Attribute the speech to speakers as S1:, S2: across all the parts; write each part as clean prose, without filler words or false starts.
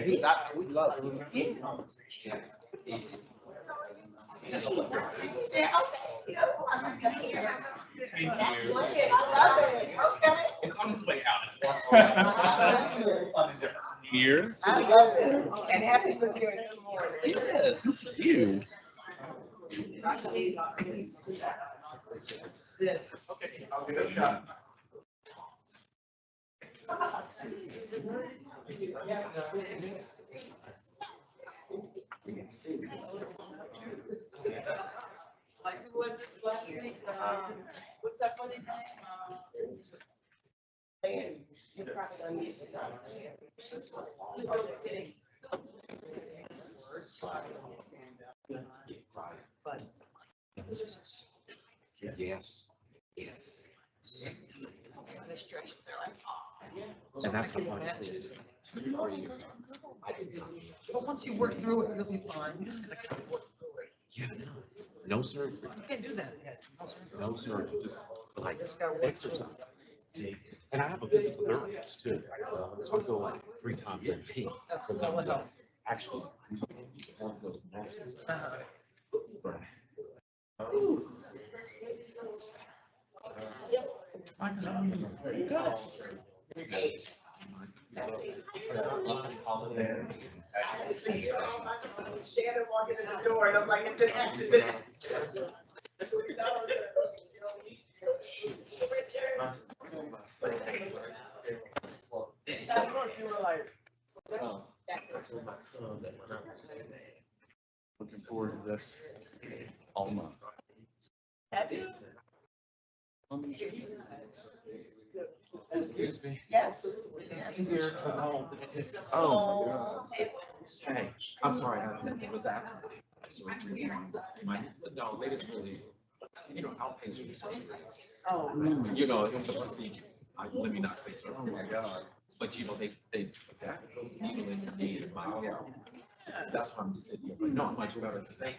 S1: We love him.
S2: It's on its way out. It's years.
S3: I love it. And happy birthday to more.
S2: Yes, it's you.
S1: Okay, I'll give it a shot.
S3: Like who was this last week? What's that funny name? And you're probably gonna need to sign. But
S1: Yes. Yes.
S3: the stretch, they're like, oh.
S1: And that's the funny thing is,
S3: But once you work through it, you'll be fine. You just gotta kind of work through it.
S1: yeah, no surgery.
S3: You can't do that. Yes.
S1: No surgery, just like
S3: Just gotta work
S1: exercise. And I have a physical therapist too. So I go like 3 times a week.
S3: That's what will help.
S1: Actually, one of those muscles.
S3: Shannon walking in the door and I'm like, it's an accident. You were like,
S4: I told my son that when I'm looking forward to this all month.
S3: have you?
S4: Excuse me.
S3: Yes.
S4: It's easier to hold than it is. Oh, my God. Hey, I'm sorry, I was absent. No, they didn't really, outpatient surgery.
S3: Oh.
S4: Let me not say so. Oh, my God. But, they that needle in your knee in my ear. That's why I'm sitting here, but not much better today.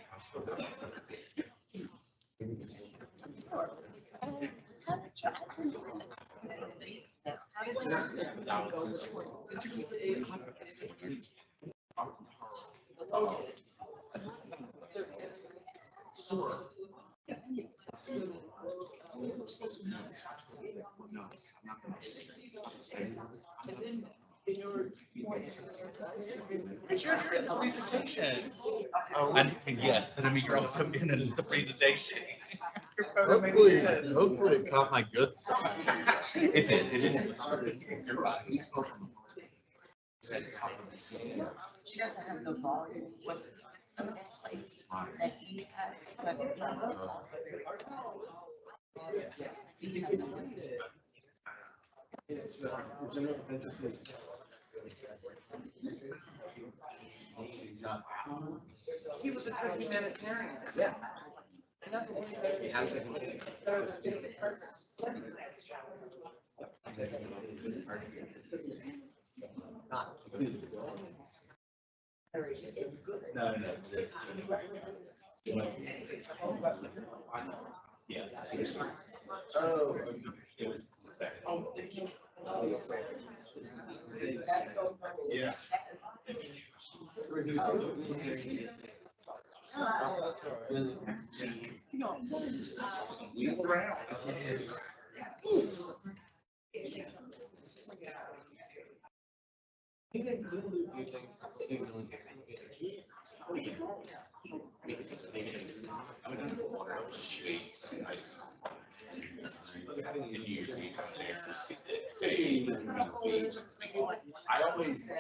S2: Richard, you're in the presentation. And yes, and I mean, you're also in the presentation.
S4: Hopefully it caught my good side.
S2: It did. You're right.
S3: She doesn't have the volume. What's that he has, but it's also very.
S4: It's, the general consensus is.
S3: He was a good humanitarian. Yeah. And that's what we have to do. There's a basic person. Not. It's good.
S2: No. Yeah.
S4: Oh.
S2: It was.
S4: Oh, thank you. Yeah.
S2: We were around. I always.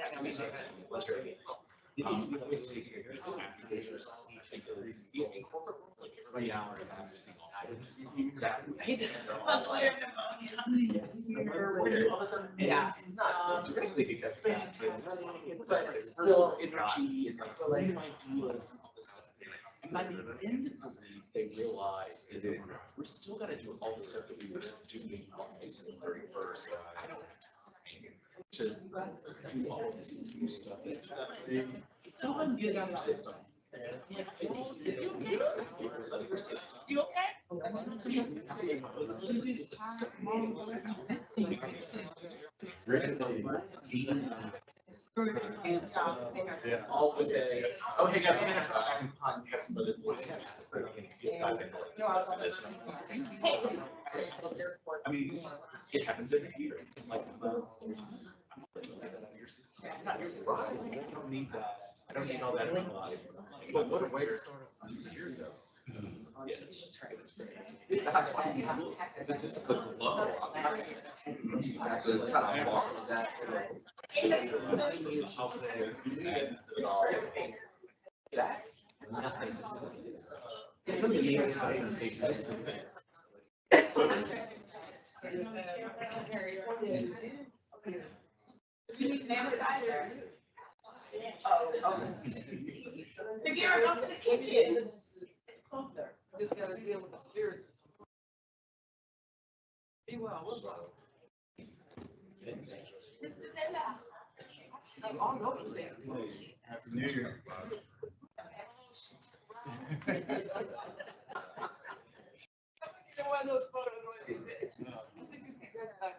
S3: Yeah.
S4: Particularly because
S3: But still
S4: energy and like ideas and all this stuff. And by the end of the week, they realize that we're still gonna do all the stuff that we were doing on December 31st. I don't have time to do all of this new stuff. So I'm getting out of the system.
S3: You okay?
S4: Yeah. All the day. Oh, hey guys, we're gonna have to back and podcast, but it was. I mean, it happens every year. It's like, I don't need that. I don't need all that. But what a way to start a year ago. Yes. That's why we have this is the low.
S3: Sagira, go to the kitchen. It's closer.
S5: Just gotta deal with the spirits. Be well, what's up?
S3: Mr. Taylor.
S5: I'm all over the place.
S4: Happy New Year.
S5: One of those photos where they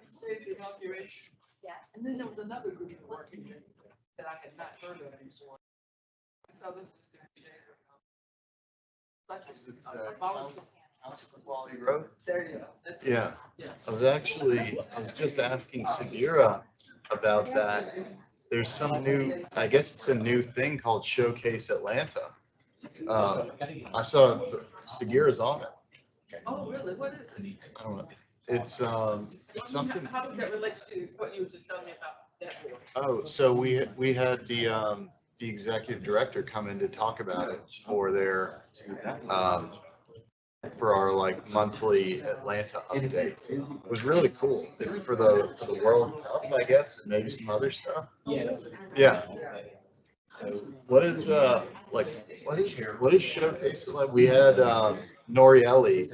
S5: said the inauguration.
S3: Yeah.
S5: And then there was another group working that I had not heard of before. So this is their volunteer.
S6: Quality growth.
S5: There you go. That's it.
S6: Yeah,
S5: Yeah.
S6: I was just asking Sagira about that. There's some new, I guess it's a new thing called Showcase Atlanta. I saw Sagira's on it.
S5: Oh, really? What is it?
S6: I don't know. It's something.
S5: How does that relate to what you were just telling me about that board?
S6: Oh, so we had the executive director come in to talk about it for their, for our like monthly Atlanta update. It was really cool. It's for the World Cup, I guess, and maybe some other stuff. Yeah. What is what is Showcase like? We had Norielli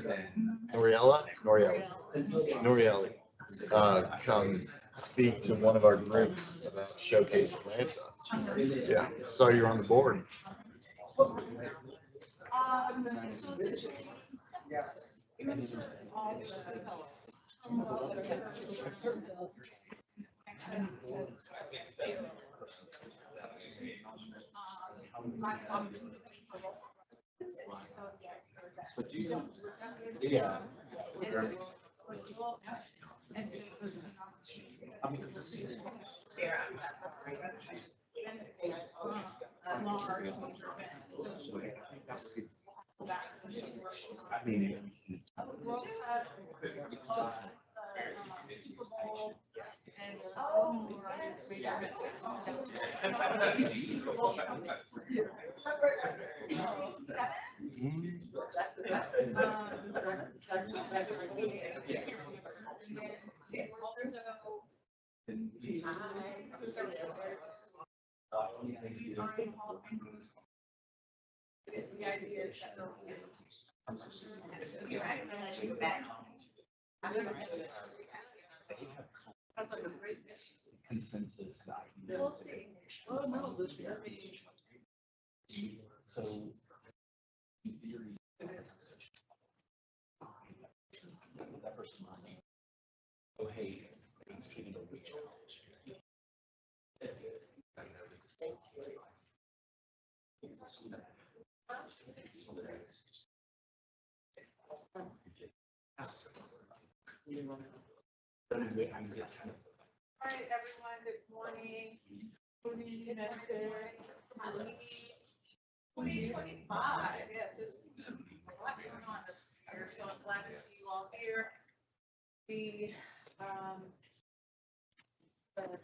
S6: come speak to one of our groups about Showcase Atlanta. Yeah, saw you're on the board.
S4: But do you? Yeah.
S1: I mean.
S5: That's like a great.
S1: Consensus.
S5: We'll see. Oh, no, this year.
S1: So. In theory. That person. Oh, hey. I'm treating over this challenge.
S5: All right, everyone, good morning. Good evening, everybody. 2025, yes, it's a lot going on this year, so I'm glad to see you all here. The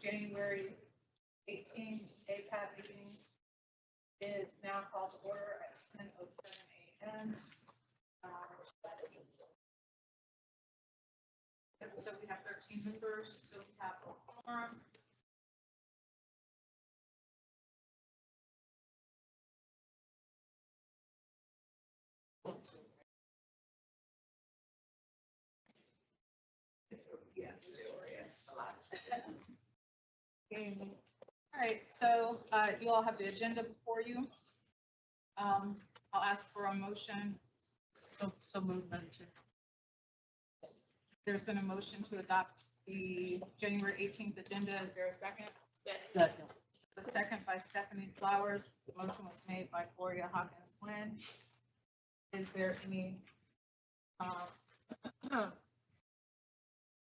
S5: January 18th APAB meeting is now called to order at 10:07 a.m. So we have 13 members, so we have a quorum. Yes, a lot. All right, so you all have the agenda before you. I'll ask for a motion. So movement. There's been a motion to adopt the January 18th agenda. Is there a second? Second. The second by Stephanie Flowers. The motion was made by Gloria Hawkins Lynn. Is there any,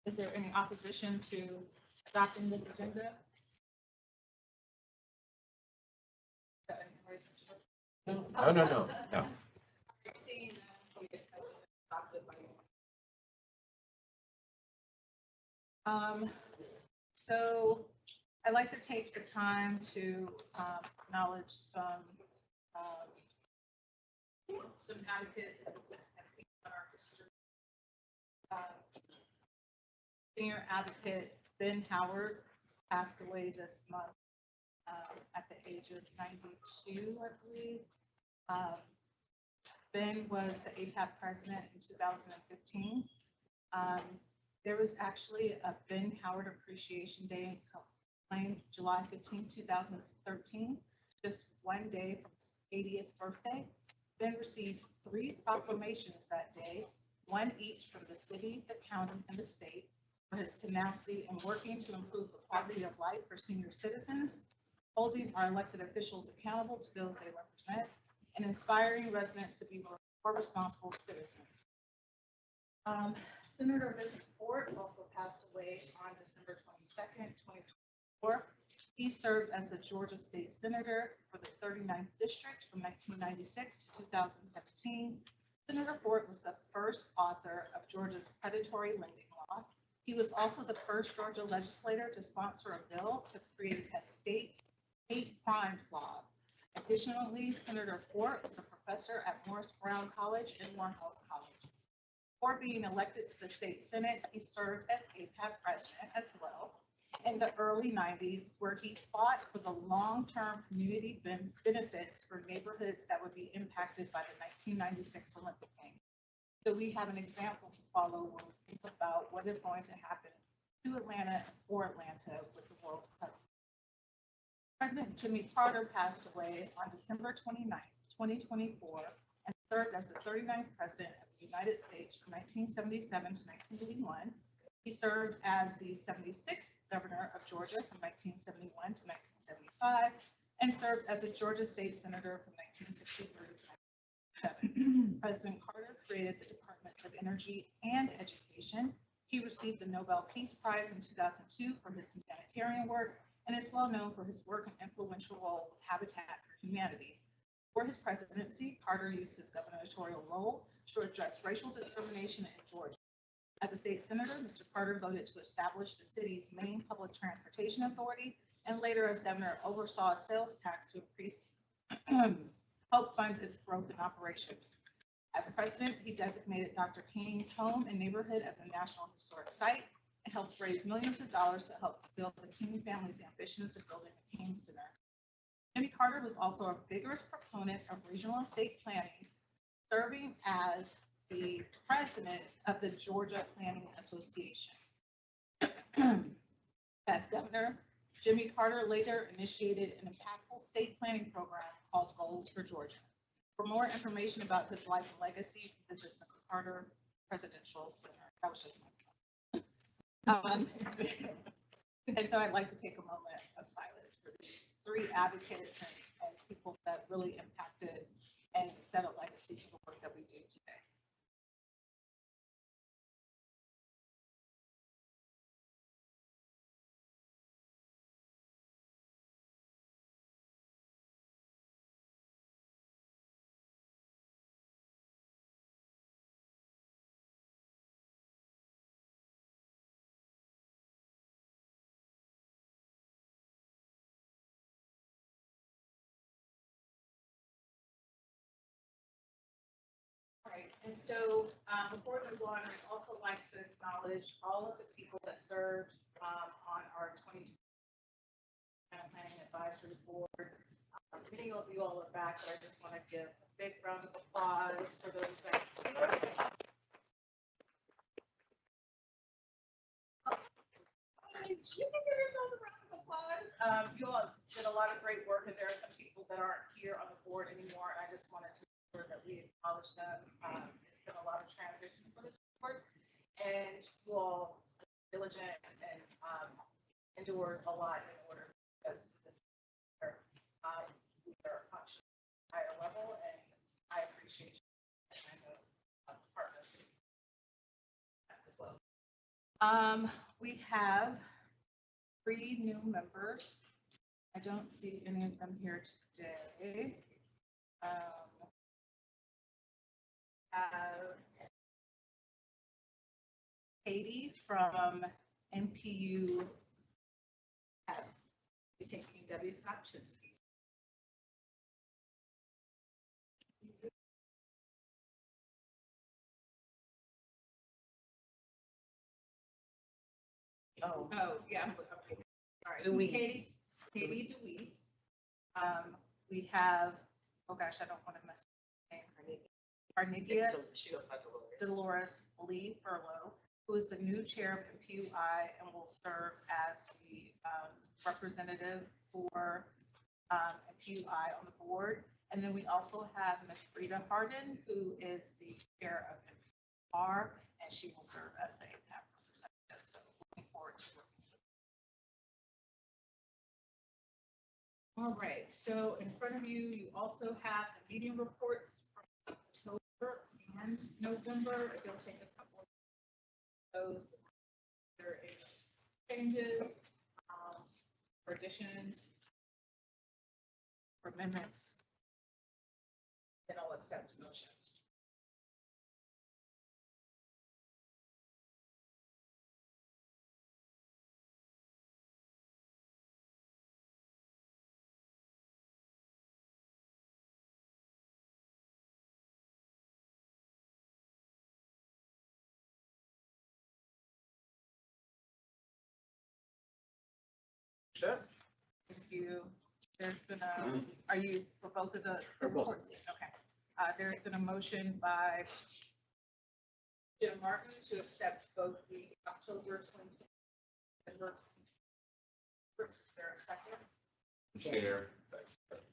S5: is there any opposition to adopting this agenda?
S1: No.
S5: So I'd like to take the time to acknowledge some advocates of our history. Senior advocate Ben Howard passed away this month at the age of 92, I believe. Ben was the APAB president in 2015. There was actually a Ben Howard Appreciation Day claimed July 15, 2013, just one day from his 80th birthday. Ben received 3 proclamations that day, one each from the city, the county, and the state, for his tenacity in working to improve the quality of life for senior citizens, holding our elected officials accountable to those they represent, and inspiring residents to be more responsible citizens. Senator Vincent Ford also passed away on December 22nd, 2024. He served as the Georgia State Senator for the 39th District from 1996 to 2017. Senator Ford was the first author of Georgia's predatory lending law. He was also the first Georgia legislator to sponsor a bill to create a state hate crimes law. Additionally, Senator Ford was a professor at Morris Brown College and Morehouse College. Before being elected to the state senate, he served as APAB president as well in the early 90s, where he fought for the long-term community benefits for neighborhoods that would be impacted by the 1996 Olympic Games. So we have an example to follow when we think about what is going to happen to Atlanta and for Atlanta with the World Cup. President Jimmy Carter passed away on December 29th, 2024, and served as the 39th President of the United States from 1977 to 1981. He served as the 76th Governor of Georgia from 1971 to 1975, and served as a Georgia State Senator from 1963 to 1977. President Carter created the Departments of Energy and Education. He received the Nobel Peace Prize in 2002 for his humanitarian work, and is well known for his work and influential role with Habitat for Humanity. For his presidency, Carter used his gubernatorial role to address racial discrimination in Georgia. As a state senator, Mr. Carter voted to establish the city's main public transportation authority, and later as governor oversaw a sales tax to increase, help fund its growth and operations. As president, he designated Dr. King's home and neighborhood as a National Historic Site and helped raise millions of dollars to help fulfill the King family's ambitions of building the King Center. Jimmy Carter was also a vigorous proponent of regional and state planning, serving as the president of the Georgia Planning Association. As governor, Jimmy Carter later initiated an impactful state planning program called Goals for Georgia. For more information about his life and legacy, visit the Carter Presidential Center. That was just my and so I'd like to take a moment of silence for these 3 advocates and people that really impacted and set a legacy for the work that we do today. Right, and so before we move on, I'd also like to acknowledge all of the people that served on our 2020 Planning Advisory Board. Many of you all are back, but I just want to give a big round of applause for those that. You can give yourselves a round of applause. You all did a lot of great work, and there are some people that aren't here on the board anymore, and I just wanted to make sure that we acknowledge them. It's been a lot of transition for this board, and you all are diligent and endured a lot in order to get us to this appreciation. And I know departments as well. We have 3 new members. I don't see any of them here today. Have Katie from NPU F, taking Debbie's Hopchinsky.
S3: Oh,
S5: Oh, yeah. Okay. All right.
S3: Deweese.
S5: Katie Deweese. We have, oh gosh, I don't want to mess up her name. Carnegie
S3: She goes by Dolores.
S5: Dolores Lee Furlow, who is the new chair of MPUI and will serve as the representative for MPUI on the board. And then we also have Ms. Frida Hardin, who is the chair of MPR, and she will serve as the APAB representative. So looking forward to working with her. All right, so in front of you, you also have the meeting reports from October and November. If you'll take a couple of those, there is changes, or additions, or amendments, then I'll accept motions.
S6: Sure.
S5: Thank you. There's been a, are you for both of the
S1: For both.
S5: reports? Okay. There's been a motion by Jim Martin to accept both the October 20. November. Is there a second?
S2: Chair.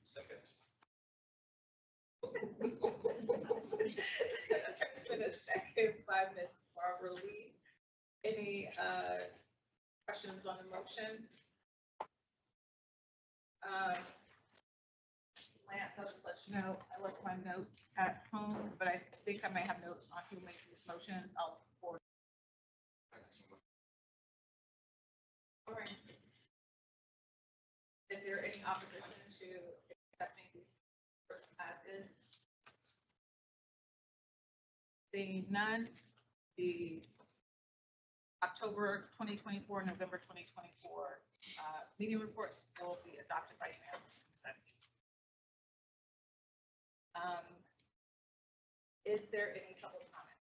S2: Second.
S5: There's been a second by Ms. Barbara Lee. Any questions on the motion? Lance, I'll just let you know, I left my notes at home, but I think I may have notes on who made these motions. I'll forward. All right. Is there any opposition to accepting these first as is? Seeing none, the October 2024, November 2024 meeting reports will be adopted by unanimous consent. Is there any public comment?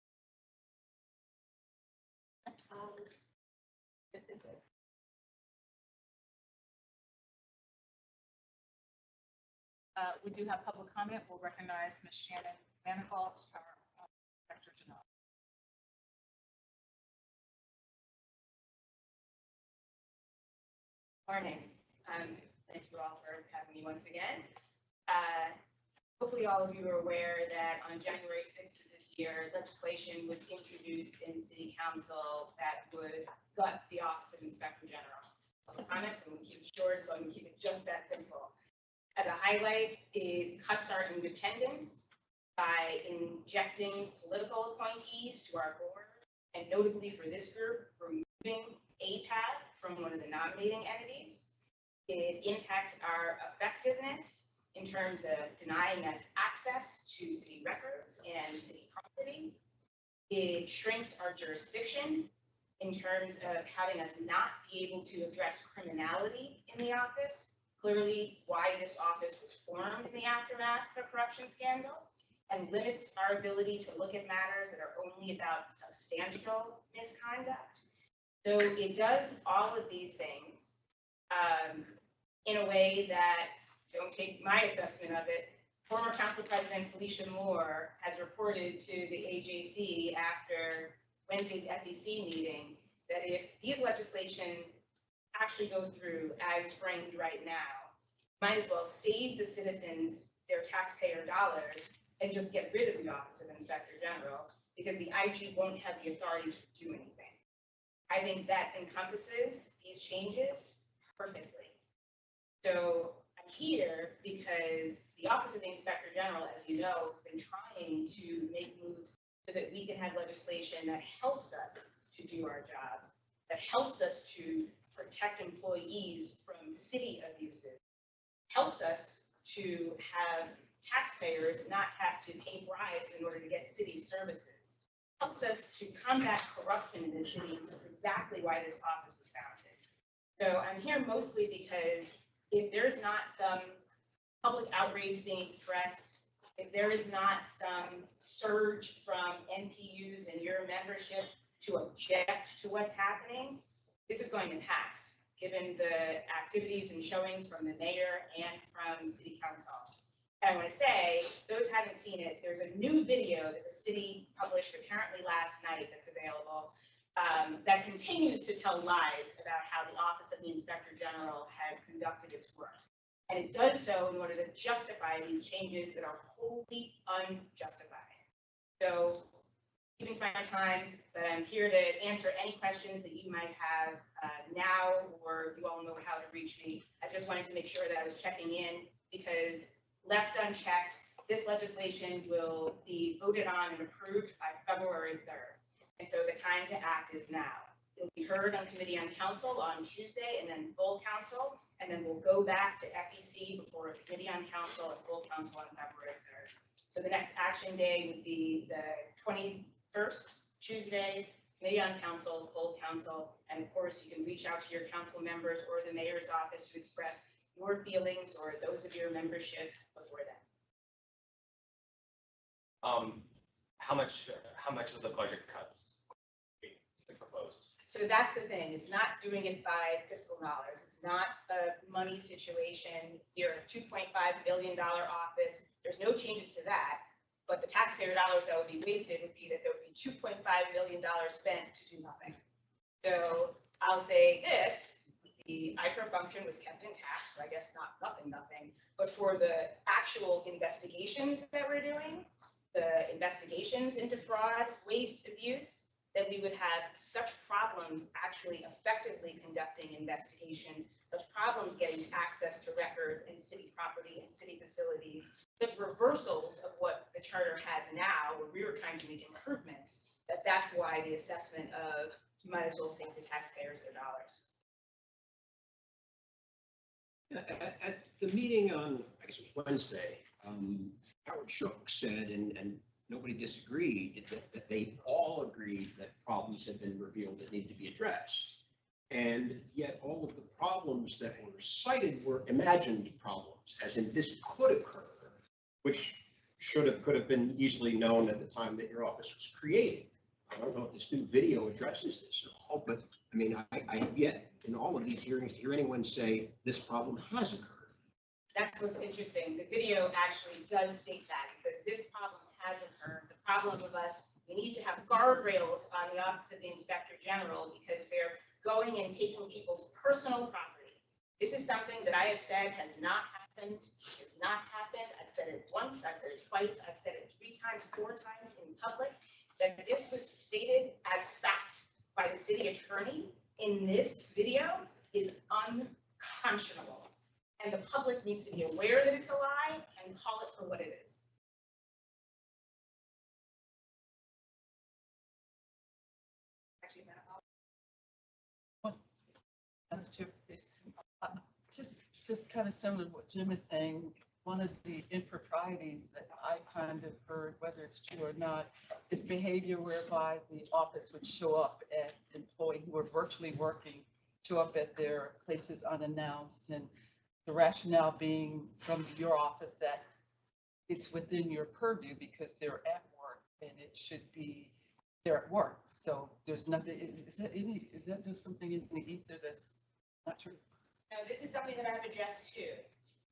S5: Is it? We do have public comment. We'll recognize Ms. Shannon Manigault, our Director General.
S7: Morning. Thank you all for having me once again. Hopefully all of you are aware that on January 6th of this year, legislation was introduced in City Council that would gut the Office of Inspector General. Public comments, I'm going to keep it short, so I'm going to keep it just that simple. As a highlight, it cuts our independence by injecting political appointees to our board, and notably for this group, removing APAB from one of the nominating entities. It impacts our effectiveness in terms of denying us access to city records and city property. It shrinks our jurisdiction in terms of having us not be able to address criminality in the office, clearly why this office was formed in the aftermath of a corruption scandal, and limits our ability to look at matters that are only about substantial misconduct. So it does all of these things in a way that, don't take my assessment of it, former Council President Felicia Moore has reported to the AJC after Wednesday's FEC meeting that if these legislation actually go through as framed right now, might as well save the citizens their taxpayer dollars and just get rid of the Office of Inspector General, because the IG won't have the authority to do anything. I think that encompasses these changes perfectly. So I'm here because the the Office of the Inspector General, as you know, has been trying to make moves so that we can have legislation that helps us to do our jobs, that helps us to protect employees from city abuses, helps us to have taxpayers not have to pay bribes in order to get city services, helps us to combat corruption in the city, which is exactly why this office was founded. So I'm here mostly because if there's not some public outrage being expressed, if there is not some surge from NPUs and your membership to object to what's happening, this is going to pass, given the activities and showings from the mayor and from city council. And I want to say, those who haven't seen it, there's a new video that the city published apparently last night that's available that continues to tell lies about how the Office of the Inspector General has conducted its work. And it does so in order to justify these changes that are wholly unjustified. So, keeping my time, but I'm here to answer any questions that you might have now, or you all know how to reach me. I just wanted to make sure that I was checking in, because left unchecked, this legislation will be voted on and approved by February 3rd. And so the time to act is now. It'll be heard on Committee on Council on Tuesday, and then full council, and then we'll go back to FEC before a Committee on Council and full council on February 3rd. So the next action day would be the 21st, Tuesday, Committee on Council, full council, and of course you can reach out to your council members or the mayor's office to express your feelings or those of your membership before then.
S2: How much of the budget cuts being proposed?
S7: So that's the thing, it's not doing it by fiscal dollars. It's not a money situation. You're a $2.5 billion office. There's no changes to that. But the taxpayer dollars that would be wasted would be that there would be $2.5 million spent to do nothing. So I'll say this, the ICR function was kept intact, so I guess not nothing. But for the actual investigations that we're doing, the investigations into fraud, waste, abuse, that we would have such problems actually effectively conducting investigations, such problems getting access to records and city property and city facilities, such reversals of what the charter has now, where we were trying to make improvements, that's why the assessment of you might as well save the taxpayers their dollars.
S8: At the meeting on, I guess it was Wednesday, Howard Shook said, and nobody disagreed, that they all agreed that problems had been revealed that needed to be addressed. And yet all of the problems that were cited were imagined problems, as in this could occur, which could have been easily known at the time that your office was created. I don't know if this new video addresses this at all, but I mean, I have yet in all of these hearings to hear anyone say this problem has occurred.
S7: That's what's interesting. The video actually does state that. It says this problem has occurred. The problem of us, we need to have guardrails on the Office of the Inspector General because they're going and taking people's personal property. This is something that I have said has not happened. Has not happened. I've said it once, I've said it twice, I've said it 3 times, 4 times in public, that this was stated as fact by the city attorney in this video is unconscionable. And the public needs to be aware that it's a lie and call it for what it is. Actually,
S9: That's true. Just kind of similar to what Jim is saying, one of the improprieties that I kind of heard, whether it's true or not, is behavior whereby the office would show up at employees who were virtually working, show up at their places unannounced, and the rationale being from your office that it's within your purview because they're at work and it should be they're at work. So there's nothing. Is that just something in the ether that's not true?
S7: No, this is something that I've addressed too.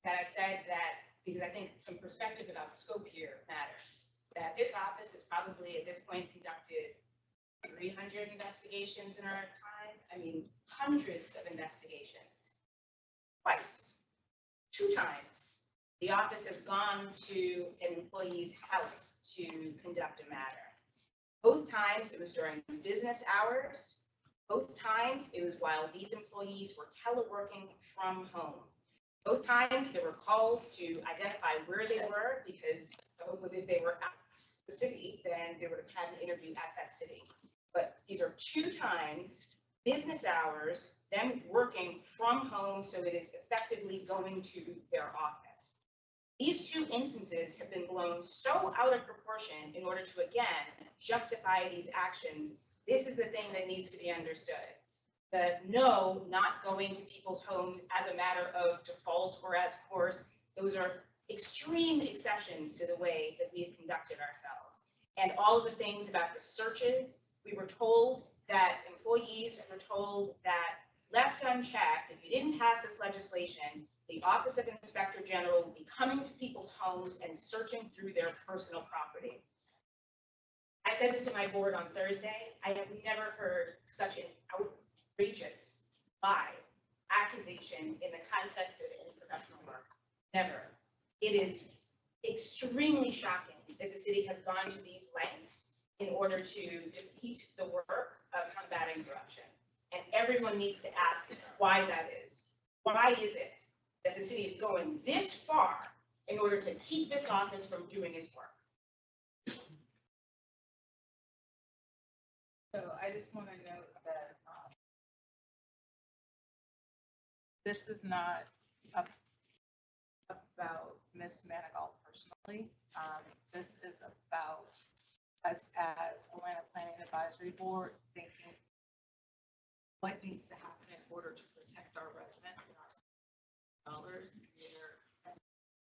S7: That I've said that because I think some perspective about scope here matters. That this office has probably at this point conducted 300 investigations in our time. I mean, hundreds of investigations. Twice, 2 times, the office has gone to an employee's house to conduct a matter. Both times it was during business hours. Both times it was while these employees were teleworking from home. Both times, there were calls to identify where they were, because the hope was if they were at the city, then they would have had an interview at that city. But these are 2 times business hours, them working from home, so it is effectively going to their office. These 2 instances have been blown so out of proportion in order to, again, justify these actions. This is the thing that needs to be understood. The no, not going to people's homes as a matter of default or as course, those are extreme exceptions to the way that we have conducted ourselves. And all of the things about the searches, we were told that employees were told that left unchecked, if you didn't pass this legislation, the Office of Inspector General will be coming to people's homes and searching through their personal property. I said this to my board on Thursday. I have never heard such an outrageous lie, accusation in the context of any professional work. Never. It is extremely shocking that the city has gone to these lengths in order to defeat the work of combating corruption. And everyone needs to ask why that is. Why is it that the city is going this far in order to keep this office from doing its work?
S5: So I just want to note that this is not about Ms. Manigault personally. This is about us as Atlanta Planning Advisory Board thinking what needs to happen in order to protect our residents and our dollars. We're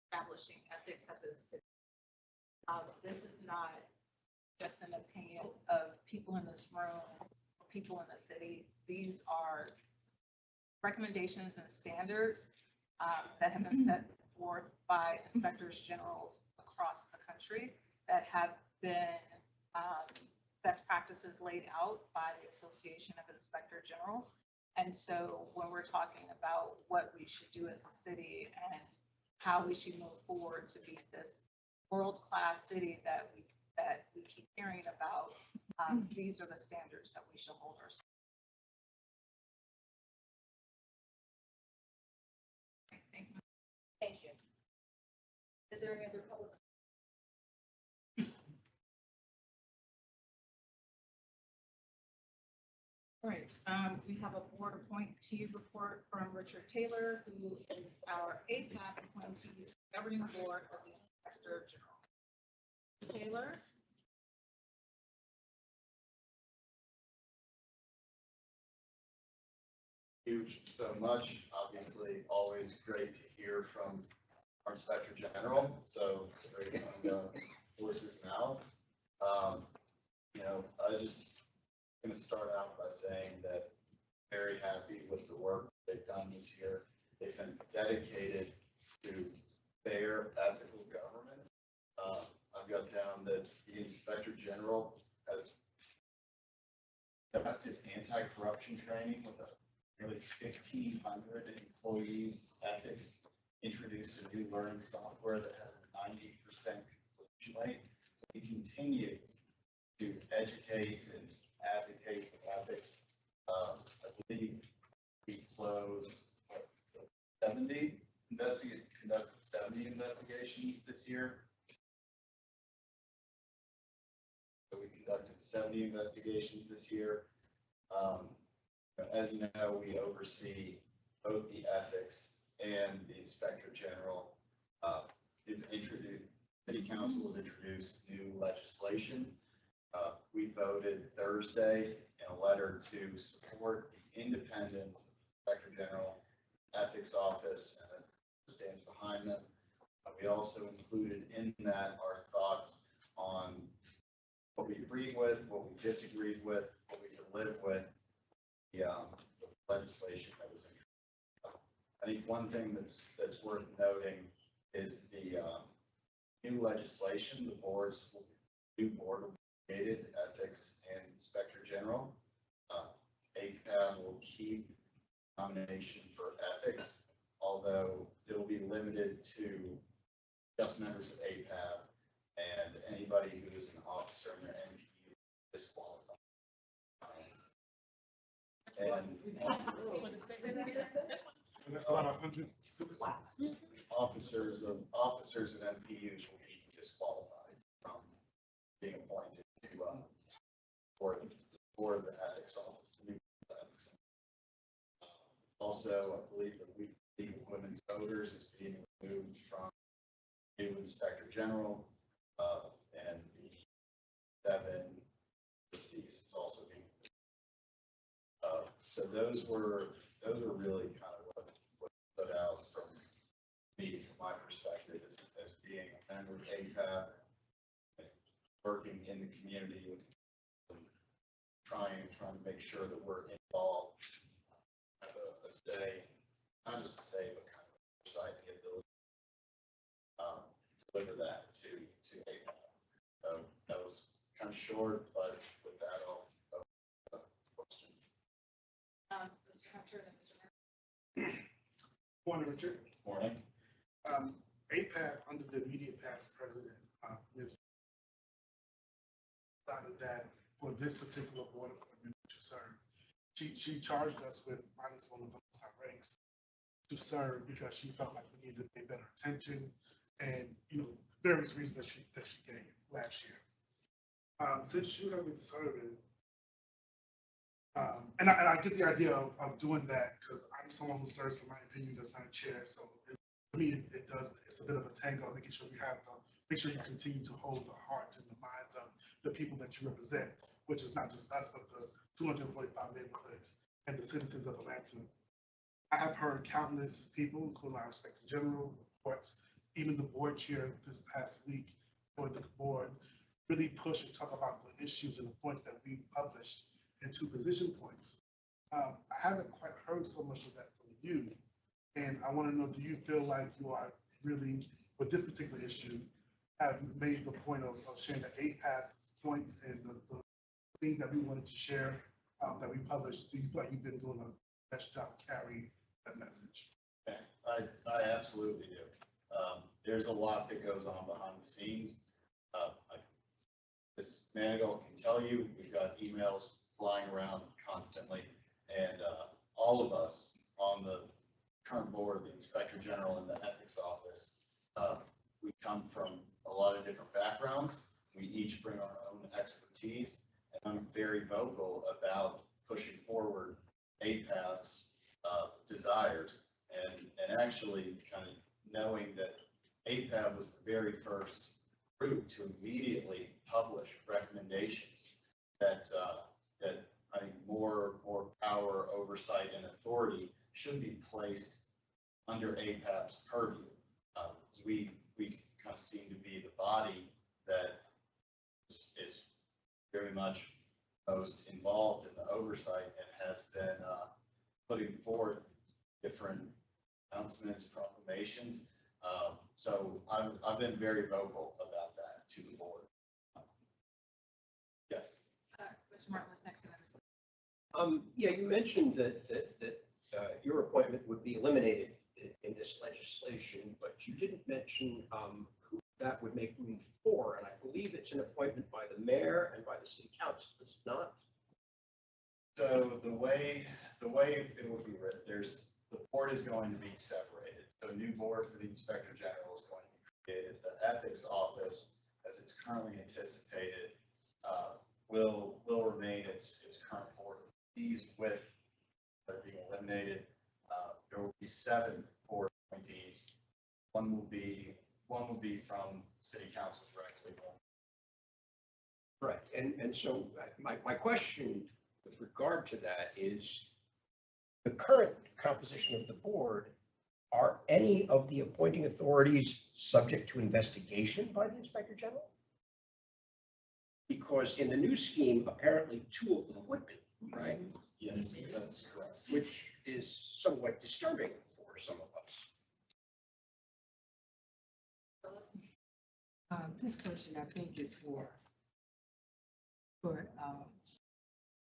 S5: establishing ethics at the city. This is not just an opinion of people in this room, or people in the city. These are recommendations and standards that have been set forth by inspectors generals across the country that have been best practices laid out by the Association of Inspector Generals. And so when we're talking about what we should do as a city and how we should move forward to be this world-class city that we keep hearing about, these are the standards that we should hold ourselves. Thank you.
S7: Thank you.
S5: Is there any other public? All right, we have a board appointee report from Richard Taylor, who is our APAB appointee to the governing board of the Inspector General. Taylor?
S6: You so much. Obviously, always great to hear from our Inspector General. So it's great to the horse's mouth. I just going to start out by saying that very happy with the work they've done this year. They've been dedicated to fair, ethical government. I've got down that the Inspector General has conducted anti-corruption training with nearly 1,500 employees, ethics, introduced a new learning software that has a 90% completion rate. So we continue to educate and advocate for ethics. I believe we closed 70 conducted 70 investigations this year. So we conducted 70 investigations this year. As you know, we oversee both the ethics and the Inspector General. City Council has introduced new legislation. We voted Thursday in a letter to support the independence of the Inspector General Ethics Office, and it stands behind them. We also included in that our thoughts on what we agreed with, what we disagreed with, what we could live with, the legislation that was introduced. I think one thing that's worth noting is the new legislation. The new board will be created, ethics and Inspector General. APAB will keep nomination for ethics, although it will be limited to just members of APAB, and anybody who is an officer in their NPU disqualified.
S10: So that's about 100 citizens.
S6: Officers of MPUs will be disqualified from being appointed to, for the ethics office, the new ethics. Also, I believe that League of Women's Voters is being removed from new Inspector General, and the 7 trustees is also being removed. So those were really kind of what stood out from me, from my perspective, as being a member of APAB, working in the community, trying to make sure that we're involved, have a say, not just a say, but kind of oversight, the ability to deliver that to APAB. So that was kind of short, but with that, I'll questions.
S5: Mr. Hunter and Mr. Murphy.
S10: Morning, Richard.
S6: Morning.
S10: APAB, under the immediate past president, Ms. decided that for this particular board appointment to serve, she charged us with minus one of the most high ranks to serve because she felt like we needed to pay better attention and, various reasons that she gave last year. Since you have been serving, and I get the idea of doing that because I'm someone who serves, in my opinion, does not chair. So for me, it's a bit of a tango, making sure make sure you continue to hold the heart and the minds of the people that you represent, which is not just us, but the 245 neighborhoods and the citizens of Atlanta. I have heard countless people, including our Inspector General, reports, even the board chair this past week for the board, really push and talk about the issues and the points that we published into position points. I haven't quite heard so much of that from you. And I want to know, do you feel like you are really, with this particular issue, have made the point of sharing the APAB's points and the things that we wanted to share that we published? Do you feel like you've been doing a best job carrying that message?
S6: Yeah, I absolutely do. There's a lot that goes on behind the scenes. Ms. Manigault can tell you, we've got emails flying around constantly, and all of us on the current board, the Inspector General and the Ethics Office, we come from a lot of different backgrounds. We each bring our own expertise, and I'm very vocal about pushing forward APAB's desires, and actually kind of knowing that APAB was the very first group to immediately publish recommendations that I think more power, oversight, and authority should be placed under APAB's purview. We kind of seem to be the body that is very much most involved in the oversight and has been putting forth different announcements, proclamations. So I've been very vocal about that to the board. Yes.
S5: Mr. Martin was next.
S8: Yeah, you mentioned that your appointment would be eliminated in this legislation, but you didn't mention who that would make room for, and I believe it's an appointment by the mayor and by the city council, is it not?
S6: So the way it will be written, the board is going to be separated. So a new board for the Inspector General is going to be created. The Ethics Office, as it's currently anticipated, will remain its current board of trustees. With they're being eliminated, there will be 7 board appointees. One will be from city council directly.
S8: Right, and so my question with regard to that is, the current composition of the board, are any of the appointing authorities subject to investigation by the Inspector General? Because in the new scheme, apparently 2 of them would be, right?
S6: Yes, that's correct.
S8: Which is somewhat disturbing for some of us.
S3: This question, I think, is for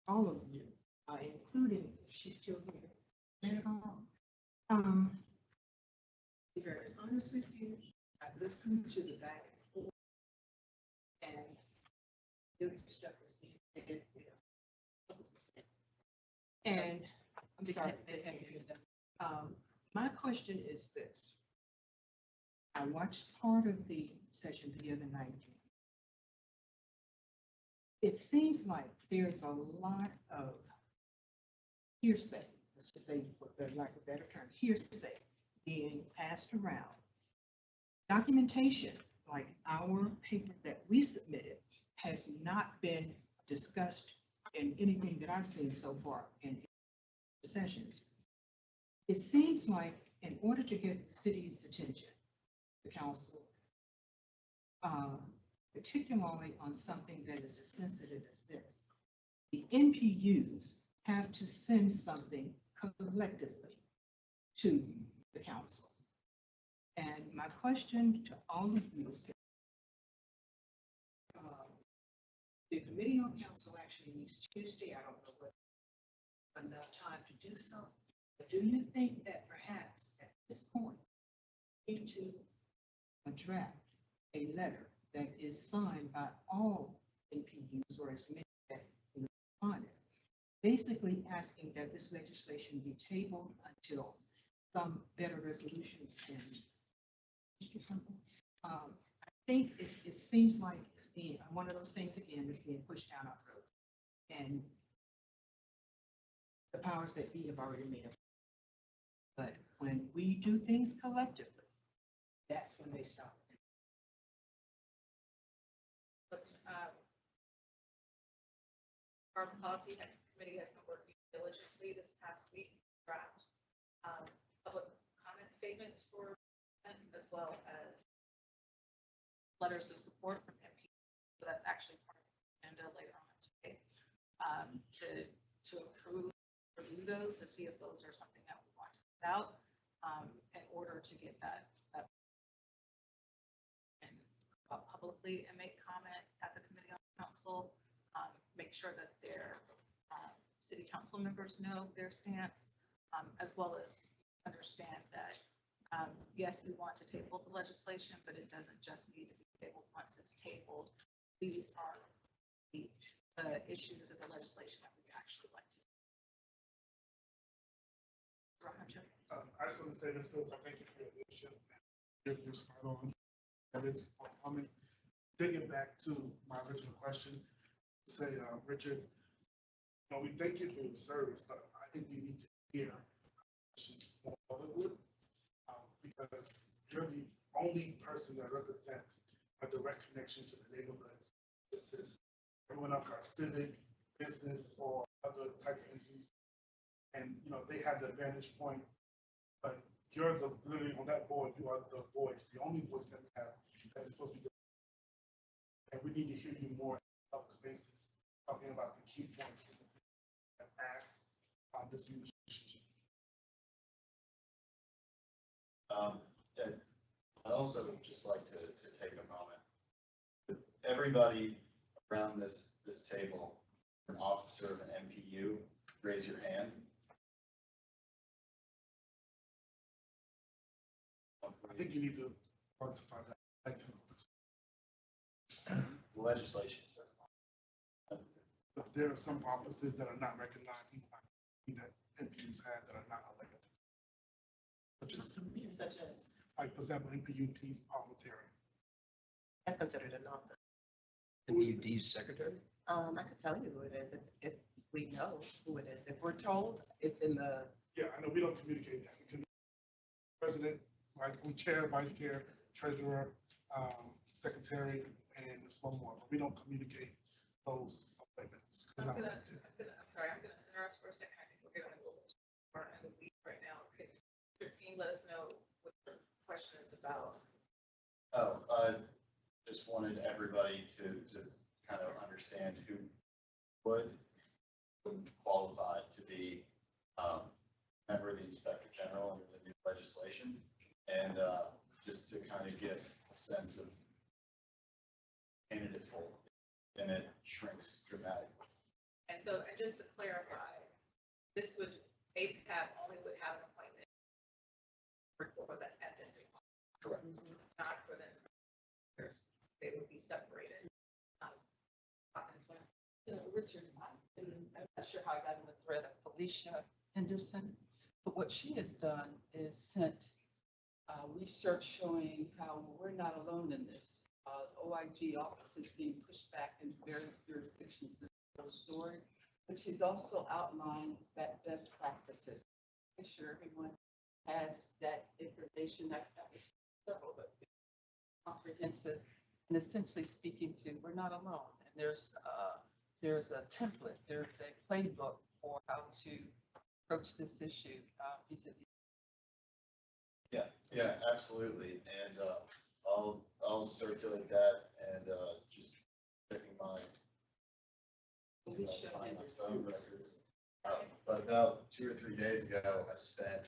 S3: all of you, including, if she's still here. Be very honest with you. I listened to the back and forth, and the stuff is being said, and I'm sorry. My question is this. I watched part of the session the other night. It seems like there's a lot of hearsay, let's just say, for lack of a better term, hearsay being passed around. Documentation, like our paper that we submitted, has not been discussed in anything that I've seen so far in sessions. It seems like in order to get the city's attention, the council, particularly on something that is as sensitive as this, the NPUs have to send something collectively to the council. And my question to all of you is, the committee on council actually meets Tuesday. I don't know what enough time to do so. But do you think that perhaps at this point, we need to draft a letter that is signed by all NPUs or as many that sign it, basically asking that this legislation be tabled until some better resolutions can do something? I think it seems like it's being one of those things again that's being pushed down our throats, and the powers that be have already made up. But when we do things collectively, that's when they stop.
S5: Our policy committee has been working diligently this past week, draft public comment statements for events as well as letters of support from MP. So that's actually part of the agenda later on today, to approve, review those to see if those are something that we want to put out in order to get that and publicly and make comment at the committee on council. Make sure that their city council members know their stance, as well as understand that, yes, we want to table the legislation, but it doesn't just need to be tabled once it's tabled. These are the issues of the legislation that we actually like to see.
S10: I just want to say this, Phillips, I thank you for your leadership. You're spot on. That is coming. Digging back to my original question, say, Richard, we thank you for your service, but I think we need to hear questions more publicly, because you're the only person that represents a direct connection to the neighborhoods. Everyone else are civic, business, or other types of entities, and they have the advantage point. But you're literally on that board. You are the voice, the only voice that we have that is supposed to be. And we need to hear you more in public spaces, talking about the key points that asked on this relationship.
S6: I'd also just like to take a moment. Everybody around this table, an officer of an MPU, raise your hand.
S10: I think you need to quantify that.
S6: The legislation says that.
S10: But there are some offices that are not recognized, that MPUs have that are not elected.
S11: Such as,
S10: like, for example, MPUP's parliamentarian.
S11: that's considered an office.
S8: MPUD's secretary?
S11: I can tell you who it is if we know who it is. If we're told, it's in the.
S10: Yeah, I know we don't communicate that. We can, president, we chair, vice chair, treasurer, secretary, and one more, but we don't communicate those appointments.
S5: I'm sorry, I'm gonna center us for a second. I think we're getting a little bit more in the week right now. Can you let us know what the question is about?
S6: Oh, I just wanted everybody to kind of understand who wouldn't qualify to be member of the Inspector General under the new legislation, and just to kind of get a sense of candidate pool, and it shrinks dramatically.
S5: And so, and just to clarify, this would, APAB only would have an appointment for the ethics.
S6: Correct.
S5: Not for the inspectors. They would be separated.
S9: Richard, I'm not sure how I got in the thread of Felicia Henderson. But what she has done is sent research showing how we're not alone in this. OIG office is being pushed back in various jurisdictions in the story, but she's also outlined that best practices. Make sure everyone has that information. I've received several, but comprehensive and essentially speaking to we're not alone. And there's a template, there's a playbook for how to approach this issue vis-a-vis.
S6: Yeah, absolutely. And I'll circulate that and just checking my phone records. But about 2 or 3 days ago, I spent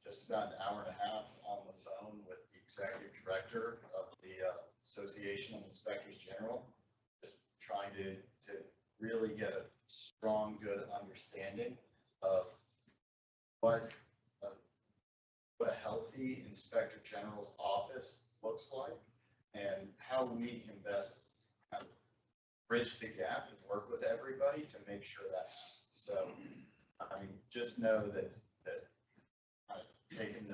S6: just about an hour and a half on the phone with the executive director of the Association of Inspectors General, just trying to really get a strong, good understanding of what a healthy Inspector General's office looks like and how we can best kind of bridge the gap and work with everybody to make sure that happens. So, I mean, just know that taking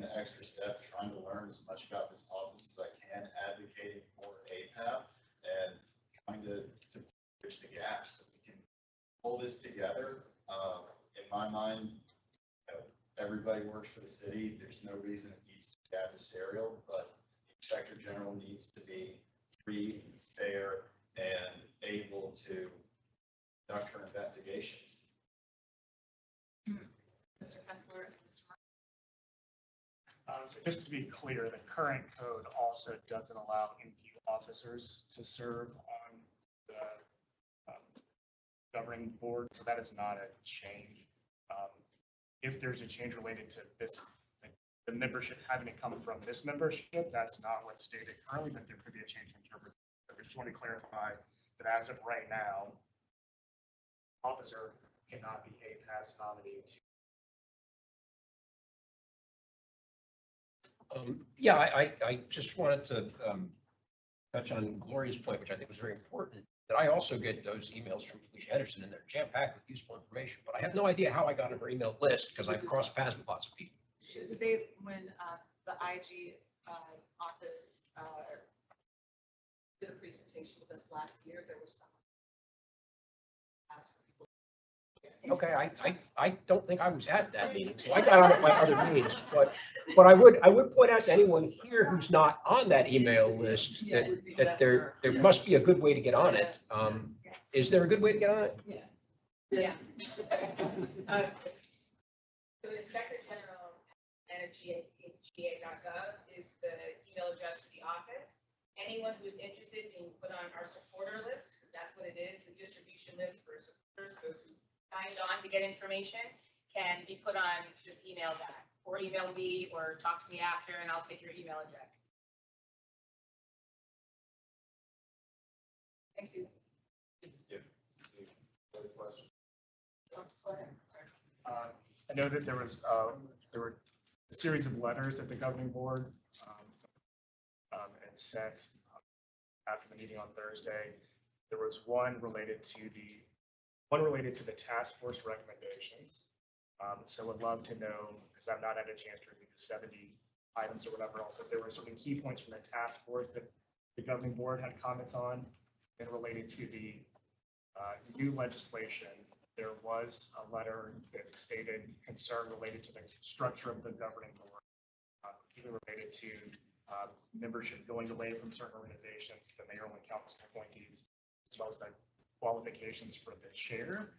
S6: the extra step, trying to learn as much about this office as I can, advocating for APAB, and trying to bridge the gap so we can pull this together. In my mind, everybody works for the city. There's no reason it needs to be adversarial, but the Inspector General needs to be free, fair, and able to conduct her investigations.
S5: Mr. Kessler and Mr.
S12: So just to be clear, the current code also doesn't allow NP officers to serve on the governing board, so that is not a change. If there's a change related to this, like the membership having to come from this membership, that's not what's stated currently, but there could be a change in interpretation. I just want to clarify that as of right now, officer cannot be APAB's nominee to.
S13: Yeah, I just wanted to touch on Gloria's point, which I think was very important, that I also get those emails from Felicia Henderson, and they're jam-packed with useful information, but I have no idea how I got on her email list because I've crossed paths with lots of people.
S5: When the IG office did a presentation with us last year, there was some asked for people.
S13: Okay, I don't think I was at that meeting, so I got on at my other meetings, but I would point out to anyone here who's not on that email list that there must be a good way to get on it. Is there a good way to get on it?
S7: Yeah. So the Inspector General at ga.gov is the email address for the office. Anyone who is interested in being put on our supporter list, because that's what it is, the distribution list for supporters, those who signed on to get information, can be put on, just email that, or email me, or talk to me after, and I'll take your email address. Thank you.
S12: I know that there were a series of letters that the governing board had sent after the meeting on Thursday. There was one related to the task force recommendations. So would love to know, because I've not had a chance to review the 70 items or whatever else, if there were certain key points from the task force that the governing board had comments on, and related to the new legislation. There was a letter that stated concern related to the structure of the governing board, even related to membership going away from certain organizations, the mayoral and council appointees, as well as the qualifications for the chair.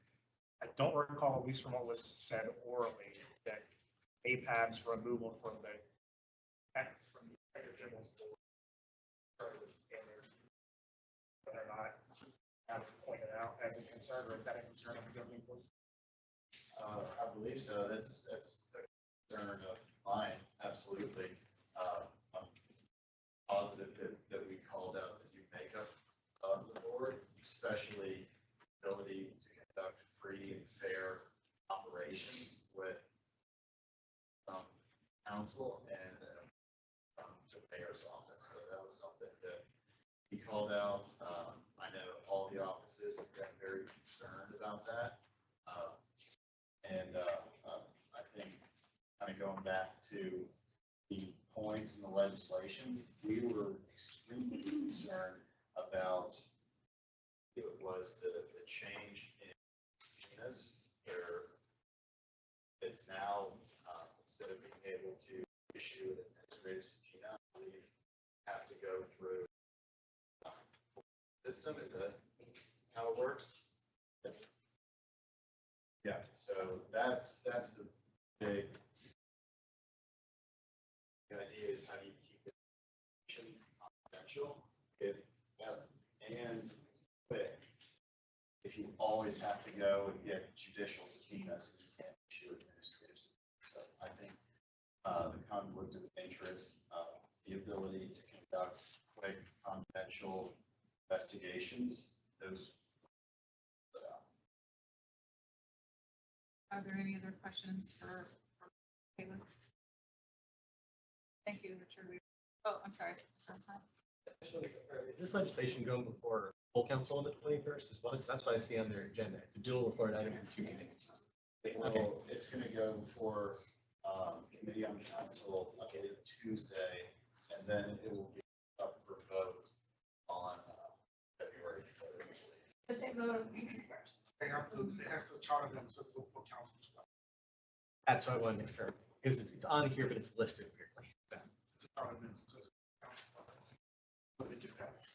S12: I don't recall, at least from what was said orally, that APAB's removal from the Inspector General's board was in there. Whether or not that was pointed out as a concern, or is that a concern of the governing board?
S6: I believe so. That's a concern of mine, absolutely. I'm positive that we called out the new makeup of the board, especially ability to conduct free and fair operations with council and the mayor's office. So that was something that he called out. I know all the offices have been very concerned about that. And kind of going back to the points in the legislation, we were extremely concerned about it was the change in subpoenas where it's now, instead of being able to issue an administrative subpoena, we have to go through system. Is that how it works? Yeah, so that's the big, the idea is how do you keep it confidential if, and quick. If you always have to go and get judicial subpoenas, you can't issue administrative subpoenas. So I think the conflict of interest, the ability to conduct quick confidential investigations, those.
S5: Are there any other questions for Taylor? Thank you, Richard. Oh, I'm sorry.
S14: Is this legislation going before full council on the 21st as well? Because that's what I see on their agenda. It's a dual report item for 2 meetings.
S6: Okay. It's going to go for committee on council, I believe Tuesday, and then it will be up for vote on February 3rd.
S11: But they vote on first.
S10: They have to, it has to charter them so it's for council.
S14: That's what I wanted to confirm because it's on here, but it's listed weirdly. So.
S10: To charter them, so it's council. But they get passed.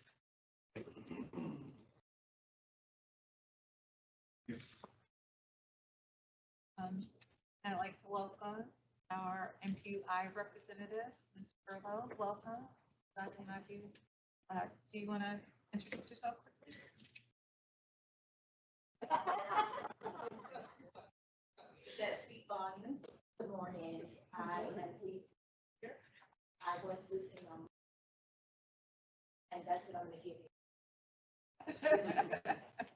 S5: I'd like to welcome our MPI representative, Ms. Furlow. Welcome. Glad to have you. Do you want to introduce yourself quickly?
S15: That speak volumes. Good morning. I am pleased here. I was listening on, and that's what I'm going to give you.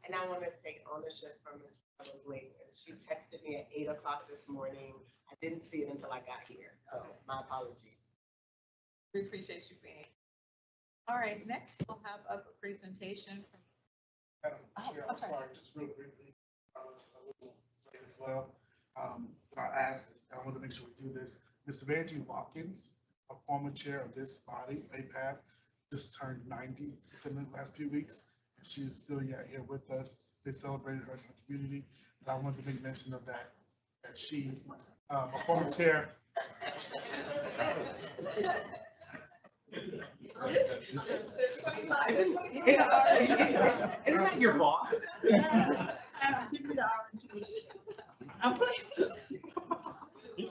S11: And I want to take ownership from Ms. Furlow's lateness. She texted me at 8 o'clock this morning. I didn't see it until I got here, so my apologies.
S5: We appreciate you being here. All right, next we'll have a presentation from.
S10: Madam Chair, I'm sorry, just real briefly, I was a little late as well. I asked, I want to make sure we do this. Ms. Evangeline Watkins, a former chair of this body, APAB, just turned 90 within the last few weeks, and she is still yet here with us. They celebrated her in the community, but I wanted to make mention of that she, a former chair.
S2: Isn't that your boss?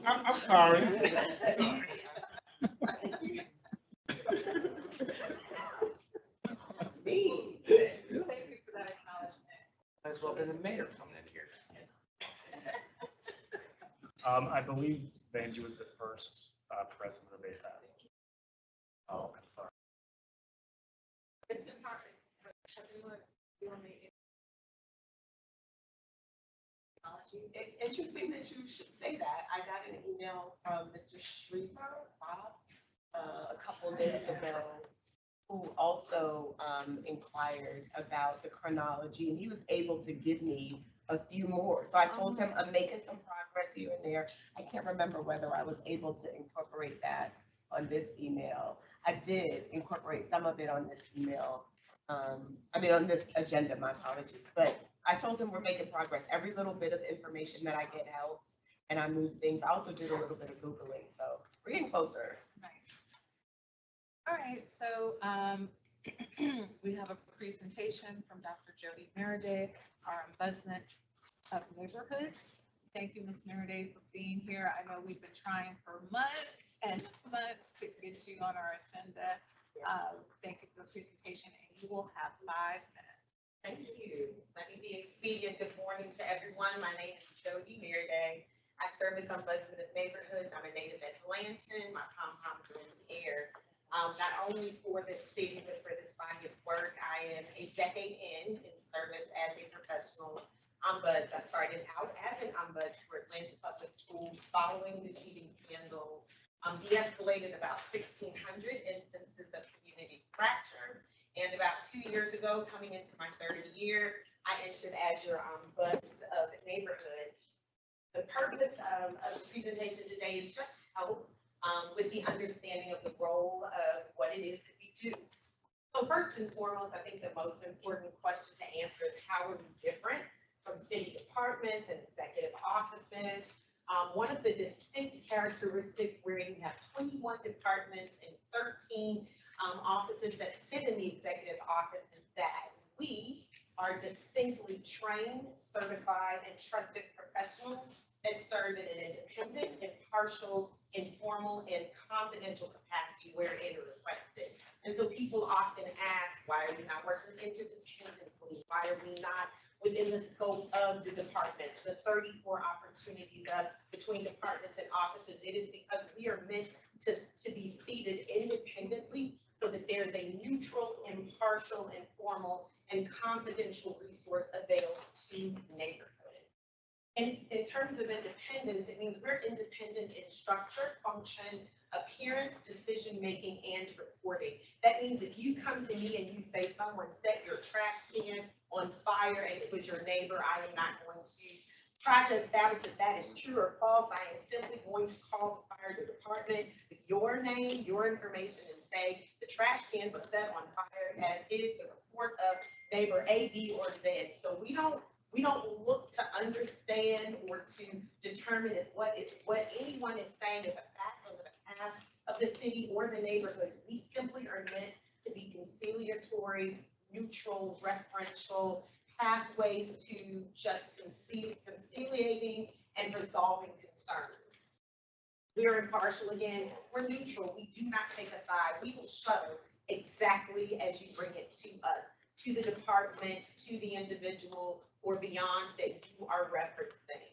S10: I'm sorry.
S5: Thank you for that acknowledgement.
S2: Might as well be the mayor coming in here.
S12: I believe Vanjie was the first president of APAB.
S2: Oh, sorry.
S5: It's been hard.
S11: It's interesting that you should say that. I got an email from Mr. Shriever, Bob, a couple days ago, who also inquired about the chronology, and he was able to give me a few more. So I told him I'm making some progress here and there. I can't remember whether I was able to incorporate that on this email. I did incorporate some of it on this email. On this agenda, my apologies. But I told him we're making progress. Every little bit of information that I get helps, and I move things. I also did a little bit of Googling, so we're getting closer.
S5: Nice. All right, so we have a presentation from Dr. Jody Meriday, our ombudsman of neighborhoods. Thank you, Ms. Meriday, for being here. I know we've been trying for months and months to get you on our agenda. Thank you for the presentation, and you will have 5 minutes.
S11: Thank you. Let me be expedient. Good morning to everyone. My name is Jody Meriday. I serve as ombudsman of neighborhoods. I'm a native Atlantan. My pom-poms are in the air. Not only for this city, but for this body of work. I am a decade in service as a professional ombuds. I started out as an ombuds for Atlanta Public Schools following the cheating scandal. De-escalated about 1,600 instances of community fracture. And about 2 years ago, coming into my 3rd year, I entered as your ombuds of neighborhood. The purpose of the presentation today is just to help with the understanding of the role of what it is that we do. So first and foremost, I think the most important question to answer is how are we different from city departments and executive offices? One of the distinct characteristics wherein you have 21 departments and 13 offices that sit in the executive office is that we are distinctly trained, certified, and trusted professionals that serve in an independent, impartial, informal, and confidential capacity wherein requested. And so people often ask, why are we not working interdependently? Why are we not within the scope of the departments, the 34 opportunities between departments and offices? It is because we are meant to be seated independently so that there's a neutral, impartial, informal, and confidential resource available to neighborhood. And in terms of independence, it means we're independent in structure, function, appearance, decision-making, and reporting. That means if you come to me and you say someone set your trash can on fire and it was your neighbor, I am not going to try to establish if that is true or false. I am simply going to call the fire department with your name, your information, and say the trash can was set on fire, as is the report of neighbor A, B, or Z. So we don't look to understand or to determine if what anyone is saying is a fact on behalf of the city or the neighborhoods. We simply are meant to be conciliatory, neutral, referential pathways to just conciliating and resolving concerns. We are impartial again. We're neutral. We do not take a side. We will shuttle exactly as you bring it to us, to the department, to the individual, or beyond that you are referencing.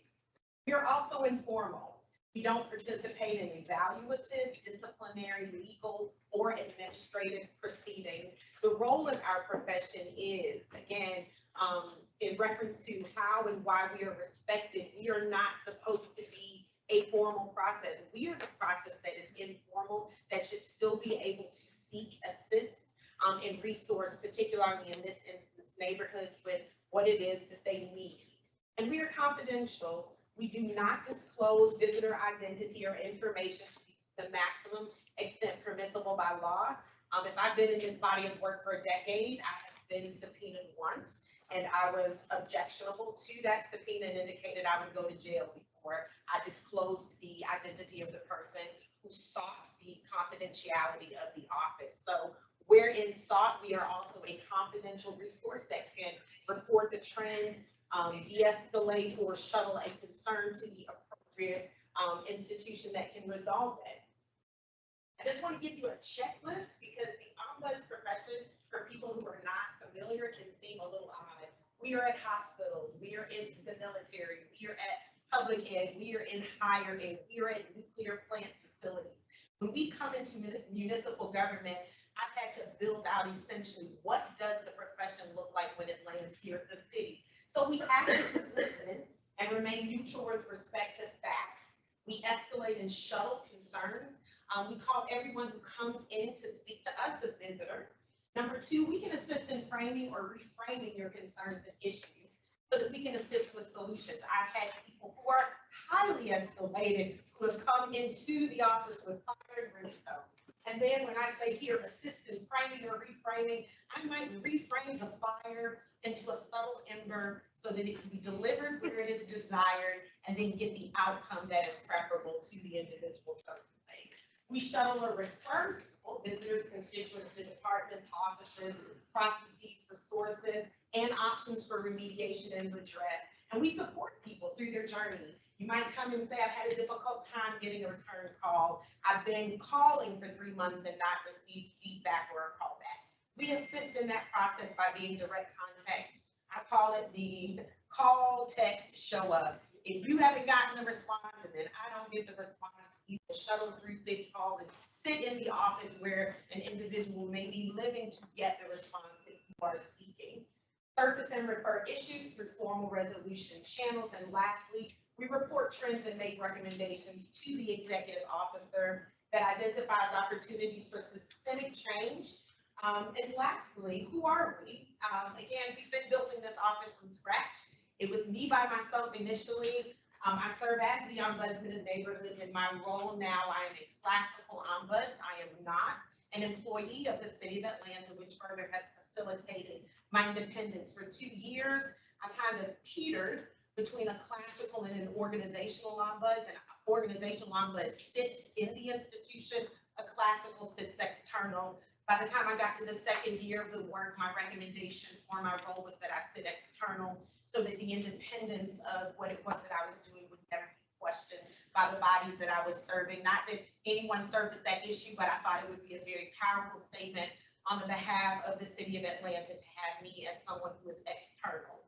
S11: We are also informal. We don't participate in evaluative, disciplinary, legal, or administrative proceedings. The role of our profession is, again, in reference to how and why we are respected, we are not supposed to be a formal process. We are the process that is informal, that should still be able to seek, assist, and resource, particularly in this instance, neighborhoods with what it is that they need. And we are confidential. We do not disclose visitor identity or information to the maximum extent permissible by law. If I've been in this body of work for a decade, I have been subpoenaed once, and I was objectionable to that subpoena and indicated I would go to jail before I disclosed the identity of the person who sought the confidentiality of the office. So wherein sought, we are also a confidential resource that can report the trend, de-escalate, or shuttle a concern to the appropriate institution that can resolve it. I just want to give you a checklist because the ombuds profession, for people who are not familiar, can seem a little odd. We are at hospitals, we are in the military, we are at public ed, we are in higher ed, we are at nuclear plant facilities. When we come into municipal government, I've had to build out essentially what does the profession look like when it lands here at the city. So we actively listen and remain neutral with respect to facts. We escalate and shuttle concerns. We call everyone who comes in to speak to us a visitor. Number two, we can assist in framing or reframing your concerns and issues so that we can assist with solutions. I've had people who are highly escalated who have come into the office with fire and brimstone. And then when I say here, assist in framing or reframing, I might reframe the fire into a subtle ember so that it can be delivered where it is desired and then get the outcome that is preferable to the individual servicing. We shuttle or refer people, visitors, constituents to departments, offices, processes, resources, and options for remediation and redress. And we support people through their journey. You might come and say, I've had a difficult time getting a return call. I've been calling for 3 months and not received feedback or a callback. We assist in that process by being direct contact. I call it the call, text, show up. If you haven't gotten the response and then I don't get the response, we will shuttle through City Hall and sit in the office where an individual may be living to get the response that you are seeking. Surface and refer issues through formal resolution channels. And lastly, we report trends and make recommendations to the executive officer that identifies opportunities for systemic change. And lastly, who are we? Again, we've been building this office from scratch. It was me by myself initially. I serve as the ombudsman of neighborhoods. In my role now, I am a classical ombuds. I am not an employee of the city of Atlanta, which further has facilitated my independence. For 2 years, I kind of teetered between a classical and an organizational ombuds. And organizational ombuds sits in the institution, a classical sits external. By the time I got to the 2nd year of the work, my recommendation for my role was that I sit external so that the independence of what it was that I was doing would never be questioned by the bodies that I was serving. Not that anyone services that issue, but I thought it would be a very powerful statement on the behalf of the city of Atlanta to have me as someone who is external.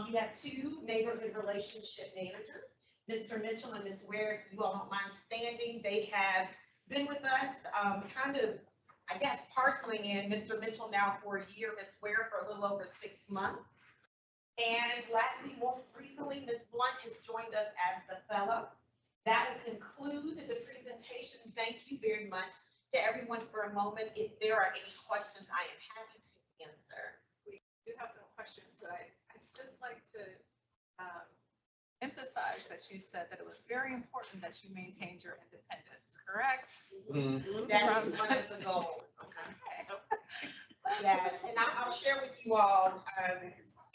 S11: You have 2 neighborhood relationship managers, Mr. Mitchell and Ms. Ware. If you all don't mind standing, they have been with us kind of, I guess, parceling in Mr. Mitchell now for a year, Ms. Ware for a little over 6 months. And lastly, most recently, Ms. Blunt has joined us as the fellow. That will conclude the presentation. Thank you very much to everyone for a moment. If there are any questions, I am happy to answer.
S5: We do have some questions, but I'd just like to emphasize that you said that it was very important that you maintained your independence, correct?
S11: That is one of the goals. Yes, and I'll share with you all,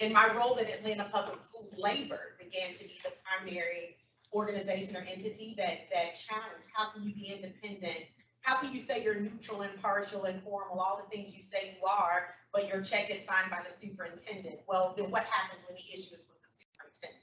S11: in my role at Atlanta Public Schools, labor began to be the primary organization or entity that challenged how can you be independent? How can you say you're neutral, impartial, informal, all the things you say you are, but your check is signed by the superintendent? Well, then what happens when the issue is with the superintendent?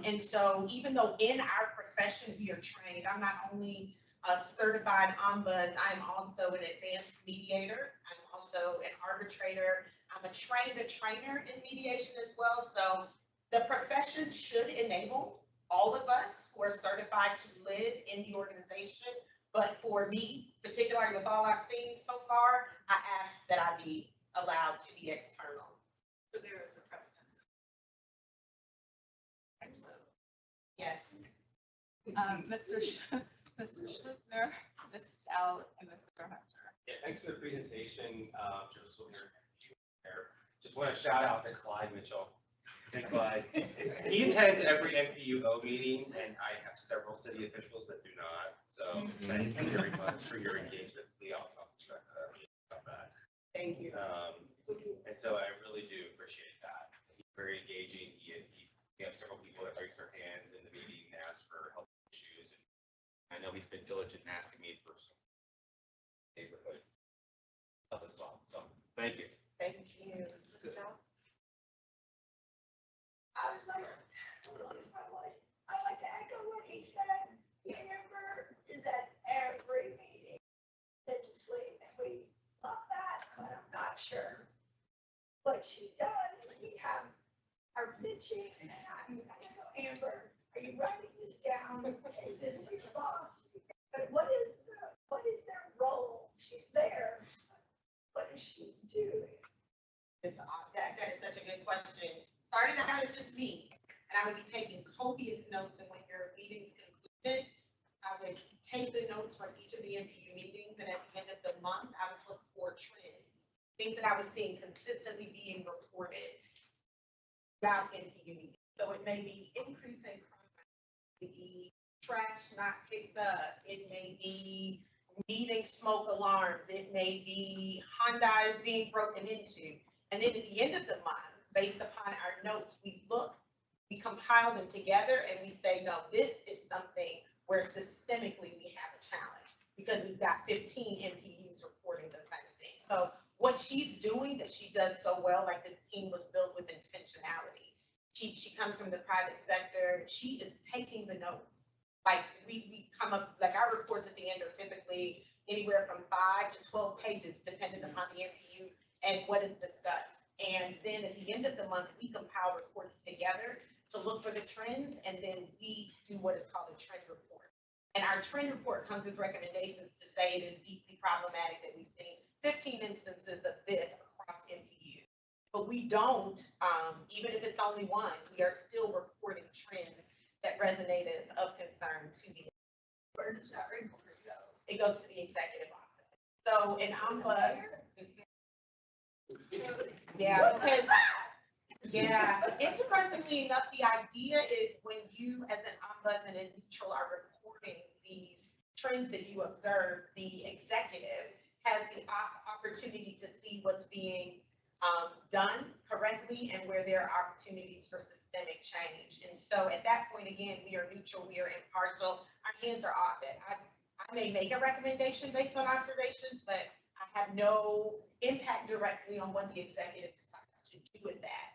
S11: And so even though in our profession we are trained, I'm not only a certified ombuds, I'm also an advanced mediator. I'm also an arbitrator. I'm a trainer in mediation as well. So the profession should enable all of us who are certified to live in the organization. But for me, particularly with all I've seen so far, I ask that I be allowed to be external.
S5: So there is a precedent. So,
S11: yes.
S5: Mr. Schluckner, Ms. Stout, and Mr. Hunter.
S16: Yeah, thanks for the presentation, Joseph here. Just want to shout out to Clyde Mitchell. Clyde. He attends every NPUO meeting, and I have several city officials that do not. So thank you very much for your engagement. I'll talk about that.
S11: Thank you.
S16: And so I really do appreciate that. He's very engaging. We have several people that raise their hands in the meeting and ask for help issues. And I know he's been diligent in asking me for some neighborhood stuff as well. So thank you.
S11: Thank you.
S15: I'd like to echo what he said. Amber is at every meeting religiously, and we love that, but I'm not sure what she does. We have our pitching, and I'm gonna go, Amber, are you writing this down? Take this to your boss. But what is their role? She's there. What does she do?
S11: That is such a good question. Starting out as just me, and I would be taking copious notes, and when your meetings concluded, I would take the notes from each of the NPU meetings, and at the end of the month, I would look for trends, things that I was seeing consistently being reported about NPU meetings. So it may be increasing crime, it may be trash not picked up, it may be meeting smoke alarms, it may be Hondas being broken into. And then at the end of the month, based upon our notes, we compile them together and we say, no, this is something where systemically we have a challenge because we've got 15 MPUs reporting the same thing. So what she's doing that she does so well, like this team was built with intentionality. She comes from the private sector. She is taking the notes. Like we come up, like our reports at the end are typically anywhere from 5 to 12 pages, depending upon the MPU and what is discussed. And then at the end of the month, we compile reports together to look for the trends, and then we do what is called a trend report. And our trend report comes with recommendations to say it is deeply problematic that we've seen 15 instances of this across MPU. But we don't, even if it's only one, we are still reporting trends that resonate as of concern to the.
S15: Where does that report go?
S11: It goes to the executive office. So an ombuds. Yeah, because Yeah, interestingly enough, the idea is when you, as an ombudsman and neutral, are reporting these trends that you observe, the executive has the opportunity to see what's being done correctly and where there are opportunities for systemic change. And so at that point, again, we are neutral, we are impartial, our hands are off it. I may make a recommendation based on observations, but I have no impact directly on what the executive decides to do with that.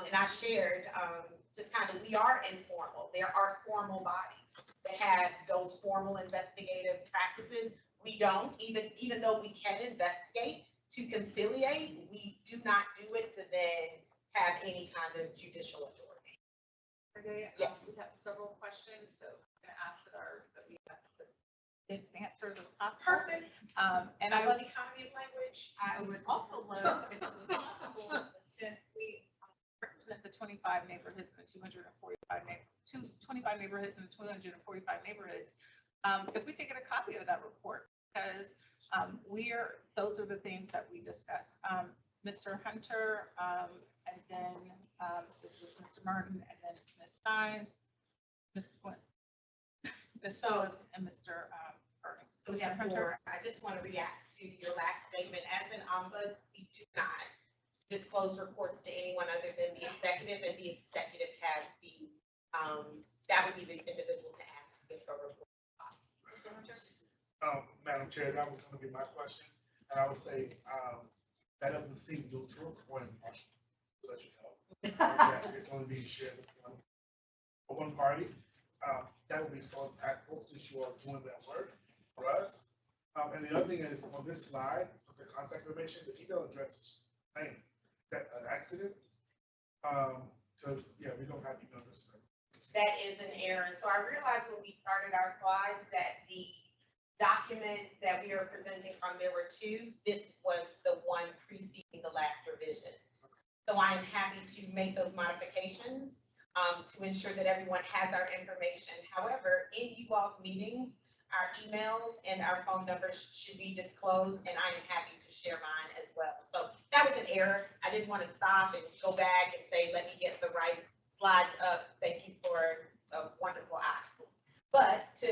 S11: And I shared just kind of, we are informal. There are formal bodies that have those formal investigative practices. We don't, even though we can investigate to conciliate, we do not do it to then have any kind of judicial authority.
S5: Yes. We have several questions, so I'm going to ask that we have as answers as possible.
S11: Perfect.
S5: And
S11: I love economy of language.
S5: I would also love, if it was possible, since we represent the 25 neighborhoods and the 25 neighborhoods and 245 neighborhoods, if we could get a copy of that report, because those are the things that we discuss. Mr. Hunter, and then this was Mr. Martin, and then Ms. Steins, Ms. Phillips, and Mr. Burton.
S11: So
S5: Mr.
S11: Mr. Hunter, I just want to react to your last statement. As an ombuds, we do not disclose reports to anyone other than the executive, and the executive has the, that would be the individual to ask if a report. Mr. Hunter?
S10: Madam Chair, that was gonna be my question, and I would say, that doesn't seem neutral or impartial, to let you know. That it's only being shared with one party. That would be so impactful since you are doing that work for us. And the other thing is, on this slide, with the contact information, the email address is same. Is that an accident? Because, yeah, we don't have email address.
S11: That is an error. So I realized when we started our slides that the document that we are presenting from, there were two. This was the one preceding the last revision. So I am happy to make those modifications to ensure that everyone has our information. However, in you all's meetings, our emails and our phone numbers should be disclosed, and I am happy to share mine as well. So that was an error. I didn't want to stop and go back and say, let me get the right slides up. Thank you for a wonderful eye. But to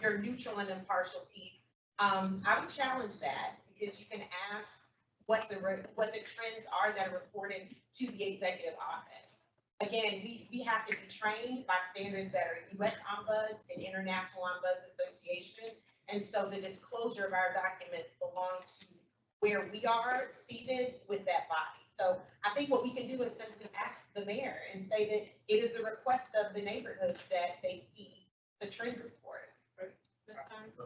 S11: your neutral and impartial piece, I would challenge that, because you can ask what the trends are that are reported to the executive office. Again, we have to be trained by standards that are U.S. Ombuds and International Ombuds Association. And so the disclosure of our documents belong to where we are seated with that body. So I think what we can do is simply ask the mayor and say that it is the request of the neighborhood that they see the trend report.
S5: Ms. Steins?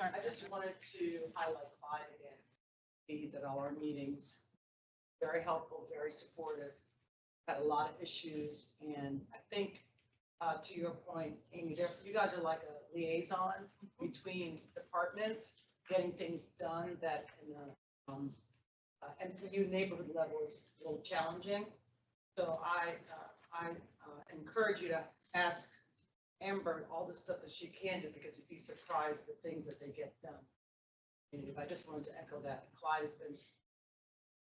S17: I just wanted to highlight Clyde again. He's at all our meetings, very helpful, very supportive, had a lot of issues. And I think, to your point, Amy, you guys are like a liaison between departments, getting things done that in the, and for you, neighborhood level is a little challenging. So I encourage you to ask Amber all the stuff that she can do, because you'd be surprised the things that they get done. And I just wanted to echo that. Clyde has been,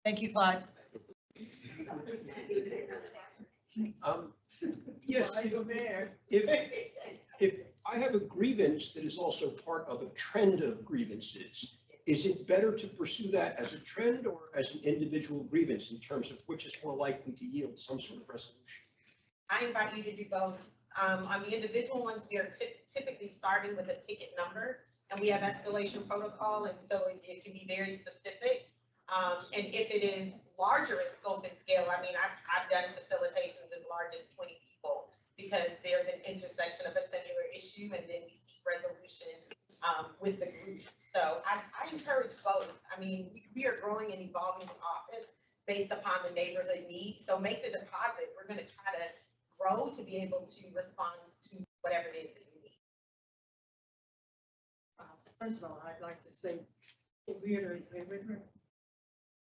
S17: thank you, Clyde.
S8: Yes, if I have a grievance that is also part of a trend of grievances, is it better to pursue that as a trend or as an individual grievance in terms of which is more likely to yield some sort of resolution?
S11: I invite you to do both. On the individual ones, we are typically starting with a ticket number, and we have escalation protocol, and so it can be very specific. And if it is larger in scope and scale, I mean, I've done facilitations as large as 20 people, because there's an intersection of a similar issue, and then we seek resolution with the group. So I encourage both. I mean, we are growing and evolving the office based upon the neighborhood needs. So make the deposit. We're going to try to grow to be able to respond to whatever it is that you need.
S3: First of all, I'd like to say,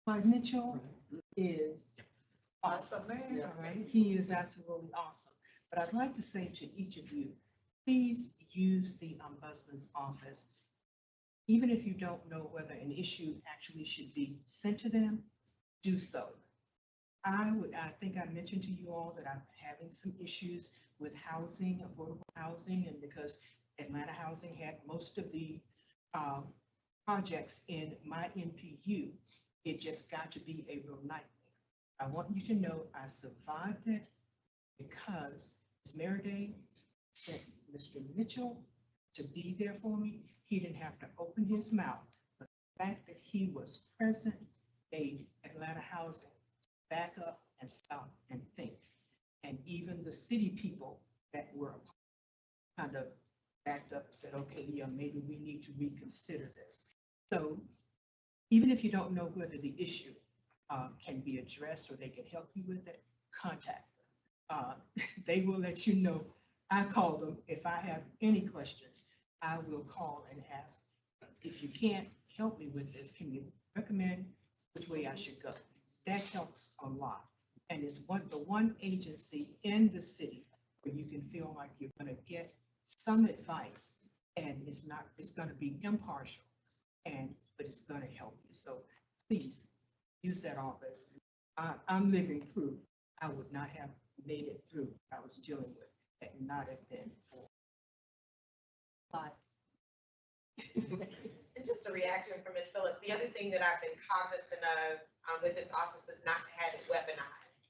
S3: Clyde Mitchell is awesome. All right, he is absolutely awesome. But I'd like to say to each of you, please use the ombudsman's office. Even if you don't know whether an issue actually should be sent to them, do so. I think I mentioned to you all that I'm having some issues with housing, affordable housing, and because Atlanta Housing had most of the projects in my NPU, it just got to be a real nightmare. I want you to know I survived it because Ms. Meriday sent Mr. Mitchell to be there for me. He didn't have to open his mouth, but the fact that he was present made Atlanta Housing back up and stop and think. And even the city people that were kind of backed up and said, okay, yeah, maybe we need to reconsider this. So even if you don't know whether the issue can be addressed or they can help you with it, contact them. They will let you know. I call them. If I have any questions, I will call and ask. If you can't help me with this, can you recommend which way I should go? That helps a lot. And it's the one agency in the city where you can feel like you're going to get some advice, and it's going to be impartial, but it's going to help you. So please use that office. I'm living proof. I would not have made it through what I was dealing with had it not have been for. But
S11: And just a reaction from Ms. Phillips, the other thing that I've been cognizant of with this office is not to have it weaponized.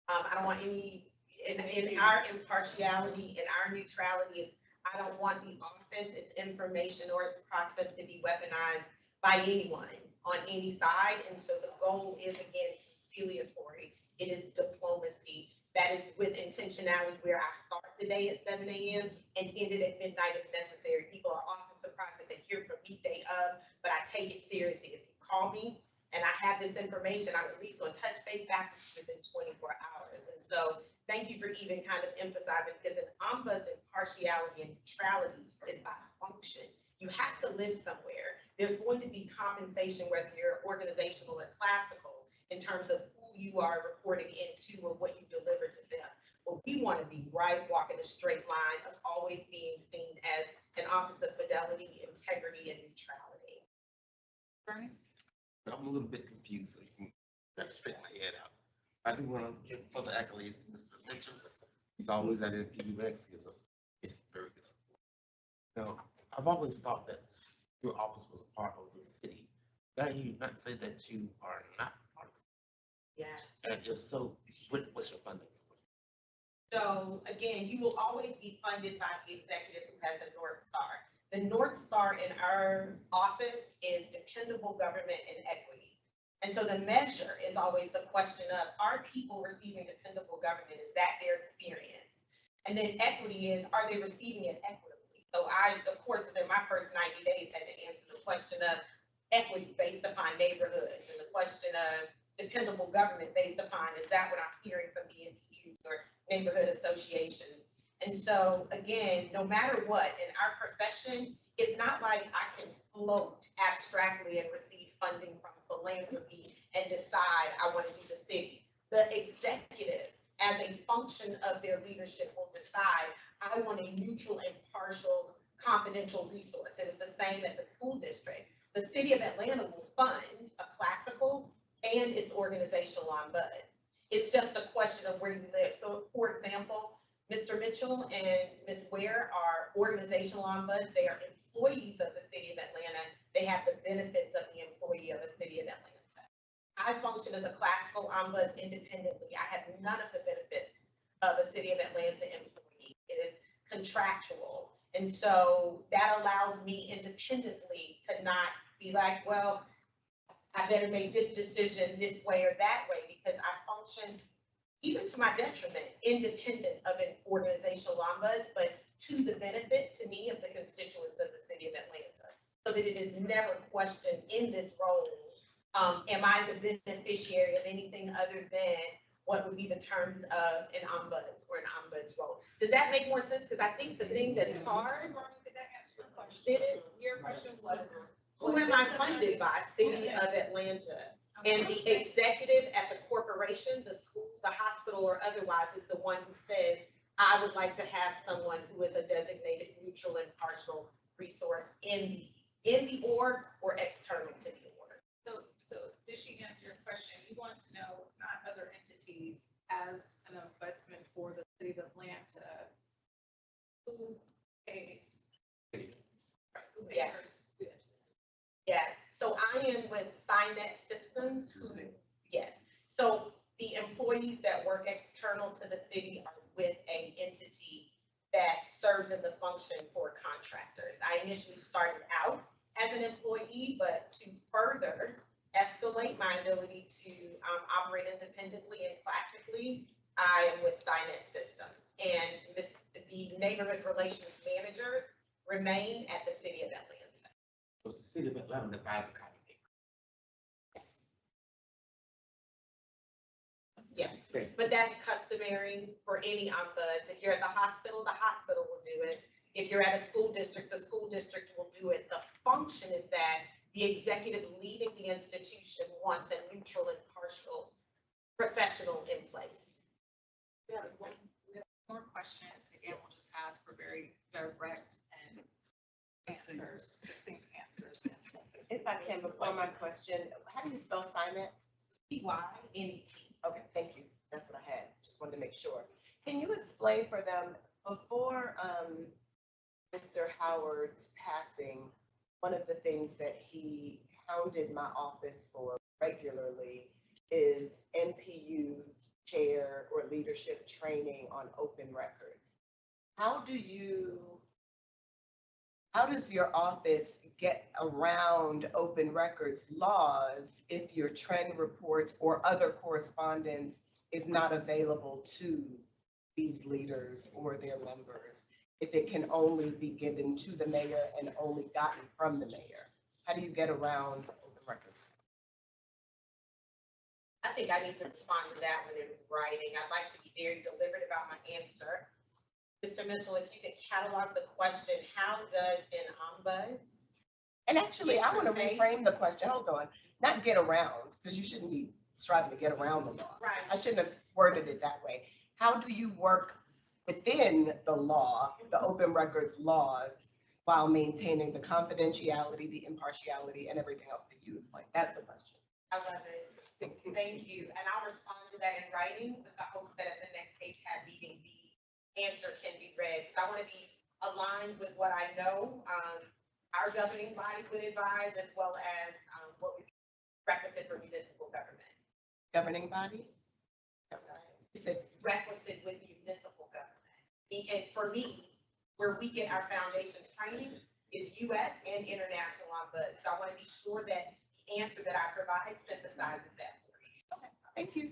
S11: I don't want any, in our impartiality, in our neutrality, I don't want the office, its information or its process to be weaponized by anyone on any side. And so the goal is, again, conciliatory. It is diplomacy. That is with intentionality, where I start the day at 7 a.m. and end it at midnight if necessary. People are often surprised that they hear from me day of, but I take it seriously. If you call me and I have this information, I'm at least going to touch base back within 24 hours. And so thank you for even kind of emphasizing, because an ombuds impartiality and neutrality is by function. You have to live somewhere. There's going to be compensation, whether you're organizational or classical, in terms of who you are reporting into or what you deliver to them. But we want to be right, walking a straight line of always being seen as an office of fidelity, integrity, and neutrality.
S5: Bernie?
S18: I'm a little bit confused, so you can kind of straighten my head out. I do want to give further accolades to Mr. Mitchell. He's always at NPUX, gives us very good support. Now, I've always thought that your office was a part of the city. Now you not say that you are not part of the city.
S11: Yes.
S18: And if so, what's your funding source?
S11: So again, you will always be funded by the executive who has a North Star. The North Star in our office is dependable government and equity. And so the measure is always the question of, are people receiving dependable government? Is that their experience? And then equity is, are they receiving it equitably? So I, of course, within my first 90 days had to answer the question of equity based upon neighborhoods, and the question of dependable government based upon, is that what I'm hearing from the NPUs or neighborhood associations? And so again, no matter what, in our profession, it's not like I can float abstractly and receive funding from philanthropy and decide I want to do the city. The executive, as a function of their leadership, will decide I want a neutral, impartial, confidential resource. It is the same at the school district. The city of Atlanta will fund a classical and its organizational ombuds. It's just a question of where you live. So for example, Mr. Mitchell and Ms. Ware are organizational ombuds. They are employees of the city of Atlanta. They have the benefits of the employee of the city of Atlanta. I function as a classical ombuds independently. I have none of the benefits of a city of Atlanta employee. It is contractual. And so that allows me independently to not be like, well, I better make this decision this way or that way, because I function, even to my detriment, independent of an organizational ombuds, but to the benefit to me of the constituents of the city of Atlanta, so that it is never questioned in this role, am I the beneficiary of anything other than what would be the terms of an ombuds or an ombuds role? Does that make more sense? Because I think the thing that's hard,
S5: Did that answer your question? Your question was,
S11: who am I funded by? City of Atlanta. And the executive at the corporation, the school, the hospital, or otherwise, is the one who says, I would like to have someone who is a designated neutral and partial resource in the org or external to the org.
S5: so did she answer your question? You want duties as an ombudsman for the city of Atlanta, who pays? Who pays
S11: Yes.
S5: her this?
S11: Yes, so I am with Signet Systems, who, yes. So the employees that work external to the city are with an entity that serves in the function for contractors. I initially started out as an employee, but to further escalate my ability to operate independently and practically, I am with Signet Systems. And the neighborhood relations managers remain at the city of Atlanta.
S18: So it's the city of Atlanta that buys the copy paper.
S11: Yes. Yes, but that's customary for any ombuds. If you're at the hospital will do it. If you're at a school district, the school district will do it. The function is that the executive leading the institution wants a neutral and partial professional in place.
S5: We have one more question. Again, we'll just ask for very direct and answers, succinct answers.
S11: If I can, before my question, how do you spell Signet? C-Y-N-E-T. Okay, thank you. That's what I had. Just wanted to make sure. Can you explain for them, before Mr. Howard's passing, one of the things that he hounded my office for regularly is NPU chair or leadership training on open records. How does your office get around open records laws if your trend reports or other correspondence is not available to these leaders or their members, if it can only be given to the mayor and only gotten from the mayor? How do you get around open records? I think I need to respond to that one in writing. I'd like to be very deliberate about my answer. Mr. Mitchell, if you could catalog the question, how does an ombuds? And actually, I want to reframe the question. Hold on. Not get around, because you shouldn't be striving to get around the law. Right. I shouldn't have worded it that way. How do you work within the law, the open records laws, while maintaining the confidentiality, the impartiality, and everything else that you explained? That's the question. I love it. Thank you. And I'll respond to that in writing with the hopes that at the next APAB meeting, the answer can be read. So I want to be aligned with what I know our governing body would advise, as well as what would be requisite for municipal government. Governing body? You said requisite with municipal government. And for me, where we get our foundations training is U.S. and international ombuds. So I want to be sure that the answer that I provide synthesizes that for you. Okay, thank you.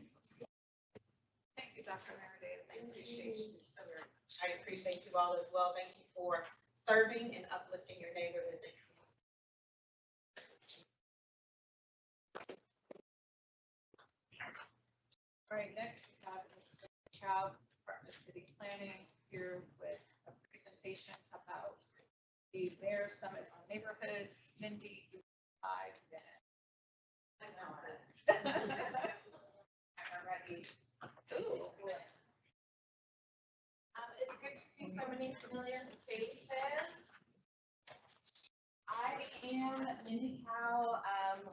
S5: Thank you, Dr. Meredith. I appreciate you so very much.
S11: I appreciate you all as well. Thank you for serving and uplifting your neighborhoods and
S5: All right, next we have Mr. Chow, Department of City Planning, here with a presentation about the Mayor Summit on Neighborhoods. Mindy, you have 5 minutes.
S7: I'm ready. Ooh. It's good to see so many familiar faces. I am Mindy Cow.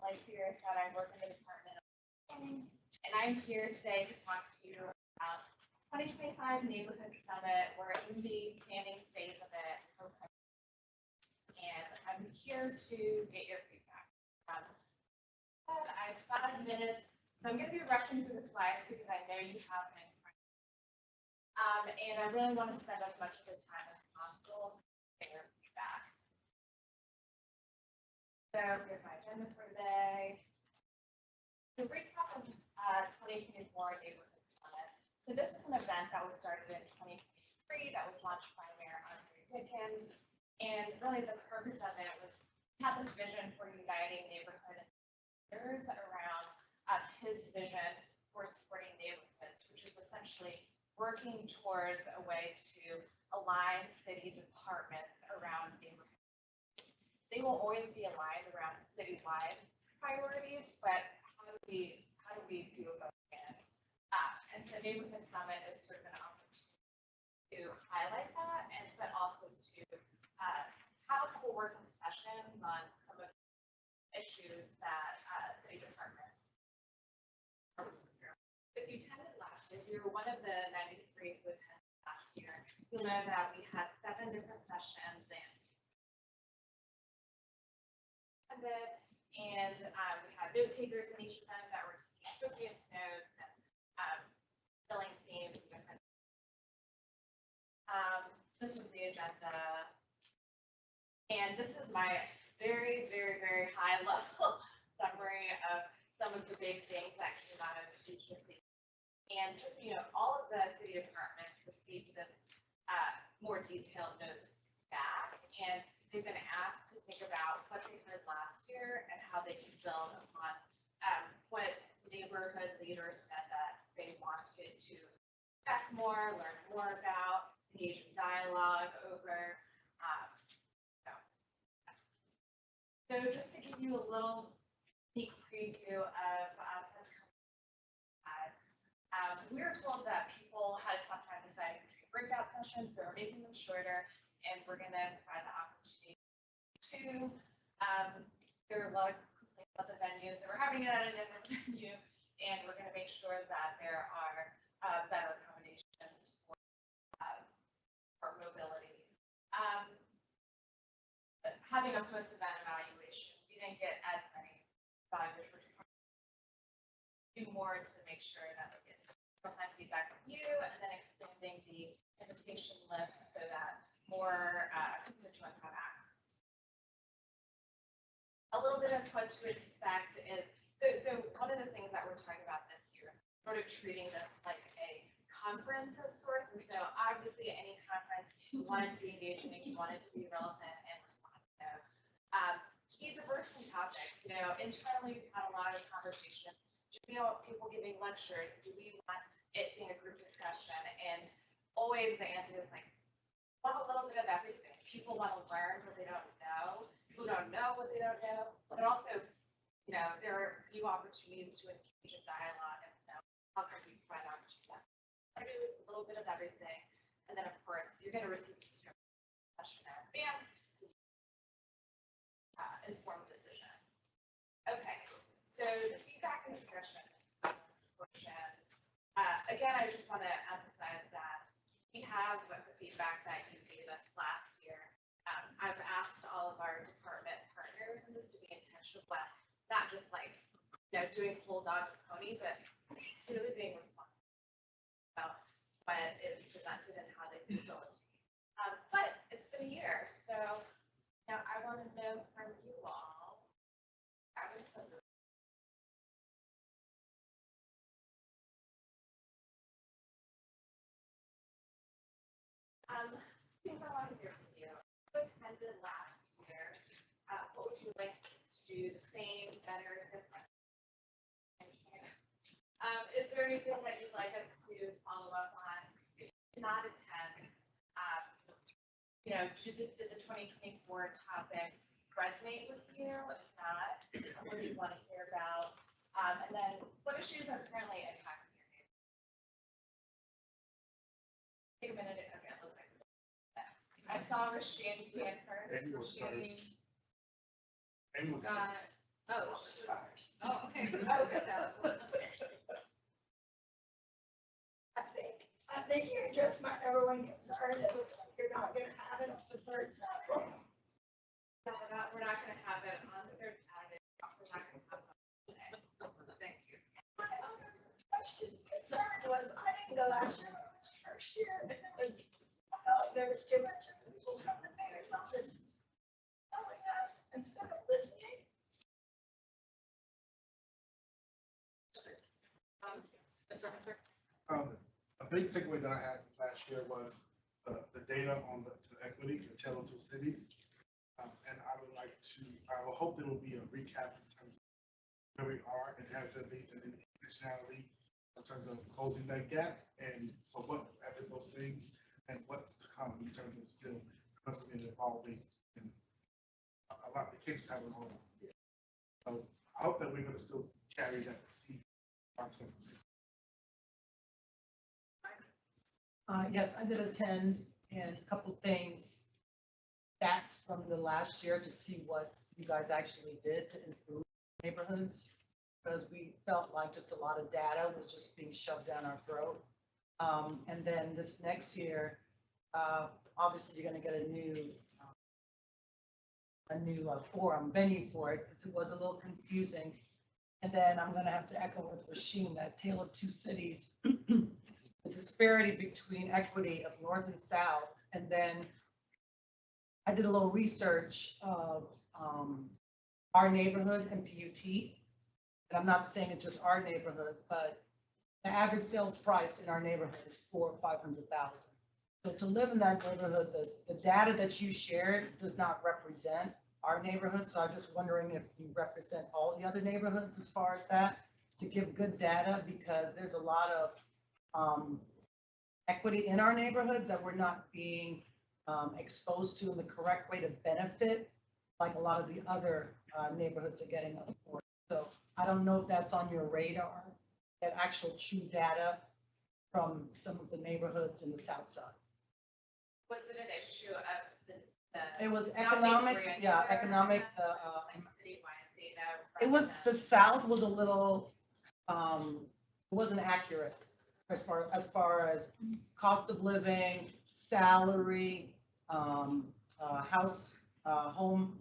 S7: Like Sierra said, I work in the Department of Planning, and I'm here today to talk to you about 2025 Neighborhood Summit. We're in the planning phase of it, and I'm here to get your feedback. I have 5 minutes, so I'm going to be rushing through the slides because I know you have them in front of you. And I really want to spend as much of the time as possible getting your feedback. So here's my agenda for today. To recap of 2024 Neighborhood Summit. So this was an event that was started in 2023 that was launched by Mayor Andre Dickens. And really the purpose of it was to have this vision for uniting neighborhood leaders around his vision for supporting neighborhoods, which is essentially working towards a way to align city departments around neighborhoods. They will always be aligned around citywide priorities, but how do we do both? And so Neighborhood Summit is sort of an opportunity to highlight that, but also to have co-working sessions on some of the issues that city departments. If you attended last
S5: if you're one of the 93 who attended last year, you'll know that we had 7 different sessions and we had note takers in each of them that were taking copious notes and filling themes. This was the agenda. And this is my very, very, very high level summary of some of the big things that came out of each of these. And just, all of the city departments received this more detailed notes back. And they've been asked to think about what they heard last year and how they can build upon what neighborhood leaders said that they wanted to discuss more, learn more about, engage in dialogue over. So just to give you a little sneak preview of what's coming. We were told that people had a tough time deciding between breakout sessions, so we're making them shorter, and we're going to provide the opportunity to. There were a lot of complaints about the venues, so we're having it at a different venue, and we're going to make sure that there are better accommodations for mobility. Having a post-event evaluation, we didn't get as many values. We're trying to do more to make sure that we get real-time feedback from you, and then expanding the invitation list so that more constituents have access. A little bit of what to expect is, so one of the things that we're talking about this year is sort of treating this like a conference of sorts. And so obviously any conference, you want it to be engaging, you want it to be relevant and responsive. Key diversity topics, internally we've had a lot of conversations. Do we want people giving lectures? Do we want it being a group discussion? And always the answer is like, want a little bit of everything. People want to learn what they don't know. People don't know what they don't know. But also, there are few opportunities to engage in dialogue. And so how can we provide opportunities? I do a little bit of everything. And then of course, you're going to receive this question in advance to informed decision. Okay, so the feedback and discussion portion. Again, I just want to emphasize that we have the feedback that you gave us last year. I've asked all of our department partners, and this to be intentional, but not just like doing whole dog and pony, but really being responsible about what is presented and how they facilitate. But it's been a year, so I want to know from you all. Things I want to hear from you. Who attended last year? What would you like to do the same, better, different? Is there anything that you'd like us to follow up on? If you did not attend, did the 2024 topics resonate with you? If not, what do you want to hear about? And then what issues are currently impacting your neighborhood? Take a minute. Okay, it looks like I saw Rashane's hand first.
S10: Amy was first. Amy was first.
S5: Oh, okay. Oh, good.
S15: I think you addressed my number one concern. It looks like you're not gonna have it on the third Saturday.
S5: No, we're not gonna have it on the third Saturday. We're not gonna have it today. Thank you.
S15: My other concern was, I didn't go last year, but it was first year, and it was, I felt like there was too much people from the mayor's office telling us instead of listening.
S10: A big takeaway that I had last year was the data on the equity, the Tale of Two Cities. And I would hope there will be a recap in terms of where we are and has there been an intentionality in terms of closing that gap. And so what have been those things and what's to come in terms of still constantly evolving and a lot of the kids have it on. So I hope that we're going to still carry that seed.
S17: Yes, I did attend, and a couple things, stats from the last year to see what you guys actually did to improve neighborhoods. because we felt like just a lot of data was just being shoved down our throat. And then this next year, obviously you're gonna get a new forum venue for it, because it was a little confusing. And then I'm gonna have to echo with Rasheen, that tale of two cities, the disparity between equity of North and South. And then I did a little research of our neighborhood and PUT. And I'm not saying it's just our neighborhood, but the average sales price in our neighborhood is $400,000 or $500,000. So to live in that neighborhood, the data that you shared does not represent our neighborhood. So I'm just wondering if you represent all the other neighborhoods as far as that, to give good data, because there's a lot of equity in our neighborhoods that we're not being exposed to in the correct way to benefit, like a lot of the other neighborhoods are getting up for. So I don't know if that's on your radar, that actual true data from some of the neighborhoods in the South Side.
S5: Was it an issue of the?
S17: It was
S5: not being
S17: economic, yeah,
S5: granular
S17: economic,
S5: enough, like citywide data?
S17: it was, the South was a little, it wasn't accurate as far as cost of living, salary, house, home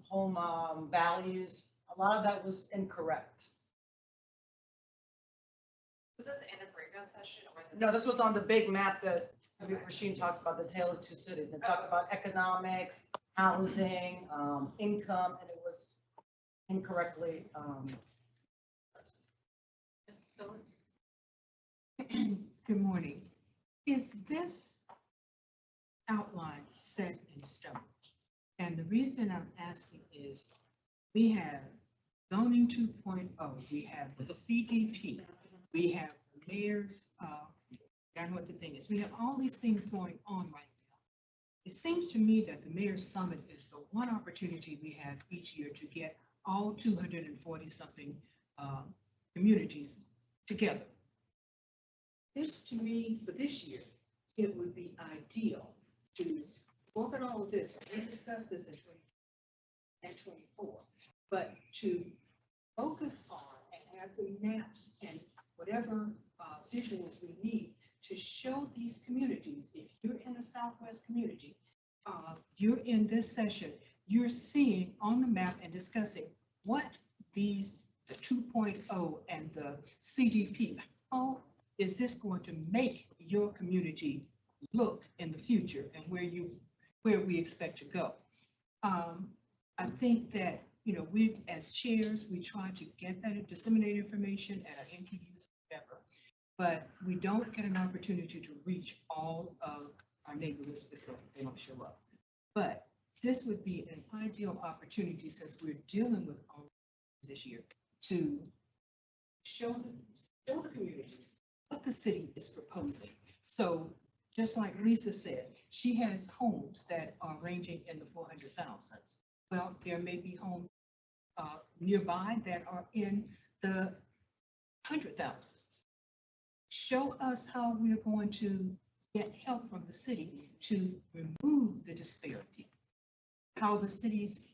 S17: values. A lot of that was incorrect.
S5: Was this in a breakout session or?
S17: No, this was on the big map that Rasheen talked about, the tale of two cities. They talked about economics, housing, income, and it was incorrectly.
S5: Mrs. Phillips?
S3: Good morning. Is this outline set in stone? And the reason I'm asking is, we have zoning 2.0, we have the CDP, we have the mayor's, I don't know what the thing is, we have all these things going on right now. It seems to me that the mayor's summit is the one opportunity we have each year to get all 240 something communities together. This, to me, for this year, it would be ideal to work on all of this. We discussed this in 2024, but to focus on and have the maps and whatever visuals we need to show these communities. If you're in the Southwest community, you're in this session, you're seeing on the map and discussing what these, the 2.0 and the CDP, how is this going to make your community look in the future and where we expect to go. I think that, you know, we as chairs, we try to get that and disseminate information at our MPUs, whatever, but we don't get an opportunity to reach all of our neighborhoods specifically. They don't show up. But this would be an ideal opportunity, since we're dealing with all this year, to show the communities what the city is proposing. So just like Lisa said, she has homes that are ranging in the 400,000s. Well, there may be homes nearby that are in the 100,000s. Show us how we're going to get help from the city to remove the disparity. How the city's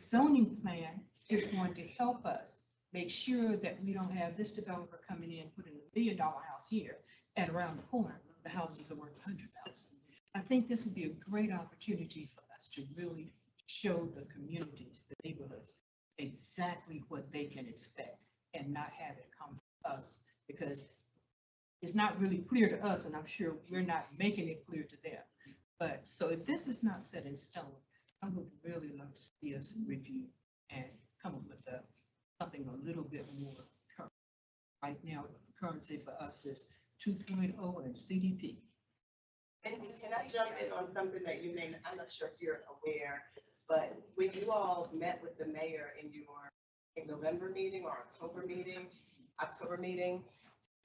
S3: zoning plan is going to help us make sure that we don't have this developer coming in, putting $1 billion house here, and around the corner, the houses are worth 100,000. I think this would be a great opportunity for us to really show the communities, the neighborhoods, exactly what they can expect and not have it come from us, because it's not really clear to us, and I'm sure we're not making it clear to them. But so if this is not set in stone, I would really love to see us review and come up with something a little bit more current. Right now, the currency for us is 2.0 and CDP.
S11: And can I jump in on something that you may, I'm not sure if you're aware, but when you all met with the mayor in your November meeting or October meeting,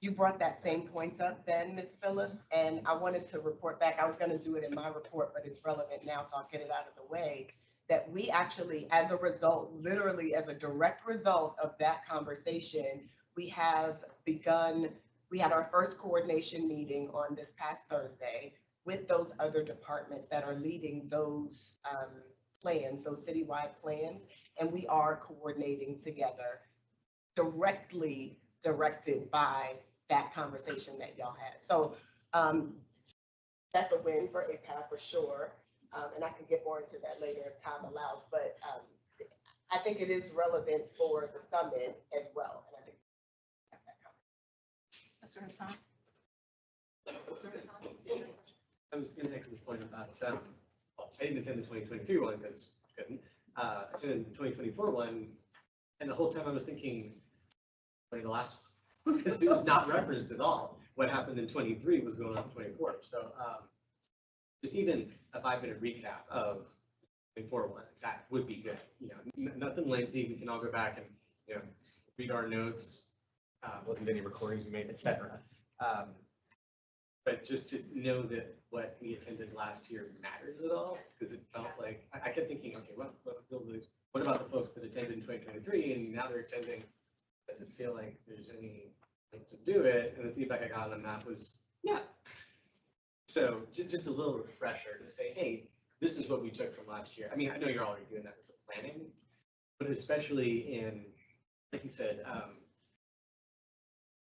S11: you brought that same points up then, Ms. Phillips, and I wanted to report back. I was going to do it in my report, but it's relevant now, so I'll get it out of the way, that we actually, as a result, literally as a direct result of that conversation, we have begun, we had our first coordination meeting on this past Thursday with those other departments that are leading those plans, those citywide plans, and we are coordinating together directly directed by that conversation that y'all had. So that's a win for APAB for sure. And I can get more into that later if time allows, but I think it is relevant for the summit as well. And I think
S5: Mr. Hassan?
S14: I was going to make a point about, well, I didn't attend the 2023 one because I couldn't. I attended the 2024 one, and the whole time I was thinking, the last one, because it was not referenced at all. What happened in 23 was going on in 24. So just even a 5-minute recap of the 24 one, that would be good. You know, nothing lengthy. We can all go back and, you know, read our notes. Wasn't any recordings we made, etc. But just to know that what we attended last year matters at all, because it felt like, I kept thinking, okay, what about the folks that attended in 2023 and now they're attending? Does it feel like there's any way to do it? And the feedback I got on that was, yeah. So just a little refresher to say, hey, this is what we took from last year. I mean, I know you're already doing that with the planning, but especially in, like you said,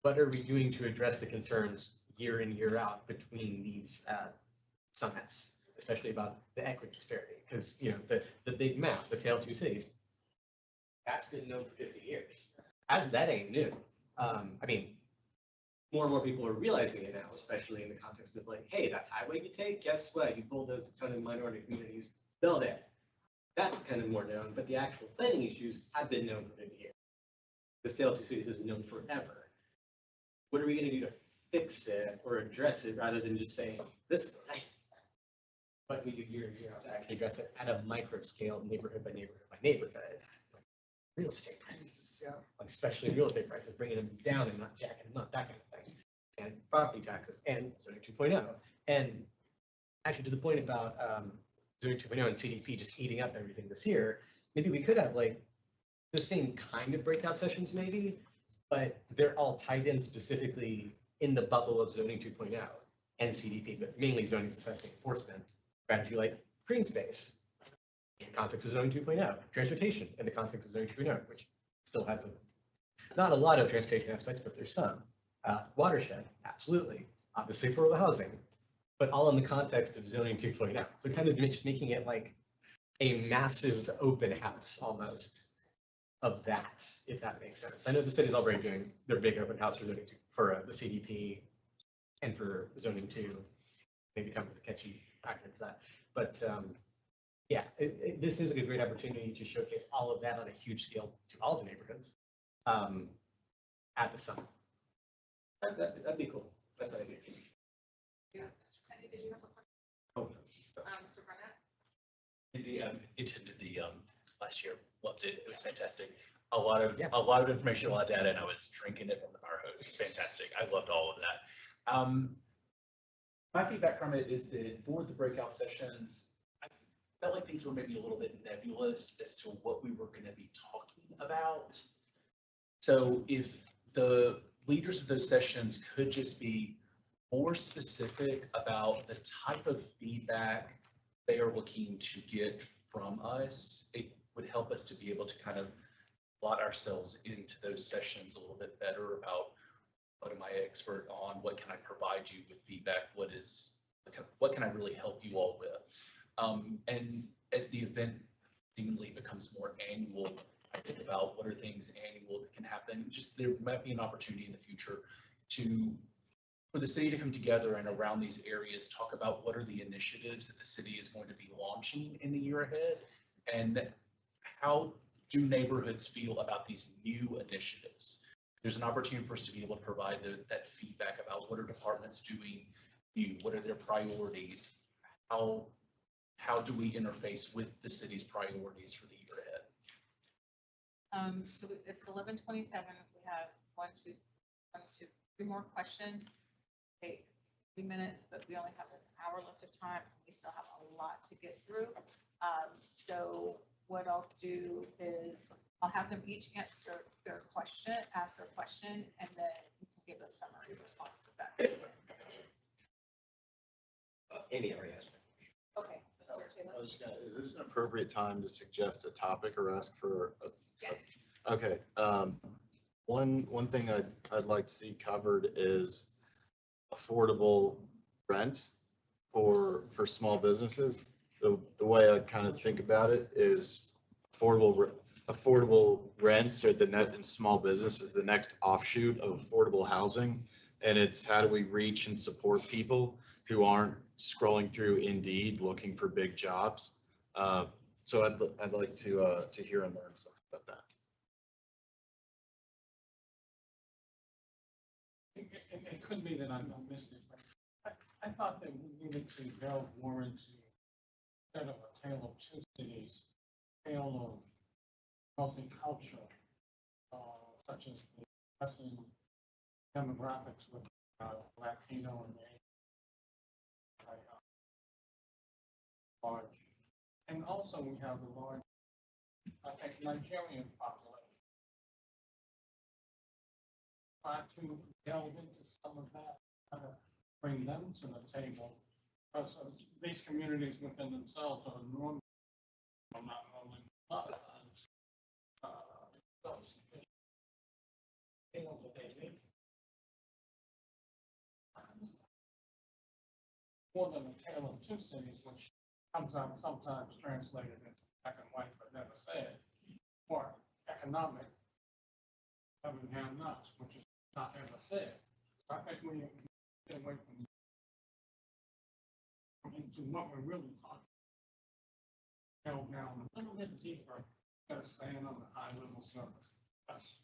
S14: what are we doing to address the concerns year in, year out between these summits, especially about the equity disparity? Because, you know, the big map, the Tale of Two Cities, that's been known for 50 years. As that ain't new. I mean, more and more people are realizing it now, especially in the context of like, hey, that highway you take, guess what? You bulldoze a ton of minority communities, build it. That's kind of more known, but the actual planning issues have been known for 50 years. This Tale of Two Cities has been known forever. What are we going to do to fix it or address it rather than just saying, this is a thing? But we do year in, year out to actually address it at a micro scale, neighborhood by neighborhood by neighborhood. Real estate prices, yeah. Especially real estate prices, bringing them down and not jacking them up, that kind of thing. And property taxes and zoning 2.0. And actually to the point about zoning 2.0 and CDP just eating up everything this year, maybe we could have like the same kind of breakout sessions maybe, but they're all tied in specifically in the bubble of zoning 2.0 and CDP, but mainly zoning necessity enforcement, strategy like green space, in the context of zoning 2.0, transportation in the context of zoning 2.0, which still has not a lot of transportation aspects, but there's some. Watershed, absolutely, obviously for the housing, but all in the context of zoning 2.0. So kind of just making it like a massive open house almost of that, if that makes sense. I know the city's already doing their big open house for zoning 2, for the CDP and for zoning 2, maybe come with a catchy acronym for that. But yeah, this seems like a great opportunity to showcase all of that on a huge scale to all the neighborhoods at the summit. That'd be cool. That's what I think.
S5: Yeah, Mr. Kenny, did you have a question?
S14: Oh.
S5: Mr. Burnett?
S2: Indeed, attended the last year, loved it. It was fantastic. A lot of information, a lot of data, and I was drinking it from the fire hose. It was fantastic. I loved all of that. My feedback from it is that for the breakout sessions, I felt like things were maybe a little bit nebulous as to what we were going to be talking about. So if the leaders of those sessions could just be more specific about the type of feedback they are looking to get from us, it would help us to be able to kind of plot ourselves into those sessions a little bit better about what am I expert on, what can I provide you with feedback, what can I really help you all with. And as the event seemingly becomes more annual, I think about what are things annual that can happen. Just there might be an opportunity in the future for the city to come together and around these areas, talk about what are the initiatives that the city is going to be launching in the year ahead, and how do neighborhoods feel about these new initiatives. There's an opportunity for us to be able to provide that feedback about what are departments doing, what are their priorities, how do we interface with the city's priorities for the year ahead.
S5: So it's 11:27. We have 3 more questions. Take 3 minutes, but we only have an hour left of time. We still have a lot to get through. So what I'll do is I'll have them each ask their question, and then you can give a summary response of that.
S6: Any already asked.
S5: Okay. Mr. Taylor?
S6: Is this an appropriate time to suggest a topic or ask for a?
S5: Yeah.
S6: Okay. One thing I'd like to see covered is affordable rent for small businesses. The way I kind of think about it is affordable rents or the net in small business is the next offshoot of affordable housing. And it's how do we reach and support people who aren't scrolling through Indeed looking for big jobs. So I'd like to hear and learn something about that.
S19: It could be that I missed it, but I thought that we needed to delve more into, instead of a tale of two cities, tale of multicultural, such as the Western demographics with Latino and large. And also we have the large, I think, Nigerian population. Try to delve into some of that, kind of bring them to the table. Because these communities within themselves are normally, well, not normally, a lot of times, self-sufficient. They know what they need. More than a tale of two cities, which comes out sometimes translated into black and white, but never said, or economic, have and have nots, which is not ever said. So I think we get away from into what we're really talking. Delve down a little bit deeper, instead of staying on the high level surface. That's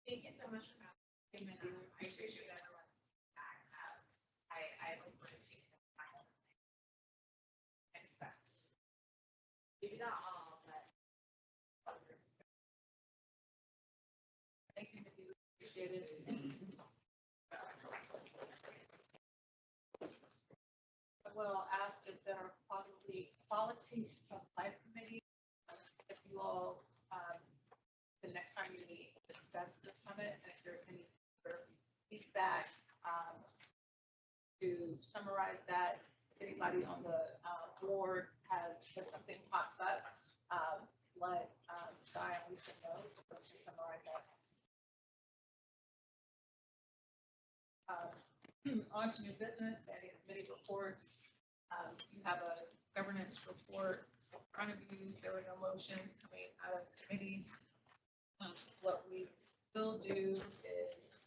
S5: Thank you so much for that. I appreciate everyone's back. I look forward to seeing expect. Maybe not all, but others. Thank you, appreciate it. Well, ask is there are probably quality of life committee. If you all, the next time you meet, discuss the summit, and if there's any feedback, to summarize that, if anybody on the board has, if something pops up, let Sky and Lisa know, so to summarize that. On to new business, any committee reports. You have a governance report in front of you. There are no motions coming out of committee. What we will do is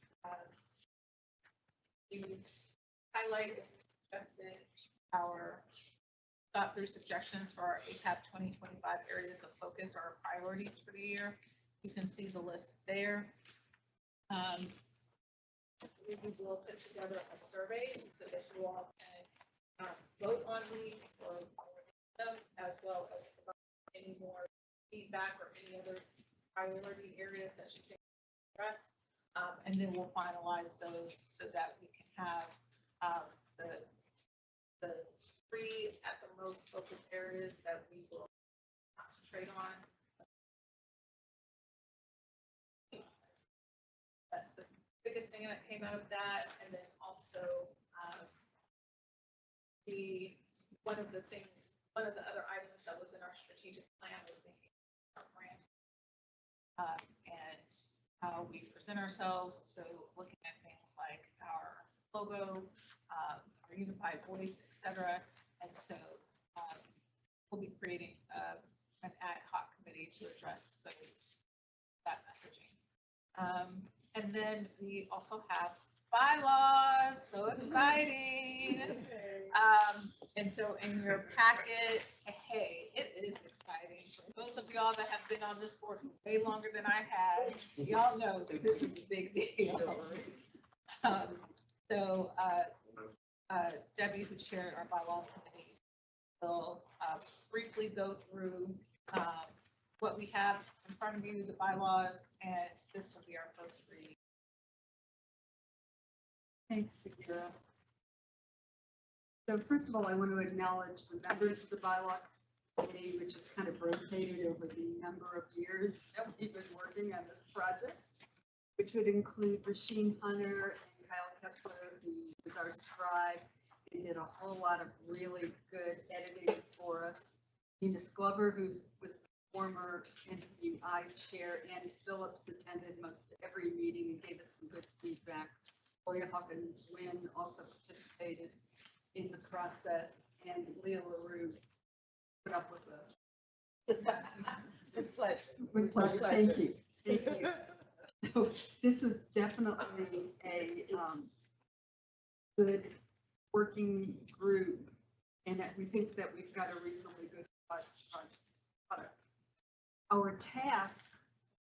S5: we highlight and suggested our thought through suggestions for our APAB 2025 areas of focus or priorities for the year. You can see the list there. We will put together a survey so that you all can vote on me or them, as well as provide any more feedback or any other priority areas that you can address. And then we'll finalize those so that we can have the 3 at the most focused areas that we will concentrate on. That's the biggest thing that came out of that. And then also one of the other items that was in our strategic plan was thinking about brand and how we present ourselves. So looking at things like our logo, our unified voice, etc. And so we'll be creating an ad hoc committee to address that messaging. And then we also have bylaws, so exciting. And so in your packet, hey, it is exciting. For those of y'all that have been on this board way longer than I have, y'all know that this is a big deal. So Debbie, who chaired our bylaws committee, will briefly go through what we have in front of you, the bylaws, and this will be our first reading.
S20: Thanks, Sakura. So first of all, I want to acknowledge the members of the bylaw committee, which has kind of rotated over the number of years that we've been working on this project, which would include Rasheen Hunter and Kyle Kessler, who is our scribe and did a whole lot of really good editing for us. Eunice Glover, who was former NPI chair, and Phillips attended most every meeting and gave us some good feedback. Gloria Hawkins Wynn also participated in the process, and Leah LaRue put up with us.
S11: With pleasure.
S20: With pleasure, thank you, thank you. So this was definitely a good working group, and that we think that we've got a reasonably good product. Our task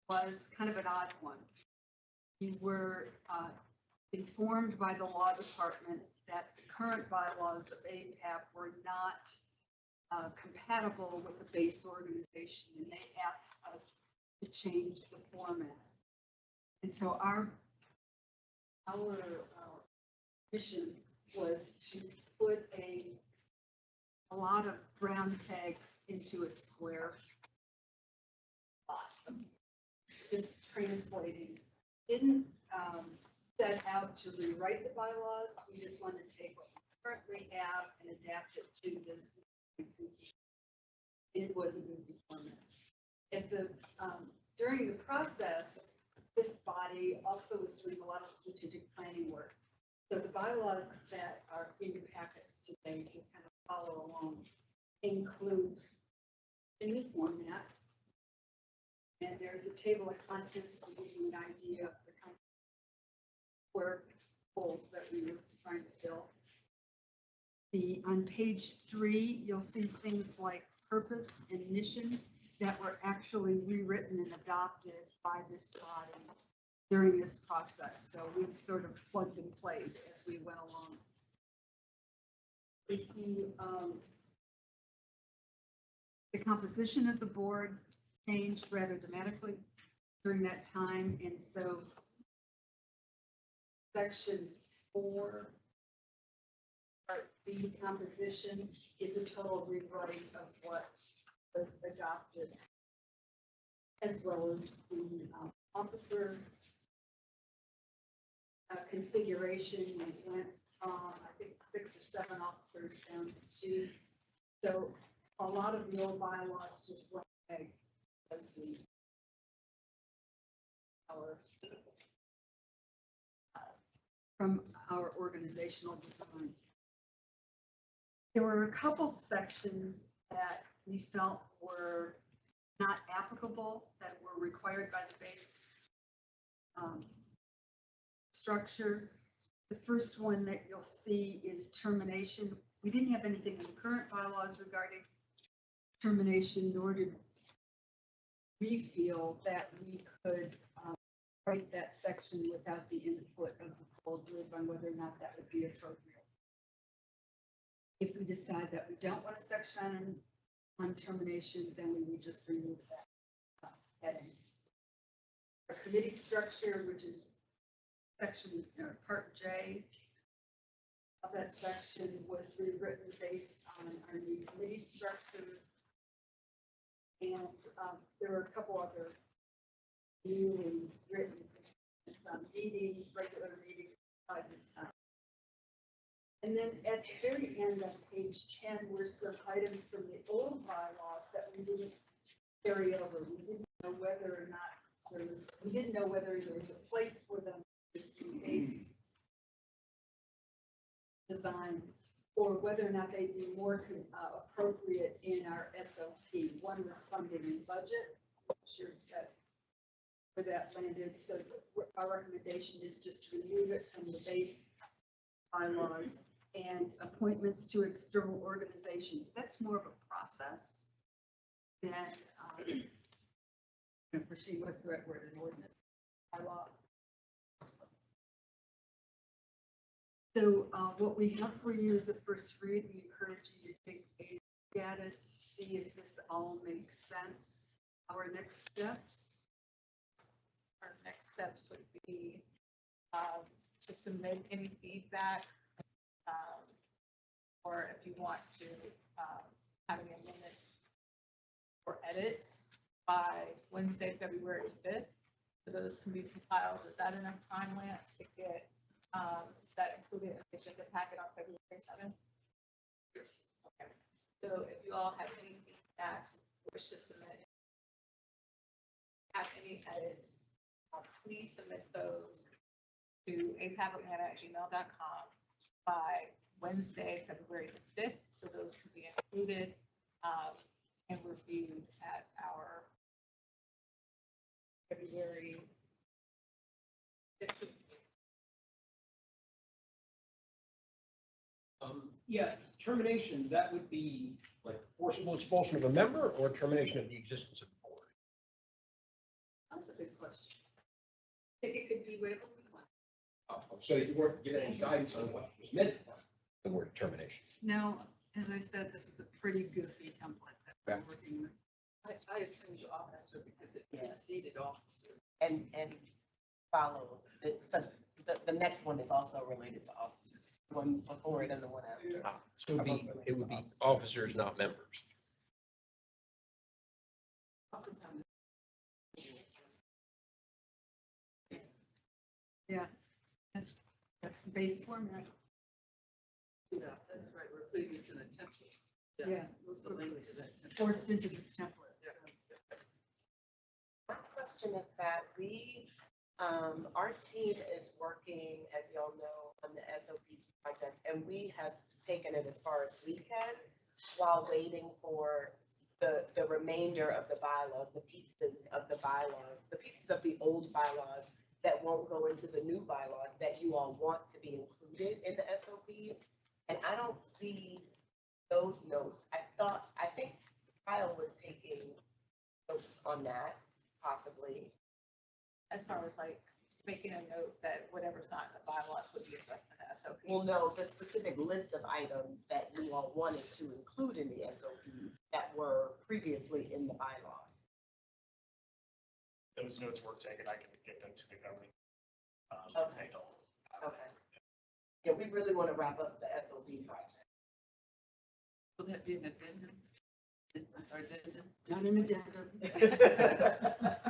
S20: was kind of an odd one. We were informed by the law department that the current bylaws of APAB were not compatible with the base organization, and they asked us to change the format. And so our mission was to put a lot of round pegs into a square spot. Just translating. Didn't set out to rewrite the bylaws. We just wanted to take what we currently have and adapt it to this. It was a movie format. At the during the process, this body also was doing a lot of strategic planning work. So the bylaws that are in your packets today, to kind of follow along, include the new format. And there's a table of contents to give you an idea of the kind of work goals that we were trying to fill. On page 3, you'll see things like purpose and mission that were actually rewritten and adopted by this body during this process. So we've sort of plugged and played as we went along. If you, the composition of the board changed rather dramatically during that time, and so section 4, part B, composition, is a total rewrite of what was adopted, as well as the officer configuration. We went from, I think, 6 or 7 officers down to 2. So a lot of the old bylaws just went back as we from our organizational design. There were a couple sections that we felt were not applicable, that were required by the base structure. The first one that you'll see is termination. We didn't have anything in the current bylaws regarding termination, nor did we feel that we could write that section without the input of the full group on whether or not that would be appropriate. If we decide that we don't want a section on termination, then we would just remove that heading. Our committee structure, which is section part J of that section, was rewritten based on our new committee structure. And there were a couple other newly written some meetings, regular meetings by this time. And then at the very end on page 10 were some items from the old bylaws that we didn't carry over. We didn't know whether or not there was, we didn't know whether there was a place for them in this base design, or whether or not they'd be more appropriate in our SOP. One was funding and budget. I'm sure that where that landed. So our recommendation is just to remove it from the base bylaws. And appointments to external organizations. That's more of a process than, what's the right word, an ordinance, bylaw. So what we have for you is a first read. We encourage you to take a look at it, see if this all makes sense. Our next steps
S5: would be to submit any feedback, or if you want to have any amendments or edits by Wednesday, February 5th. So those can be compiled. Is that enough time, Lance, to get that included in the agenda packet on February 7th?
S18: Yes.
S5: Okay. So if you all have any feedbacks, wish to submit any edits, please submit those to apab@gmail.com by Wednesday, February the 5th, so those can be included and reviewed at our February 15th.
S13: Yeah, termination, that would be like forcible expulsion of a member or termination of the existence of the board?
S20: That's a good question. I think it could be whatever we want.
S13: So you weren't given any guidance on what was meant by the word termination?
S20: Now, as I said, this is a pretty goofy template that we're
S13: Yeah.
S20: working with.
S9: I assumed officer because it preceded officer.
S11: And follows, so the next one is also related to officers, one before it and the one after.
S13: So it would be officers, not members.
S20: Yeah. That's the base format.
S9: Yeah, that's right. We're putting this in a template.
S20: Yeah.
S9: The language of that template.
S20: Forced into this template. So.
S11: My question is that our team is working, as y'all know, on the SOPs project, and we have taken it as far as we can while waiting for the remainder of the bylaws, the pieces of the bylaws, the pieces of the old bylaws that won't go into the new bylaws that you all want to be included in the SOPs. And I don't see those notes. I think Kyle was taking notes on that, possibly.
S5: As far as like making a note that whatever's not in the bylaws would be addressed in the SOP.
S11: Well, no, the specific list of items that you all wanted to include in the SOPs that were previously in the bylaws.
S12: Those notes were taken. I can get them to the governing.
S11: Okay. Okay. Yeah, we really want to wrap up the SOP project.
S9: Will that be an addendum? Or addendum?
S20: Not an addendum.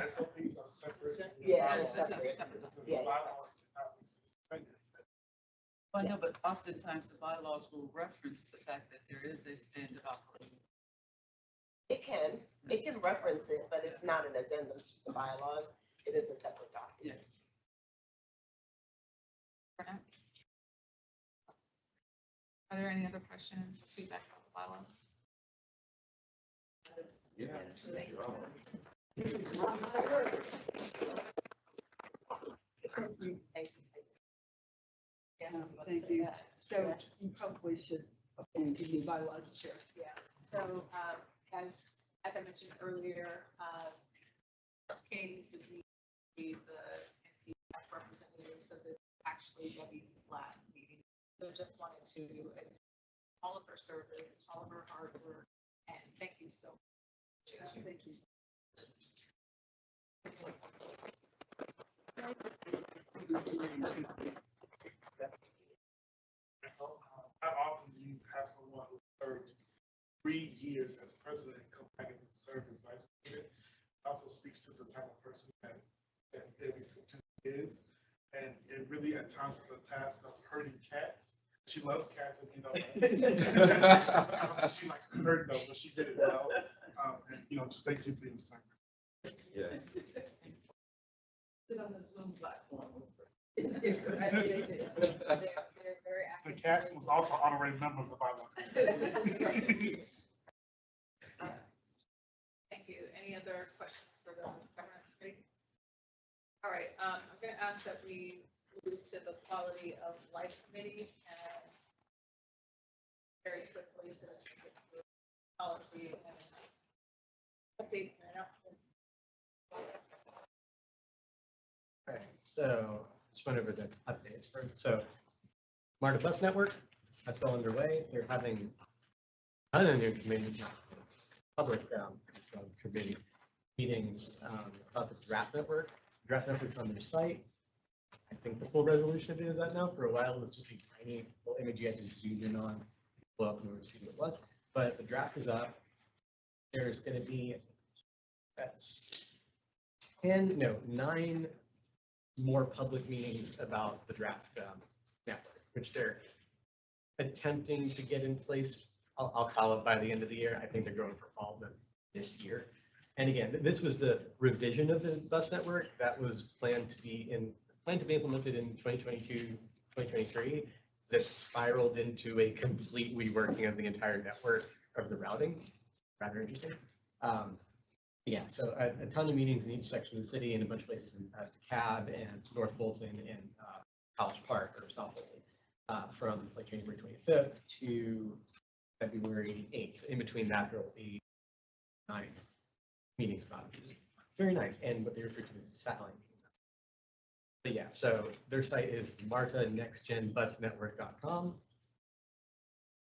S10: SOPs are separate.
S11: Yeah,
S10: Bylaws are
S11: separate.
S10: separate because
S11: Yeah,
S10: the bylaws cannot be suspended.
S9: Well, I know, but oftentimes the bylaws will reference the fact that there is a standard operating.
S11: It can reference it, but it's not an addendum to the bylaws. It is a separate document.
S9: Yes.
S5: Are there any other questions or feedback about the bylaws?
S1: Yes.
S20: Thank you.
S11: Thank you.
S5: Yeah, I was about to
S20: Thank
S5: say
S20: you.
S5: that.
S20: So you probably should appoint a new bylaws chair.
S5: Yeah, so, as I mentioned earlier, Katie did be the NPF representative, so this is actually Debbie's last meeting. So just wanted to, all of her service, all of her hard work, and thank you so much.
S20: Thank you.
S10: How often do you have someone who served 3 years as president come back and serve as vice president? Also speaks to the type of person that Debbie is. And it really at times was a task of herding cats. She loves cats, and I don't think she likes to herd though, but she did it well. And just thank you for your service.
S1: Yes.
S9: Sit on the Zoom platform.
S5: They're very
S10: The
S5: active.
S10: cat was also an honorary member of the bylaw.
S5: Thank you. Any other questions for the governance committee? All right, I'm going to ask that we move to the quality of life committee and very quickly, so this is the policy and updates and announcements.
S14: All right, so just went over the updates first. So MARTA Bus Network, that's all underway. They're having a ton of new committee, public committee meetings about the draft network. Draft network's on their site. I think the full resolution of it is that now. For a while, it was just a tiny little image you had to zoom in on, pull up and see what it was. But the draft is up. There's going to be, that's 9 more public meetings about the draft network, which they're attempting to get in place. I'll call it by the end of the year. I think they're going for all of them this year. And again, this was the revision of the bus network that was planned to be implemented in 2022, 2023, that spiraled into a complete reworking of the entire network of the routing. Rather interesting. Yeah, so a ton of meetings in each section of the city and a bunch of places in DeKalb and North Fulton and College Park or South Fulton from like January 25th to February 8th. So in between that, there will be 9 meetings about it, which is very nice. And what they refer to as satellite meetings. But yeah, so their site is martanextgenbusnetwork.com.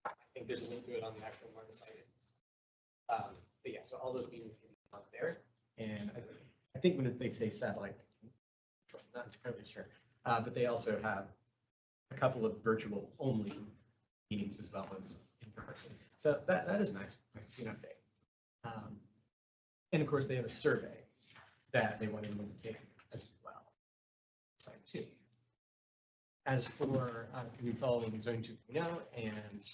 S14: I think there's a link to it on the actual Marta site. But yeah, so all those meetings can be on there. And I think when they say satellite, I'm not entirely sure, but they also have a couple of virtual only meetings as well as in person. So that is nice. Nice to see an update. And of course, they have a survey that they want everyone to take as well. Site 2. As for we following Zone 2.0 and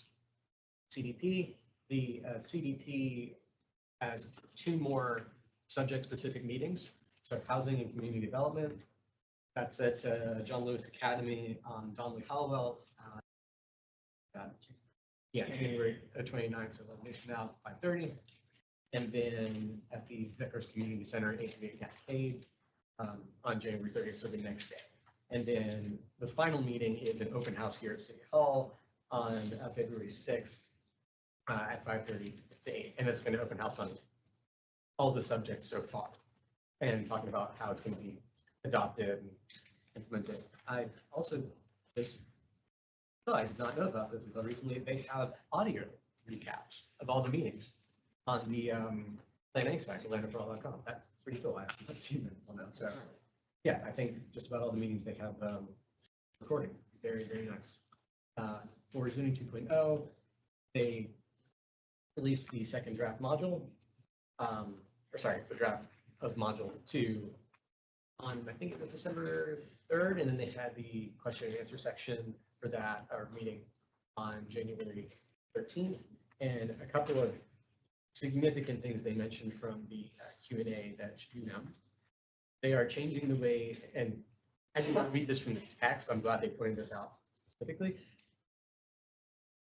S14: CDP, the CDP has 2 more subject-specific meetings. So housing and community development. That's at John Lewis Academy on Donnelly Hallwell. Yeah, January 29th, so 11 days from now, 5:30. And then at the Vickers Community Center at 838 Cascade on January 30th, so the next day. And then the final meeting is an open house here at City Hall on February 6th at 5:30 to 8. And it's going to open house on all the subjects so far and talking about how it's going to be adopted and implemented. I also just I did not know about this until recently. They have audio recaps of all the meetings on the Plan A site, atlantaforall.com. That's pretty cool. I have not seen them until now. So yeah, I think just about all the meetings they have recording. Very, very nice. For Zoning 2.0, they released the second draft module, the draft of module 2 on, I think it was December 3rd, and then they had the question and answer section for that, our meeting on January 13th, and a couple of significant things they mentioned from the Q&A that you know. They are changing the way, and I did not read this from the text, I'm glad they pointed this out specifically,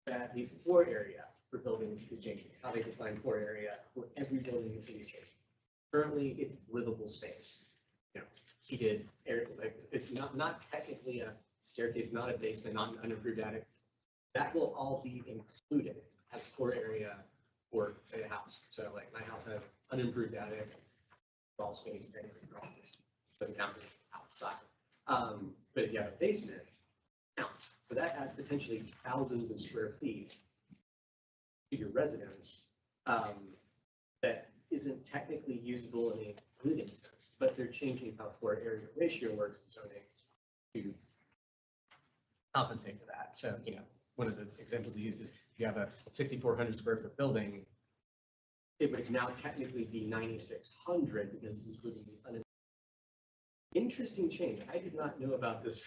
S14: that the floor area for buildings is changing, how they define floor area for every building in the city is changing. Currently, it's livable space, you know, heated area, like it's not technically a staircase, not a basement, not an unimproved attic. That will all be included as floor area for, say, a house. So like my house has unimproved attic, crawl space, doesn't count as outside. But if you have a basement, it counts. So that adds potentially thousands of square feet to your residence that isn't technically usable in a living sense, but they're changing how floor area ratio works in zoning to compensate for that. So, you know, one of the examples they used is if you have a 6,400 square foot building, it would now technically be 9,600 because it's including the interesting change. I did not know about this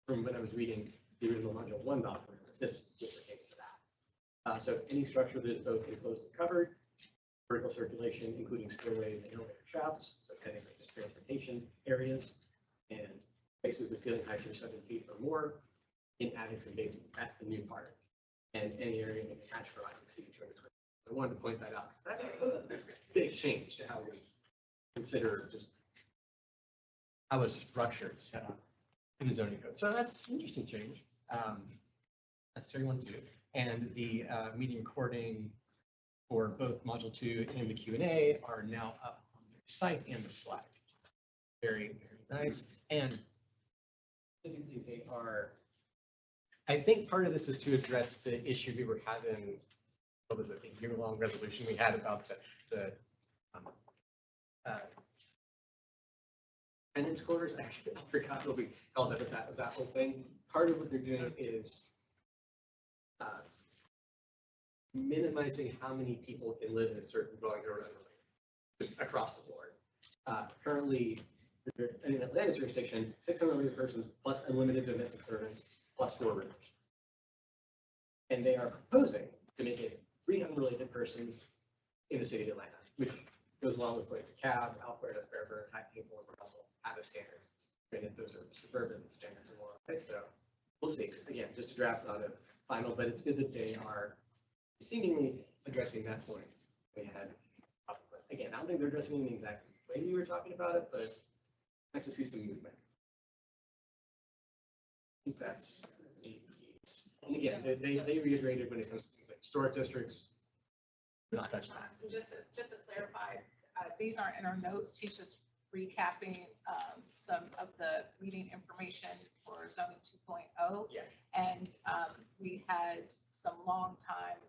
S14: from when I was reading the original module 1 document. This pertains to that. So any structure that is both enclosed and covered, vertical circulation, including stairways and elevator shafts, so technically just transportation areas, and spaces with ceiling heights of 7 feet or more in attics and basements. That's the new part. And any area that attached for exceeding 220. I wanted to point that out because that's a big change to how we consider just how a structure is set up in the zoning code. So that's an interesting change. That's 31.2. And the meeting recording for both module 2 and the Q&A are now up on their site and the slide. Very, very nice. And they are, I think part of this is to address the issue we were having, what was it, a year-long resolution we had about the tenants quarters. I forgot what we called it of that whole thing. Part of what they're doing is minimizing how many people can live in a certain dwelling or just across the board. Currently, in Atlanta's jurisdiction, 600 persons plus unlimited domestic servants plus 4 rooms. And they are proposing to make it 3 unrelated persons in the city of Atlanta, which goes along with like Cab, Alberta, Fairburn, High People, and Russell have a standards. Granted, those are suburban standards in Illinois, so we'll see. Again, just a draft, not a final, but it's good that they are seemingly addressing that point they had. Again, I don't think they're addressing it in the exact way we were talking about it, but nice to see some movement. I think that's the piece. And again, they reiterated when it comes to things like historic districts, we're not touching that.
S5: Just to clarify, these aren't in our notes. He's just recapping some of the meeting information for zoning 2.0.
S14: Yeah.
S5: And we had some long time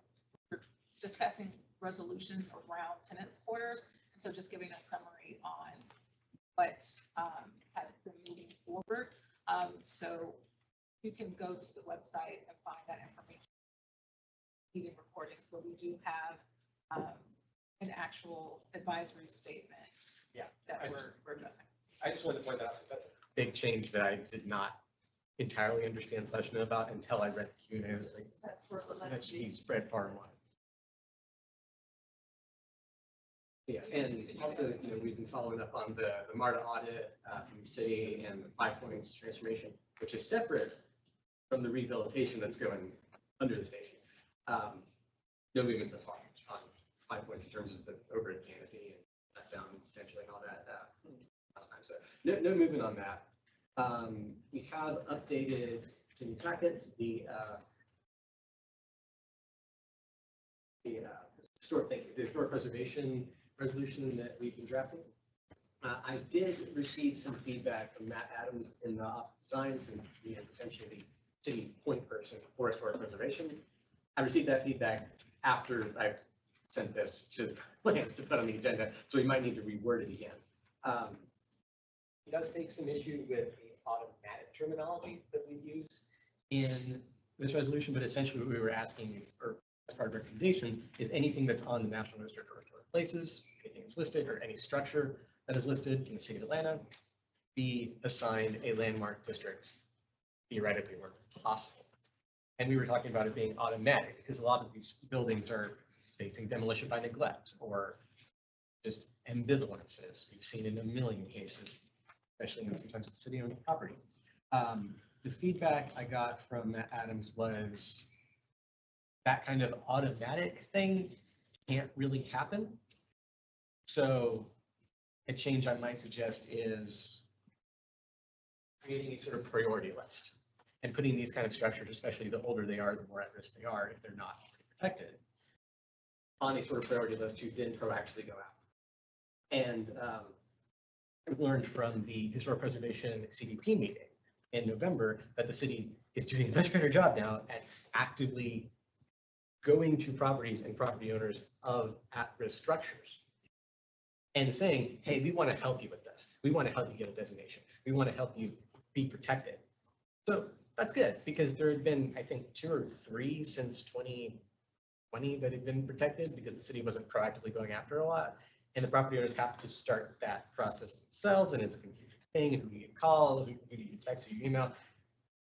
S5: discussing resolutions around tenants quarters. And so just giving a summary on what has been moving forward. So you can go to the website and find that information. Meeting recordings, but we do have an actual advisory statement that we're addressing.
S14: I just wanted to point that out since that's a big change that I did not entirely understand / know about until I read the Q&A. I was like, that should be spread far and wide. Yeah, and also, we've been following up on the MARTA audit from the city and the 5 points transformation, which is separate from the rehabilitation that's going under the station. No movement so far on 5 points in terms of the overhead canopy and shut down potentially and all that last time. So no movement on that. We have updated city packets, the historic preservation resolution that we've been drafting. I did receive some feedback from Matt Adams in the Office of Design, since he is essentially the city point person for historic preservation. I received that feedback after I've sent this to plans to put on the agenda, so we might need to reword it again. It does take some issue with the automatic terminology that we use in this resolution, but essentially what we were asking, or as part of recommendations, is anything that's on the National Register of Historic Places, anything that's listed, or any structure that is listed in the city of Atlanta, be assigned a landmark district, theoretically, where possible. And we were talking about it being automatic, because a lot of these buildings are facing demolition by neglect, or just ambivalences. We've seen in a million cases, especially in sometimes it's city-owned property. The feedback I got from Matt Adams was that kind of automatic thing can't really happen. So a change I might suggest is creating a sort of priority list and putting these kind of structures, especially the older they are, the more at risk they are if they're not protected, on a sort of priority list to then proactively go after. And I've learned from the Historic Preservation CDP meeting in November that the city is doing a much better job now at actively going to properties and property owners of at-risk structures and saying, hey, we want to help you with this. We want to help you get a designation. We want to help you be protected. So that's good, because there had been, I think, 2 or 3 since 2020 that had been protected because the city wasn't proactively going after a lot. And the property owners have to start that process themselves, and it's a confusing thing. Who do you call? Who do you text? Who do you email?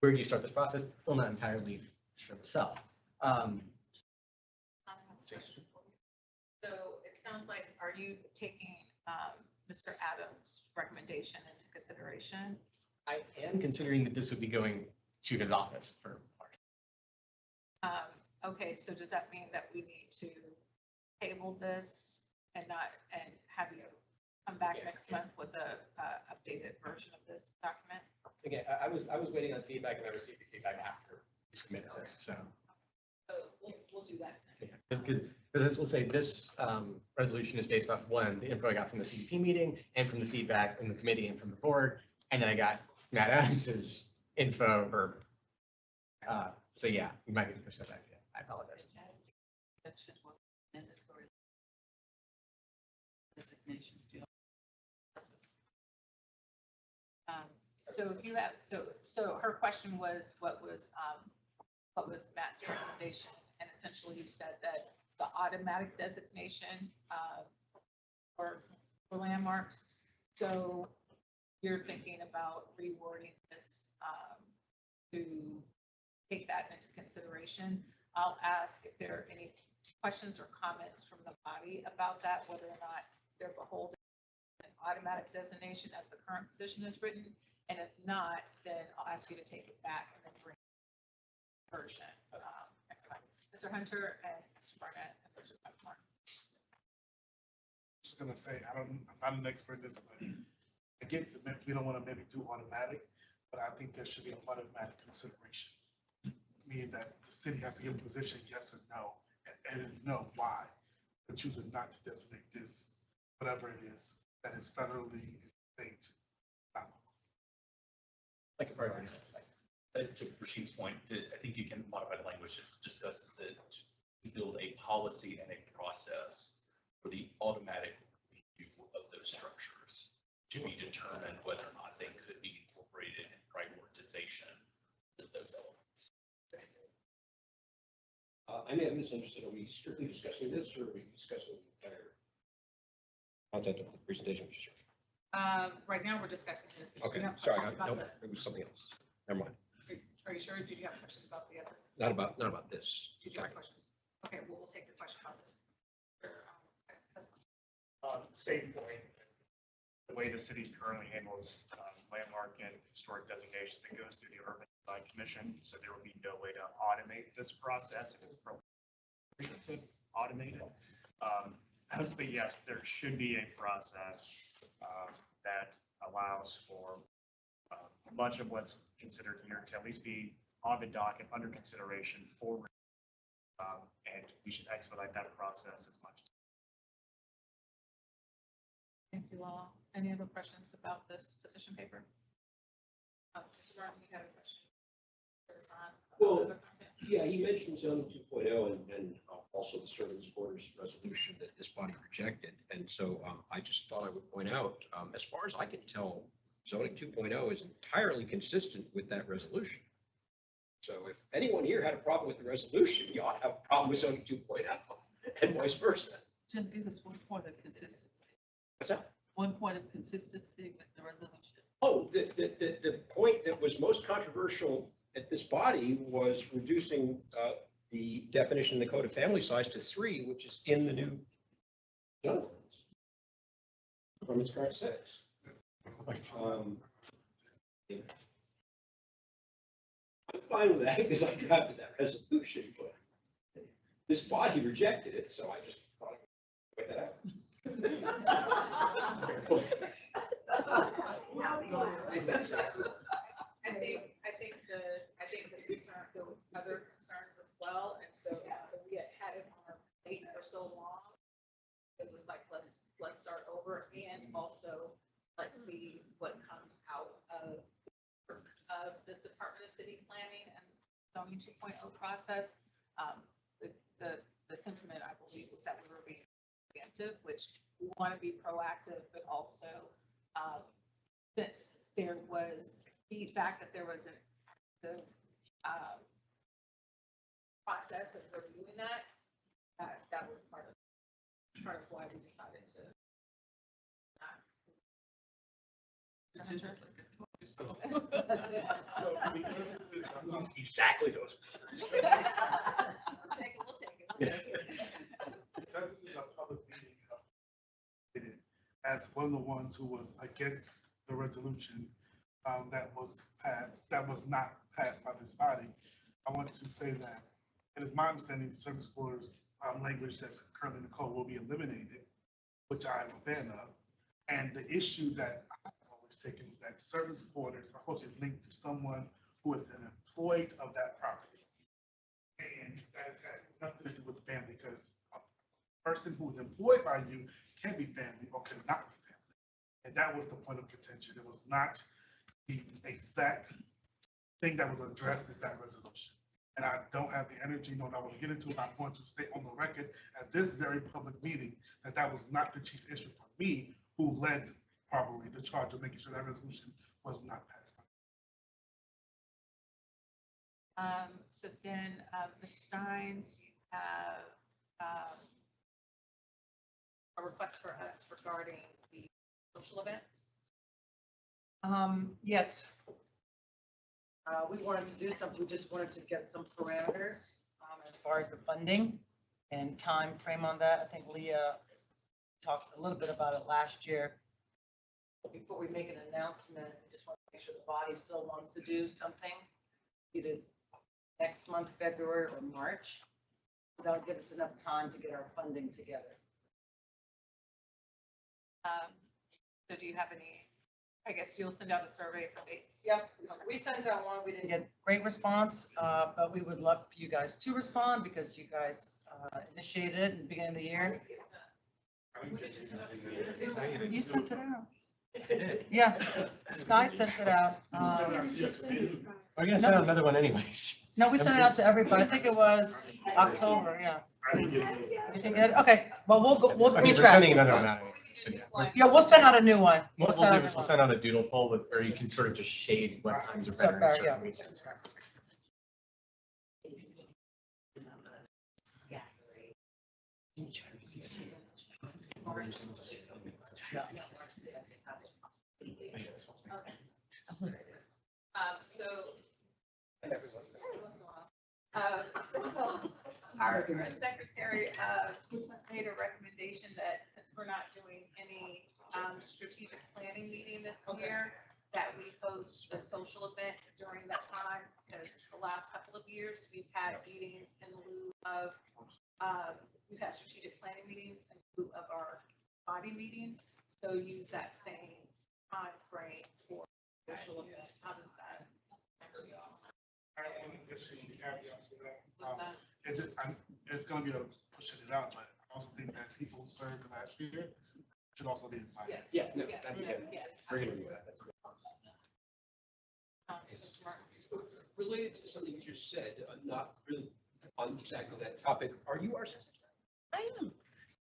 S14: Where do you start this process? Still not entirely sure myself.
S5: So it sounds like, are you taking Mr. Adams' recommendation into consideration?
S14: I am considering that this would be going to his office for part.
S5: Okay, so does that mean that we need to table this and have you come back next month with a updated version of this document?
S14: Again, I was waiting on feedback, and I received the feedback after we submitted this, so.
S5: So we'll do that.
S14: Because as we'll say, this resolution is based off, one, the info I got from the CDP meeting and from the feedback from the committee and from the board, and then I got Matt Adams's info, or so yeah, we might need to push that back. Yeah, I apologize.
S9: Mandatory designations do.
S5: So if you have, so her question was, what was Matt's recommendation? And essentially you said that the automatic designation for landmarks. So you're thinking about rewording this to take that into consideration. I'll ask if there are any questions or comments from the body about that, whether or not they're beholden to an automatic designation as the current position is written. And if not, then I'll ask you to take it back and then bring version next time. Mr. Hunter and Mr. Barnett and Mr. Martin.
S10: Just gonna say, I'm not an expert in this, but I get that we don't want to maybe do automatic, but I think there should be an automatic consideration. Meaning that the city has to give a position, yes or no, and no, why. But choosing not to designate this, whatever it is, that is federally, state, not local.
S2: Like a priority. To Rashid's point, I think you can modify the language to discuss to build a policy and a process for the automatic review of those structures to be determined whether or not they could be incorporated in prioritization of those elements.
S13: I may have misunderstood. Are we strictly discussing this or are we discussing the entire content of the presentation?
S5: Right now, we're discussing this. Did you
S13: Okay,
S5: have
S13: sorry,
S5: questions about
S13: it was something else. Never mind.
S5: Are you sure? Did you have questions about the other?
S13: Not about this.
S5: Did you have questions? Okay, well, we'll take the question about this.
S12: Same point. The way the city currently handles landmark and historic designations, it goes through the Urban Design Commission. So there will be no way to automate this process. It is appropriate to automate it. But yes, there should be a process that allows for much of what's considered here to at least be on the docket under consideration for, and we should expedite that process as much as.
S5: Thank you all. Any other questions about this position paper? Mr. Martin, you had a question?
S13: Well, yeah, he mentioned zoning 2.0 and also the servants' quarters resolution that this body rejected. And so I just thought I would point out, as far as I can tell, zoning 2.0 is entirely consistent with that resolution. So if anyone here had a problem with the resolution, you ought to have a problem with zoning 2.0 and vice versa.
S9: Jim, give us one point of consistency.
S13: What's that?
S9: One point of consistency with the resolution.
S13: Oh, the point that was most controversial at this body was reducing the definition in the code of family size to 3, which is in the new zoning ordinance from its current 6. Yeah. I'm fine with that because I drafted that resolution, but this body rejected it, so I just thought I would point that out.
S5: I think the concern, there were other concerns as well, and so we had it on our plate for so long. It was like, let's start over, and also let's see what comes out of the Department of City Planning and zoning 2.0 process. The sentiment, I believe, was that we were being preemptive, which we want to be proactive, but also since there was feedback that there was an active process of reviewing that was part of why we decided to
S13: Exactly those.
S5: We'll take it.
S10: Because this is a public meeting, as one of the ones who was against the resolution that was not passed by this body, I want to say that it is my understanding the service quarters language that's currently in the code will be eliminated, which I am a fan of. And the issue that I've always taken is that service quarters are supposed to be linked to someone who is an employee of that property. And that has nothing to do with family, because a person who is employed by you can be family or cannot be family. And that was the point of contention. It was not the exact thing that was addressed in that resolution. And I don't have the energy, nor do I want to get into it. I'm going to state on the record at this very public meeting that that was not the chief issue for me, who led probably the charge of making sure that resolution was not passed.
S5: So then, Ms. Steins, you have a request for us regarding the social event?
S17: Yes. We wanted to do something, we just wanted to get some parameters as far as the funding and time frame on that. I think Leah talked a little bit about it last year. Before we make an announcement, I just want to make sure the body still wants to do something, either next month, February or March. That'll give us enough time to get our funding together.
S5: So do you have any, I guess you'll send out a survey for dates?
S17: Yep, we sent out one, we didn't get great response, but we would love for you guys to respond because you guys initiated it in the beginning of the year. You sent it out. Yeah, Sky sent it out.
S14: We're gonna send out another one anyways.
S17: No, we sent it out to everybody. I think it was October, yeah. You didn't get it? Okay, well, we'll
S14: I mean, we're
S17: retract.
S14: sending another one out anyways. So yeah.
S17: Yeah, we'll send out a new one.
S14: What
S17: send
S14: we'll
S17: out
S14: do
S17: a
S14: is
S17: new
S14: we'll
S17: one.
S14: send out a doodle poll with, or you can sort of just shade what times are
S17: So
S14: better in
S17: better,
S14: certain
S17: yeah.
S14: weekends.
S5: Our secretary made a recommendation that since we're not doing any strategic planning meeting this year, that we host a social event during that time, because the last couple of years, we've had meetings in lieu of, we've had strategic planning meetings in lieu of our body meetings. So use that same time frame for social event. How does that?
S10: Is it, it's gonna be a pushing it out, but I also think that people who served last year should also be invited.
S5: Yes.
S14: Yeah, no,
S5: Yes.
S14: that'd be good.
S5: Yes.
S14: We're gonna do that.
S13: Related to something you just said, not really on exactly that topic, are you our secretary?
S11: I am.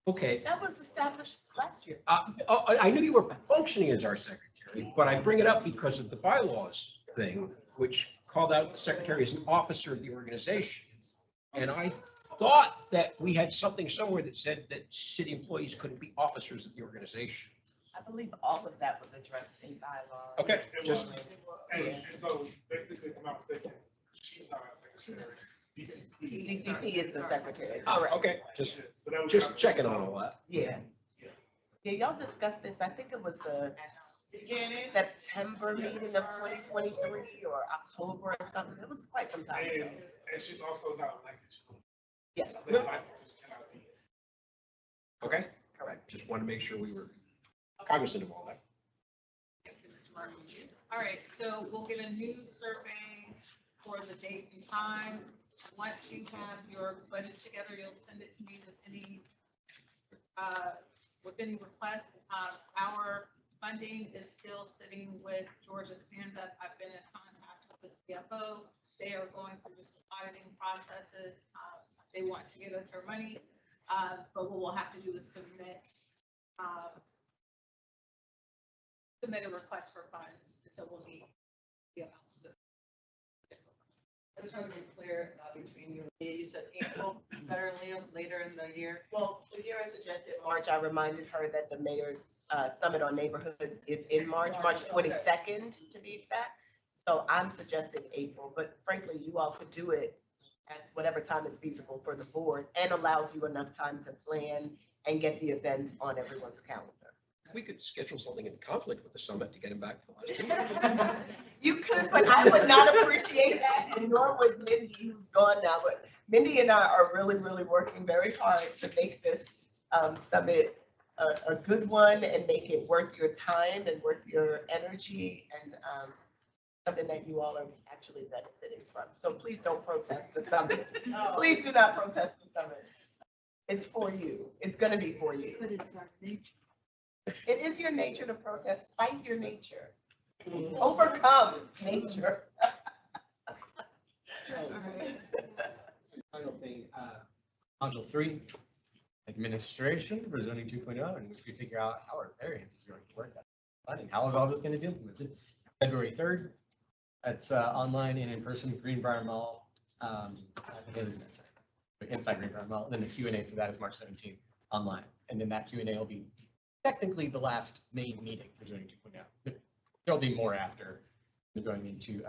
S13: Okay.
S11: That was established last year.
S13: I knew you were functioning as our secretary, but I bring it up because of the bylaws thing, which called out the secretary as an officer of the organization. And I thought that we had something somewhere that said that city employees couldn't be officers of the organization.
S11: I believe all of that was addressed in bylaws.
S13: Okay,
S10: It
S13: just,
S10: was. And so basically, if I'm not mistaken, she's not our secretary.
S11: DCP is the secretary.
S13: oh,
S11: Correct.
S13: okay, just,
S10: So that was
S13: just checking on all that.
S11: Yeah. Yeah, y'all discussed this. I think it was the September meeting of 2023 or October or something. It was quite some time ago.
S10: And she's also not elected.
S11: Yes.
S13: Okay, correct. Just want to make sure we were cognizant of all that.
S5: All right, so we'll get a new survey for the date and time. Once you have your budget together, you'll send it to me with any requests. Our funding is still sitting with Georgia Stand Up. I've been in contact with the CFO. They are going through some auditing processes. They want to give us our money, but what we'll have to do is submit a request for funds. So we'll need the amounts.
S17: I just want to be clear between you and Leah. You said April, better Leah, later in the year.
S11: Well, so Yara suggested March. I reminded her that the mayor's summit on neighborhoods is in March, March 22nd to be exact. So I'm suggesting April, but frankly, you all could do it at whatever time is feasible for the board and allows you enough time to plan and get the event on everyone's calendar.
S13: We could schedule something in conflict with the summit to get him back for last.
S11: You could, but I would not appreciate that, and nor would Mindy, who's gone now. But Mindy and I are really, really working very hard to make this summit a good one and make it worth your time and worth your energy and something that you all are actually benefiting from. So please don't protest the summit. Please do not protest the summit. It's for you. It's going to be for you.
S20: But it's our nature.
S11: It is your nature to protest. Fight your nature. Overcome nature.
S14: Final thing, module 3, administration for zoning 2.0, in which we figure out how our variance is going to work out and how is all this going to be implemented. February 3rd, that's online and in person, Greenbrier Mall. I think it was inside Greenbrier Mall. And then the Q&A for that is March 17th online. And then that Q&A will be technically the last main meeting for zoning 2.0. There'll be more after. They're going into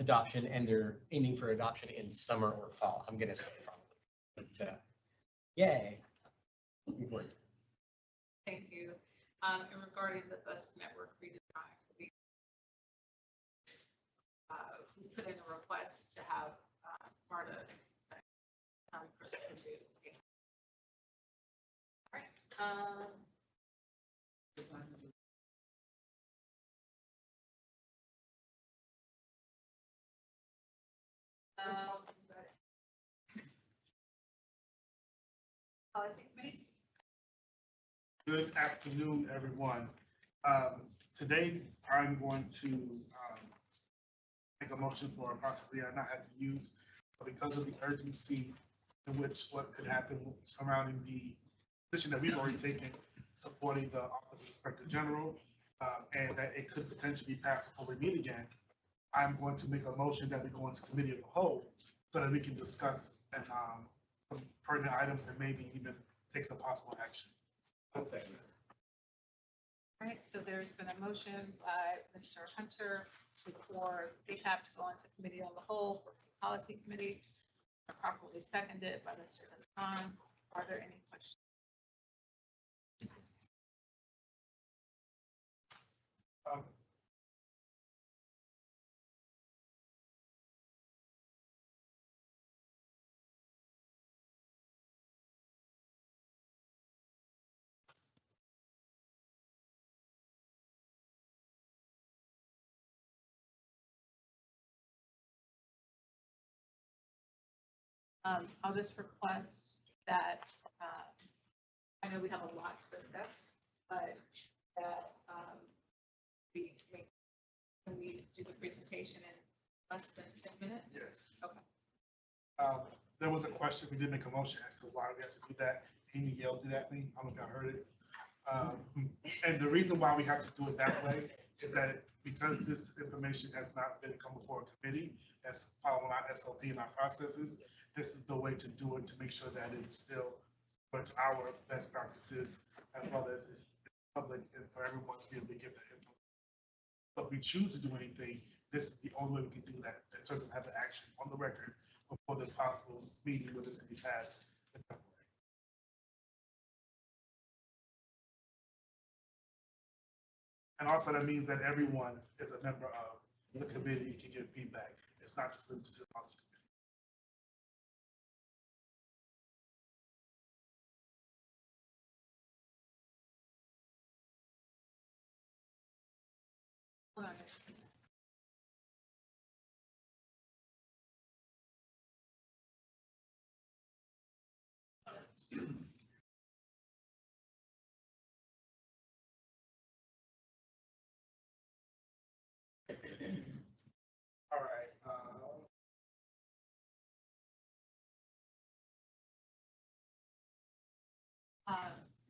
S14: adoption, and they're aiming for adoption in summer or fall. I'm going to say probably, but yay. Looking forward.
S5: Thank you. And regarding the bus network redesign, we put in a request to have Marta present to. All right. Policy committee.
S10: Good afternoon, everyone. Today, I'm going to make a motion for a process we have not had to use, but because of the urgency in which what could happen surrounding the position that we've already taken, supporting the Office of Inspector General, and that it could potentially be passed before we meet again, I'm going to make a motion that we go into committee of the whole so that we can discuss and some pertinent items and maybe even take some possible action.
S5: All right, so there's been a motion by Mr. Hunter for APAB to go into committee on the whole for policy committee, properly seconded by Mr. Hassan. Are there any questions? I'll just request that, I know we have a lot to discuss, but that when we do the presentation in less than 10 minutes?
S10: Yes.
S5: Okay.
S10: There was a question, we did make a motion as to why we have to do that. Amy yelled it at me, I don't know if y'all heard it. And the reason why we have to do it that way is that because this information has not been come before a committee as following our SOP and our processes, this is the way to do it to make sure that it's still with our best practices as well as it's public and for everyone to be able to get the info. But if we choose to do anything, this is the only way we can do that in terms of having action on the record before the possible meeting where this can be passed. And also that means that everyone is a member of the committee and can give feedback. It's not just limited to the policy committee. All right.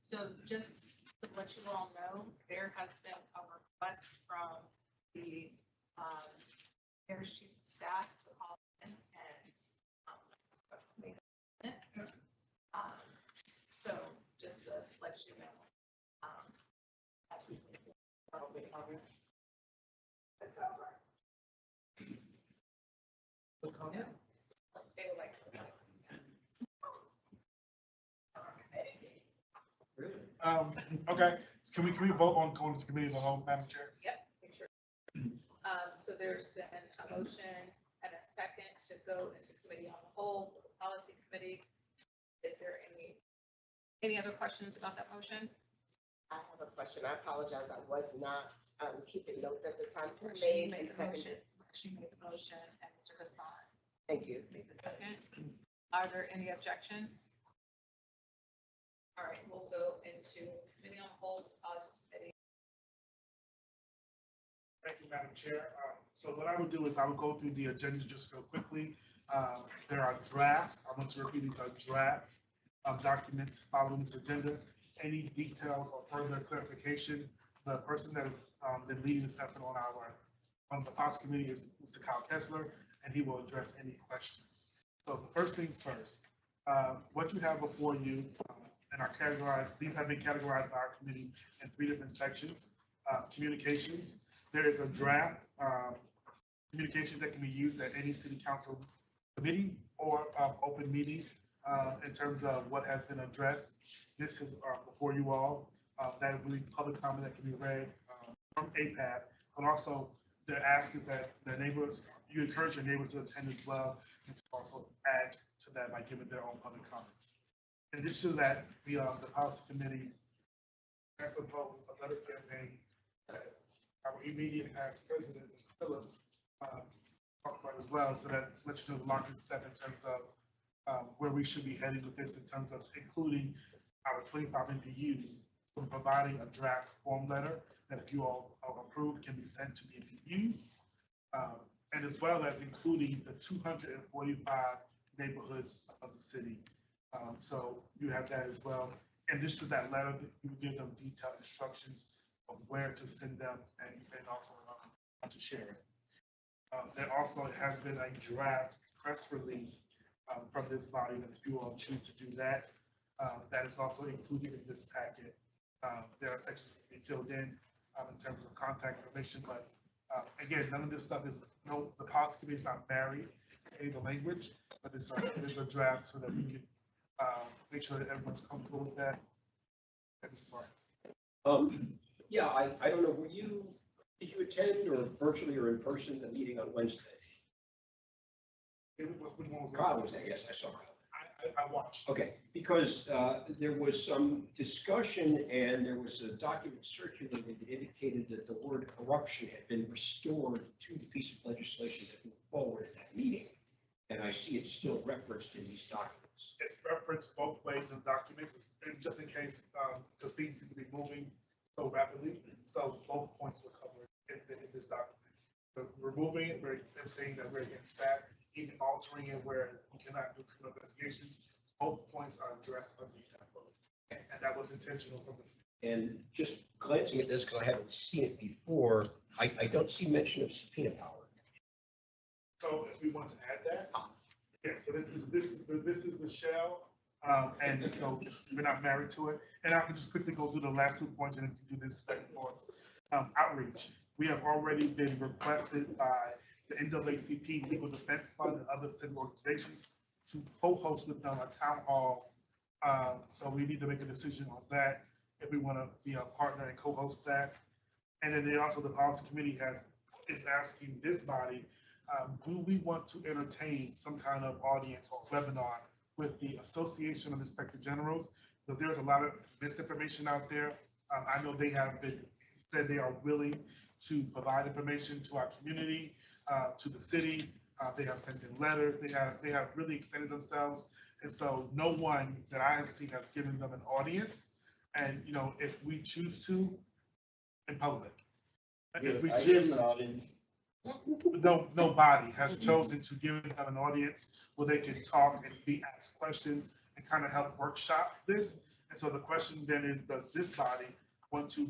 S5: So just to let you all know, there has been a request from the Mayor's Chief of Staff to call in and make a minute. So just to let you know, as we probably already.
S15: It's over.
S5: No. They were like.
S10: Okay, can we vote on going to committee of the whole, Madam Chair?
S5: Yep, make sure. So there's been a motion and a second to go into committee on the whole, for the policy committee. Is there any other questions about that motion?
S11: I have a question. I apologize. I was not keeping notes at the time. Who
S5: She
S11: made
S5: made
S11: and
S5: the motion.
S11: seconded?
S5: She made the motion and Mr. Hassan
S11: Thank you.
S5: made the second. Are there any objections? All right, we'll go into committee on the whole, policy committee.
S10: Thank you, Madam Chair. So what I would do is I would go through the agenda just real quickly. There are drafts. I want to repeat these are drafts of documents following this agenda. Any details or further clarification, the person that has been leading this effort on the policy committee is Mr. Kyle Kessler, and he will address any questions. So the first things first, what you have before you and are categorized, these have been categorized by our committee in 3 different sections. Communications, there is a draft communication that can be used at any city council committee or open meeting in terms of what has been addressed. This is before you all. that will be public comment that can be read from APAB. But also, the ask is that the neighbors, you encourage your neighbors to attend as well, and to also add to that by giving their own public comments. In addition to that, the policy committee has proposed a letter campaign that our immediate past president, Ms. Phillips, talked about as well, so that lets you know the market step in terms of where we should be heading with this in terms of including our 25 MPUs. So we're providing a draft form letter that if you all approve can be sent to the MPUs, and as well as including the 245 neighborhoods of the city. So you have that as well. In addition to that letter, you will give them detailed instructions of where to send them and also how to share it. There also has been a draft press release from this body that if you all choose to do that, that is also included in this packet. There are sections that can be filled in terms of contact information, but again, none of this stuff is, the policy committee is not married to any of the language, but it is a draft so that we can make sure that everyone's comfortable with that. That is part.
S13: Yeah, I don't know, did you attend or virtually or in person the meeting on Wednesday? Kyle was there, yes, I saw Kyle.
S10: I watched.
S13: Okay, because there was some discussion and there was a document circulated that indicated that the word corruption had been restored to the piece of legislation that moved forward at that meeting. And I see it's still referenced in these documents.
S10: It's referenced both ways in documents, and just in case, because things seem to be moving so rapidly, so both points were covered in this document. But removing it, we're saying that we're against that, even altering it where we cannot do criminal investigations, both points are addressed underneath that vote. And that was intentional from the.
S13: And just glancing at this, because I haven't seen it before, I don't see mention of subpoena power.
S10: So if we want to add that, yeah, so this is the shell, and you know, we're not married to it. And I can just quickly go through the last 2 points and then do this back and forth. Outreach. We have already been requested by the NAACP Legal Defense Fund and other civil organizations to co-host with them a town hall. So we need to make a decision on that if we want to be a partner and co-host that. And then the policy committee is asking this body, do we want to entertain some kind of audience or webinar with the Association of Inspector Generals? Because there's a lot of misinformation out there. I know they have said they are willing to provide information to our community, to the city. They have sent in letters. They have really extended themselves. And so no one that I have seen has given them an audience. And, you know, if we choose to, in public. If we choose an audience. Nobody has chosen to give them an audience where they can talk and be asked questions and kind of help workshop this. And so the question then is, does this body want to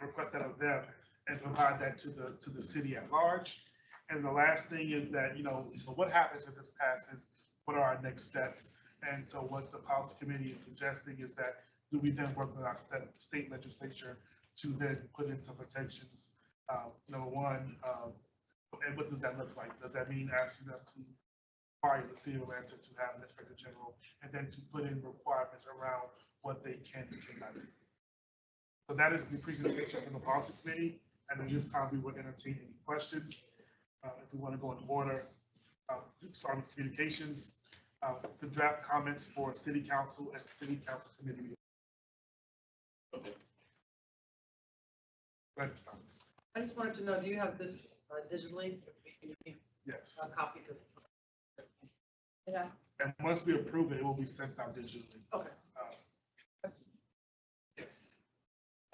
S10: request that of them and provide that to the city at large? And the last thing is that, you know, so what happens if this passes? What are our next steps? And so what the policy committee is suggesting is that do we then work with our state legislature to then put in some protections? Number one, and what does that look like? Does that mean asking them to require the city of Atlanta to have an inspector general and then to put in requirements around what they can and cannot do? So that is the presentation from the policy committee. And at this time, we will entertain any questions. If we want to go in order, start with communications, the draft comments for city council and city council committee. Okay. Go ahead, Ms. Thomas.
S17: I just wanted to know, do you have this digitally?
S10: Yes.
S17: A copy of it? Yeah.
S10: And once we approve it, it will be sent out digitally.
S17: Okay.
S10: Yes.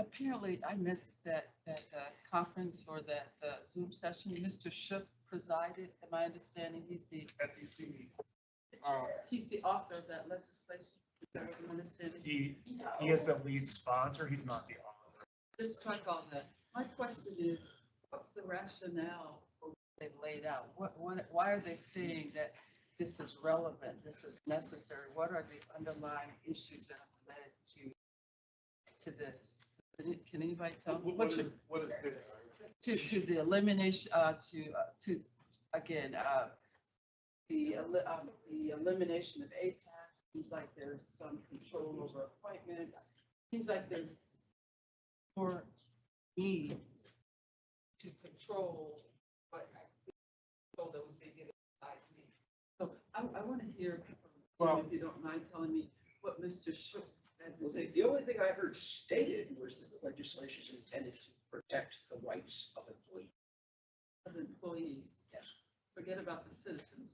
S9: Apparently, I missed that conference or that Zoom session. Mr. Shook presided. Am I understanding he's the he's the author of that legislation? Is that what I'm understanding?
S12: He is the lead sponsor. He's not the author.
S9: Just strike all that. My question is, what's the rationale for what they've laid out? Why are they saying that this is relevant, this is necessary? What are the underlying issues that have led to this? Can anybody tell me?
S10: What is this?
S9: To the elimination, again, the elimination of APAB. Seems like there's some control over appointments. Seems like there's more need to control what that was being given by me. So I want to hear from you, if you don't mind telling me what Mr. Shook had to say.
S13: The only thing I heard stated was that the legislation is intended to protect the rights of employees.
S9: Of employees.
S13: Yes.
S9: Forget about the citizens.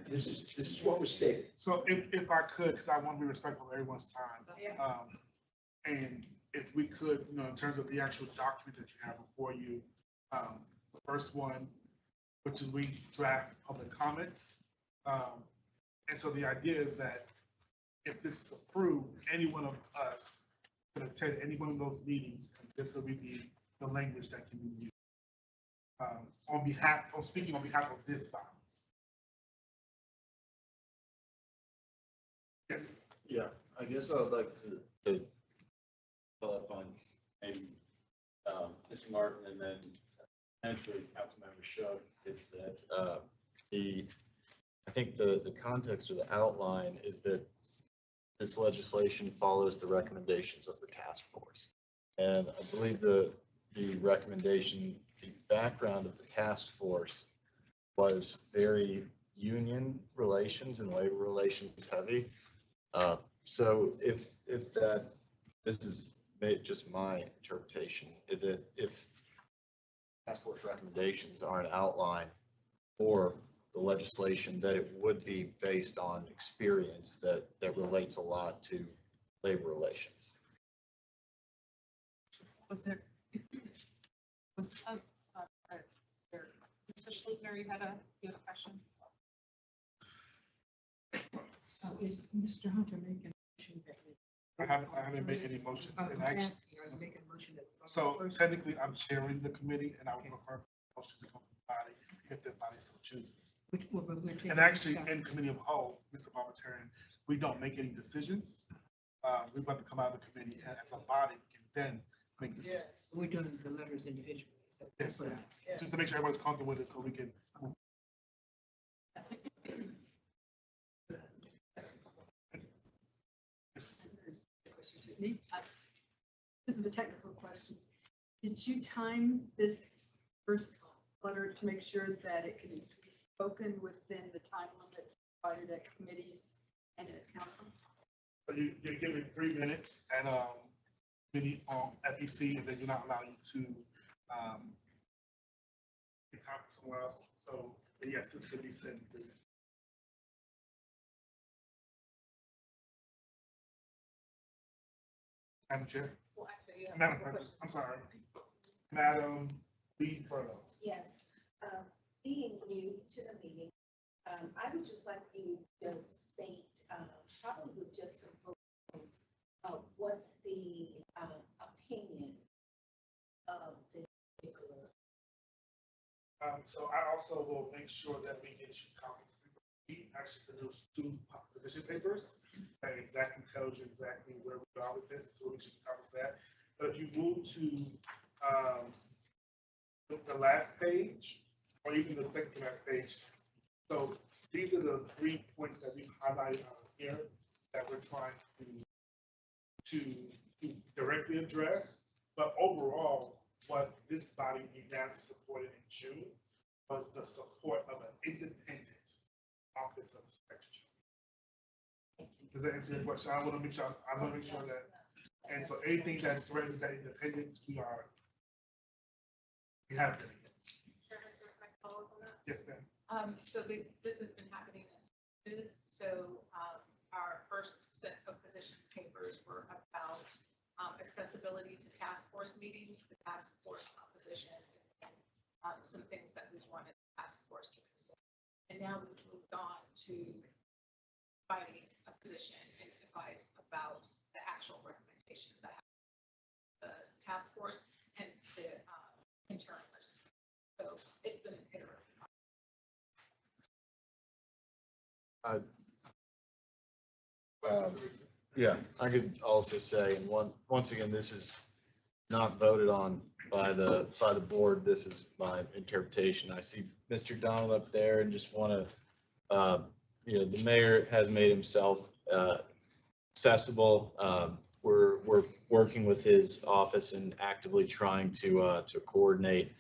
S13: This is what was stated.
S10: So if I could, because I want to be respectful of everyone's time. And if we could, you know, in terms of the actual document that you have before you, the first one, which is we draft public comments. And so the idea is that if this is approved, any one of us can attend any one of those meetings, and this will be the language that can be used. Speaking on behalf of this body. Yes.
S6: Yeah, I guess I would like to follow up on maybe Mr. Martin and then potentially Councilmember Shook is that I think the context or the outline is that this legislation follows the recommendations of the task force. And I believe the recommendation, the background of the task force was very union relations and labor relations heavy. So if that, this is just my interpretation, is that if task force recommendations are an outline for the legislation, that it would be based on experience that relates a lot to labor relations.
S5: Was there, Mr. Schlutner, you had a question?
S3: So is Mr. Hunter making a motion that?
S10: I haven't made any motions.
S3: I'm
S10: And actually,
S3: asking, are you making a motion that?
S10: so technically, I'm chairing the committee, and I would prefer a motion to come from the body if the body so chooses. And actually, in committee of whole, Mr. Barbatarian, we don't make any decisions. We're about to come out of the committee, and as a body, we can then make decisions.
S3: We're doing the letters individually. So that's what I'm asking.
S10: Just to make sure everyone's comfortable with it, so we can.
S20: This is a technical question. Did you time this first letter to make sure that it can be spoken within the time limits provided at committees and at council?
S10: But you're given 3 minutes and committee on FEC, and then you're not allowed to get time for somewhere else. So yes, this could be sent. Madam Chair.
S5: Well, actually, yeah.
S10: Madam President, I'm sorry. Madam Lee Furlow.
S11: Yes, being new to the meeting, I would just like you to state, probably with just some points, what's the opinion of the particular.
S10: So I also will make sure that we get you copies. We actually produce 2 position papers that exactly tells you exactly where we are with this, so we should cover that. But if you move to the last page, or even the second to last page, so these are the 3 points that we highlighted here that we're trying to directly address. But overall, what this body unanimously supported in June was the support of an independent office of secretary. Does that answer your question? I want to make sure that, and so anything that threatens that independence, we have been against. Yes, ma'am.
S5: So this has been happening as is. So our first set of position papers were about accessibility to task force meetings, the task force composition, and some things that we wanted the task force to consider. And now we've moved on to finding a position and advice about the actual recommendations that have the task force and the internal legislation. So it's been an iterative.
S6: Yeah, I could also say, and once again, this is not voted on by the board. This is my interpretation. I see Mr. Donald up there and just want to, the mayor has made himself accessible. we're working with his office and actively trying to coordinate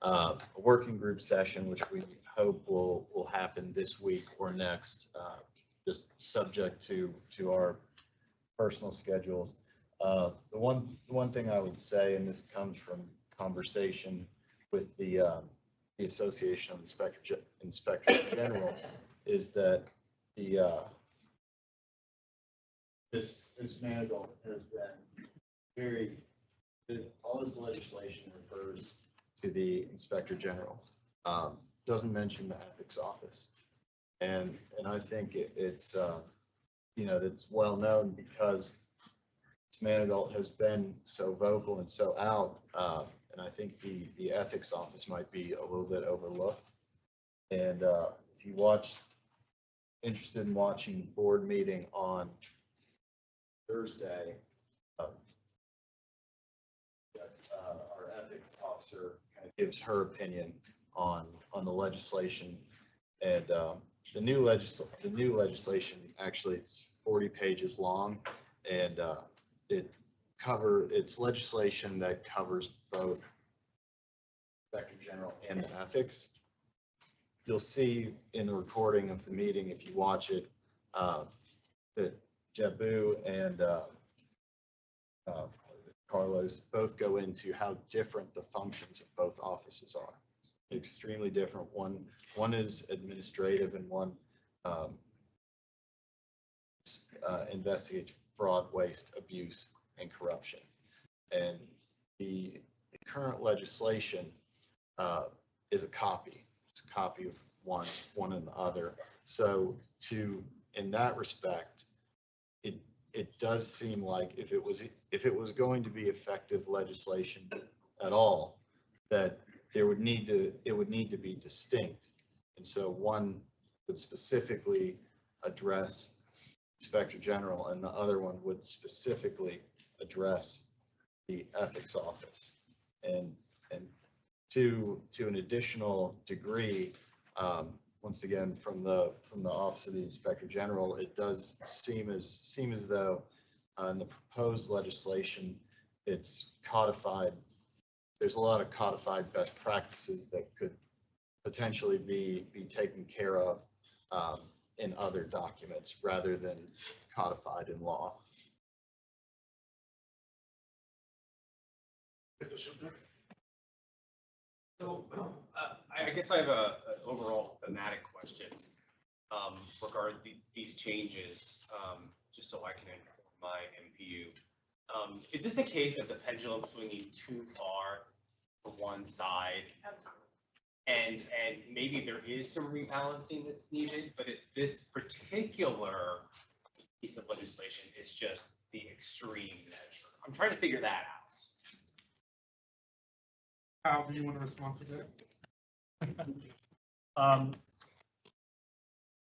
S6: a working group session, which we hope will happen this week or next, just subject to our personal schedules. The one thing I would say, and this comes from conversation with the Association of Inspectors General, is that this manual has been very, all this legislation refers to the Inspector General. Doesn't mention the ethics office. And I think it's it's well known because Manigault has been so vocal and so out, and I think the ethics office might be a little bit overlooked. And if you interested in watching board meeting on Thursday, our ethics officer kind of gives her opinion on the legislation, and the new legislation actually it's 40 pages long, and it's legislation that covers both Inspector General and the ethics. You'll see in the recording of the meeting, if you watch it, that Jabu and Carlos both go into how different the functions of both offices are. Extremely different. One is administrative, and one investigates fraud, waste, abuse, and corruption. And the current legislation is a copy. It's a copy of one and the other. So in that respect, it does seem like if it was going to be effective legislation at all, that it would need to be distinct. And so one would specifically address Inspector General, and the other one would specifically address the ethics office. And to an additional degree, once again, from the Office of the Inspector General, it does seem as though in the proposed legislation, it's codified. There's a lot of codified best practices that could potentially be taken care of in other documents rather than codified in law.
S16: So I guess I have an overall thematic question regarding these changes, just so I can inform my MPU. Is this a case of the pendulum swinging too far to one side? And maybe there is some rebalancing that's needed, but this particular piece of legislation is just the extreme measure. I'm trying to figure that out.
S10: How do you want to respond to that?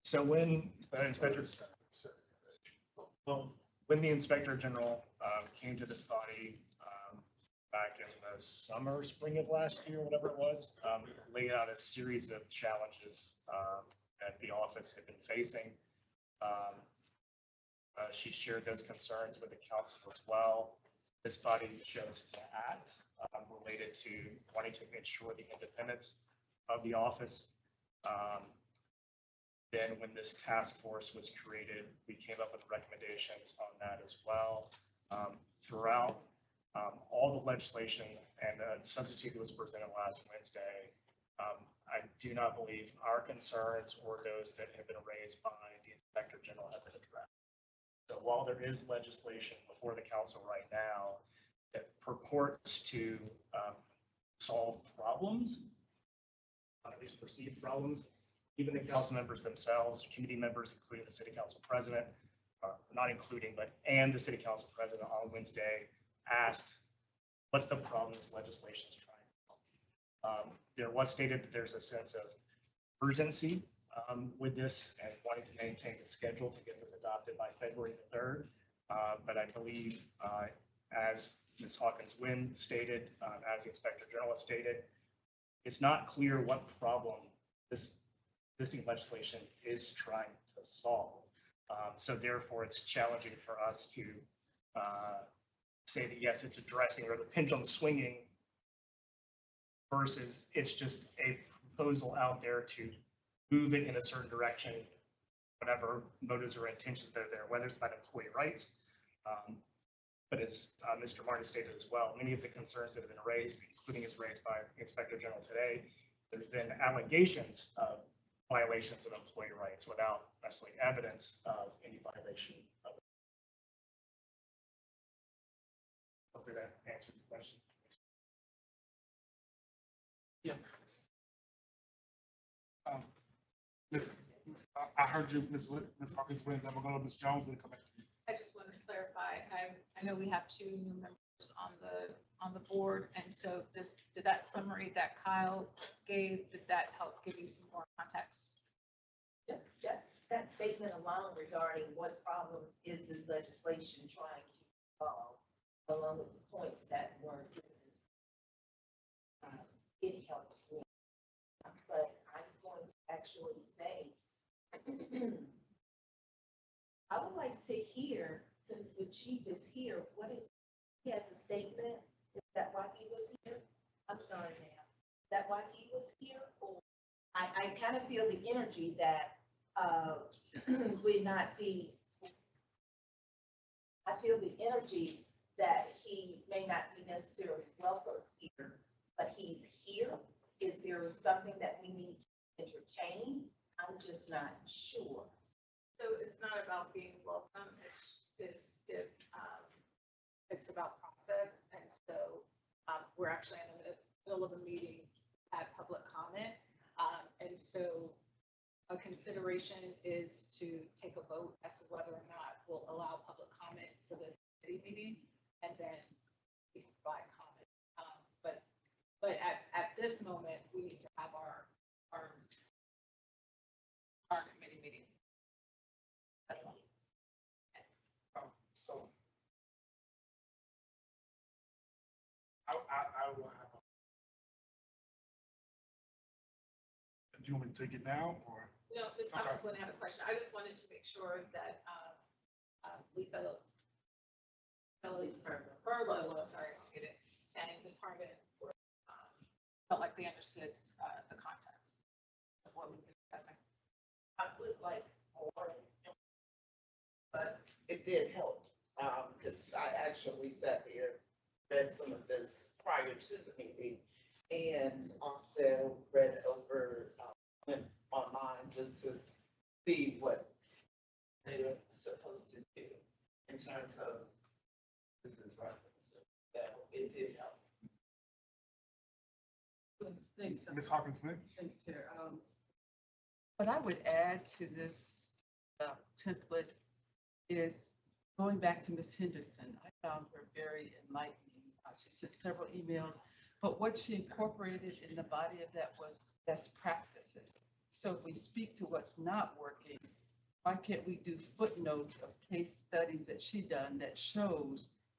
S12: So when the Inspector General came to this body back in the summer, spring of last year, whatever it was, laid out a series of challenges that the office had been facing. She shared those concerns with the council as well. This body chose to act related to wanting to ensure the independence of the office. Then when this task force was created, we came up with recommendations on that as well. Throughout all the legislation and the substitute that was presented last Wednesday, I do not believe our concerns or those that have been raised by the Inspector General have been addressed. So while there is legislation before the council right now that purports to solve problems, at least perceived problems, even the council members themselves, committee members, including the city council president, not including, and the city council president on Wednesday asked, what's the problem this legislation is trying to solve? There was stated that there's a sense of urgency with this and wanting to maintain the schedule to get this adopted by February the 3rd. But I believe, as Ms. Hawkins-Wynn stated, as the Inspector General stated, it's not clear what problem this existing legislation is trying to solve. So therefore, it's challenging for us to say that, yes, it's addressing or the pendulum swinging versus it's just a proposal out there to move it in a certain direction, whatever motives or intentions that are there, whether it's about employee rights. But as Mr. Martin stated as well, many of the concerns that have been raised, including as raised by the Inspector General today, there's been allegations of violations of employee rights without necessarily evidence of any violation of it. Hopefully that answers the question.
S10: Yeah. Miss, I heard you, Miss Hawkins, then we're going to Miss Jones and come back to you.
S5: I just wanted to clarify, I know we have 2 new members on the board, and so did that summary that Kyle gave, did that help give you some more context?
S11: Just that statement alone regarding what problem is this legislation trying to solve, along with the points that were given. It helps me. But I'm going to actually say, I would like to hear, since the chief is here, he has a statement. Is that why he was here? I'm sorry, ma'am. Is that why he was here? Or I kind of feel the energy that would not be, I feel the energy that he may not be necessarily welcome here, but he's here. Is there something that we need to entertain? I'm just not sure.
S5: So it's not about being welcome, it's about process, and so we're actually in the middle of a meeting at public comment, and so a consideration is to take a vote as to whether or not we'll allow public comment for this committee meeting, and then we can provide comment. But at this moment, we need to have our committee meeting. That's all.
S10: So I will have. Do you want me to take it now or?
S5: No, Ms. Hopkins wouldn't have a question. I just wanted to make sure that Furlow, I'm sorry, I'll get it, and Ms. Harmon were, felt like they understood the context of what we've been discussing.
S11: I would like more, but it did help, because I actually sat here, read some of this prior to the meeting, and also read over went online just to see what they're supposed to do in terms of this is right. So it did help.
S9: Thanks.
S10: Ms. Hawkins Smith?
S9: Thanks, Chair. What I would add to this template is going back to Ms. Henderson. I found her very enlightening. She sent several emails, but what she incorporated in the body of that was best practices. So if we speak to what's not working, why can't we do footnotes of case studies that she done that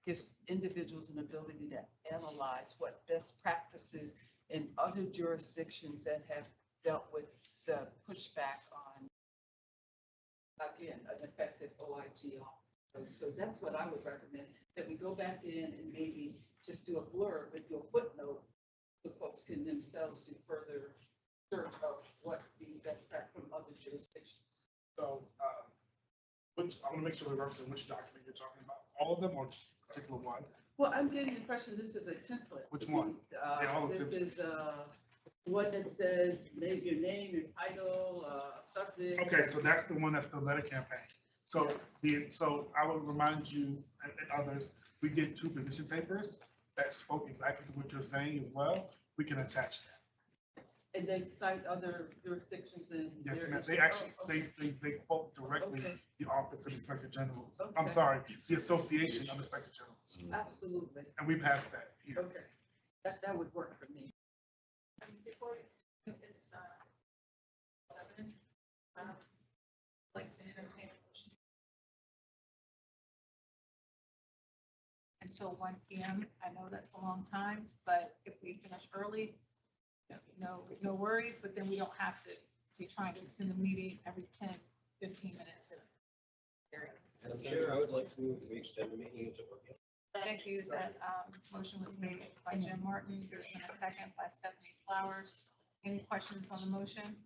S9: gives individuals an ability to analyze what best practices in other jurisdictions that have dealt with the pushback on, again, an effective OIG office. So that's what I would recommend, that we go back in and maybe just do a blurb, but do a footnote, so folks can themselves do further search of what these best practices from other jurisdictions.
S10: So, I want to make sure we're referencing which document you're talking about. All of them or just a particular one?
S9: Well, I'm getting the impression this is a template.
S10: Which one? They're all
S9: This
S10: templates.
S9: is one that says your name, your title, subject.
S10: Okay, so that's the one that's the letter campaign. So so I would remind you and others, we did 2 position papers that spoke exactly to what you're saying as well. We can attach that.
S9: And they cite other jurisdictions and.
S10: Yes, ma'am.
S9: their
S10: They
S9: issues.
S10: actually,
S9: Oh, okay.
S10: they quote directly
S9: Okay.
S10: the Office of Inspector General. I'm
S9: Okay.
S10: sorry, it's the Association of Inspector General.
S9: Absolutely.
S10: And we passed that here.
S9: Okay. That would work for me.
S5: Before it's 7, I'd like to entertain a motion until 1 p.m. I know that's a long time, but if we finish early, no worries, but then we don't have to be trying to extend the meeting every 10, 15 minutes.
S13: Madam Chair, I would like to move we extend the meeting into work.
S5: Thank you. That motion was made by Jim Martin. There's been a second by Stephanie Flowers. Any questions on the motion?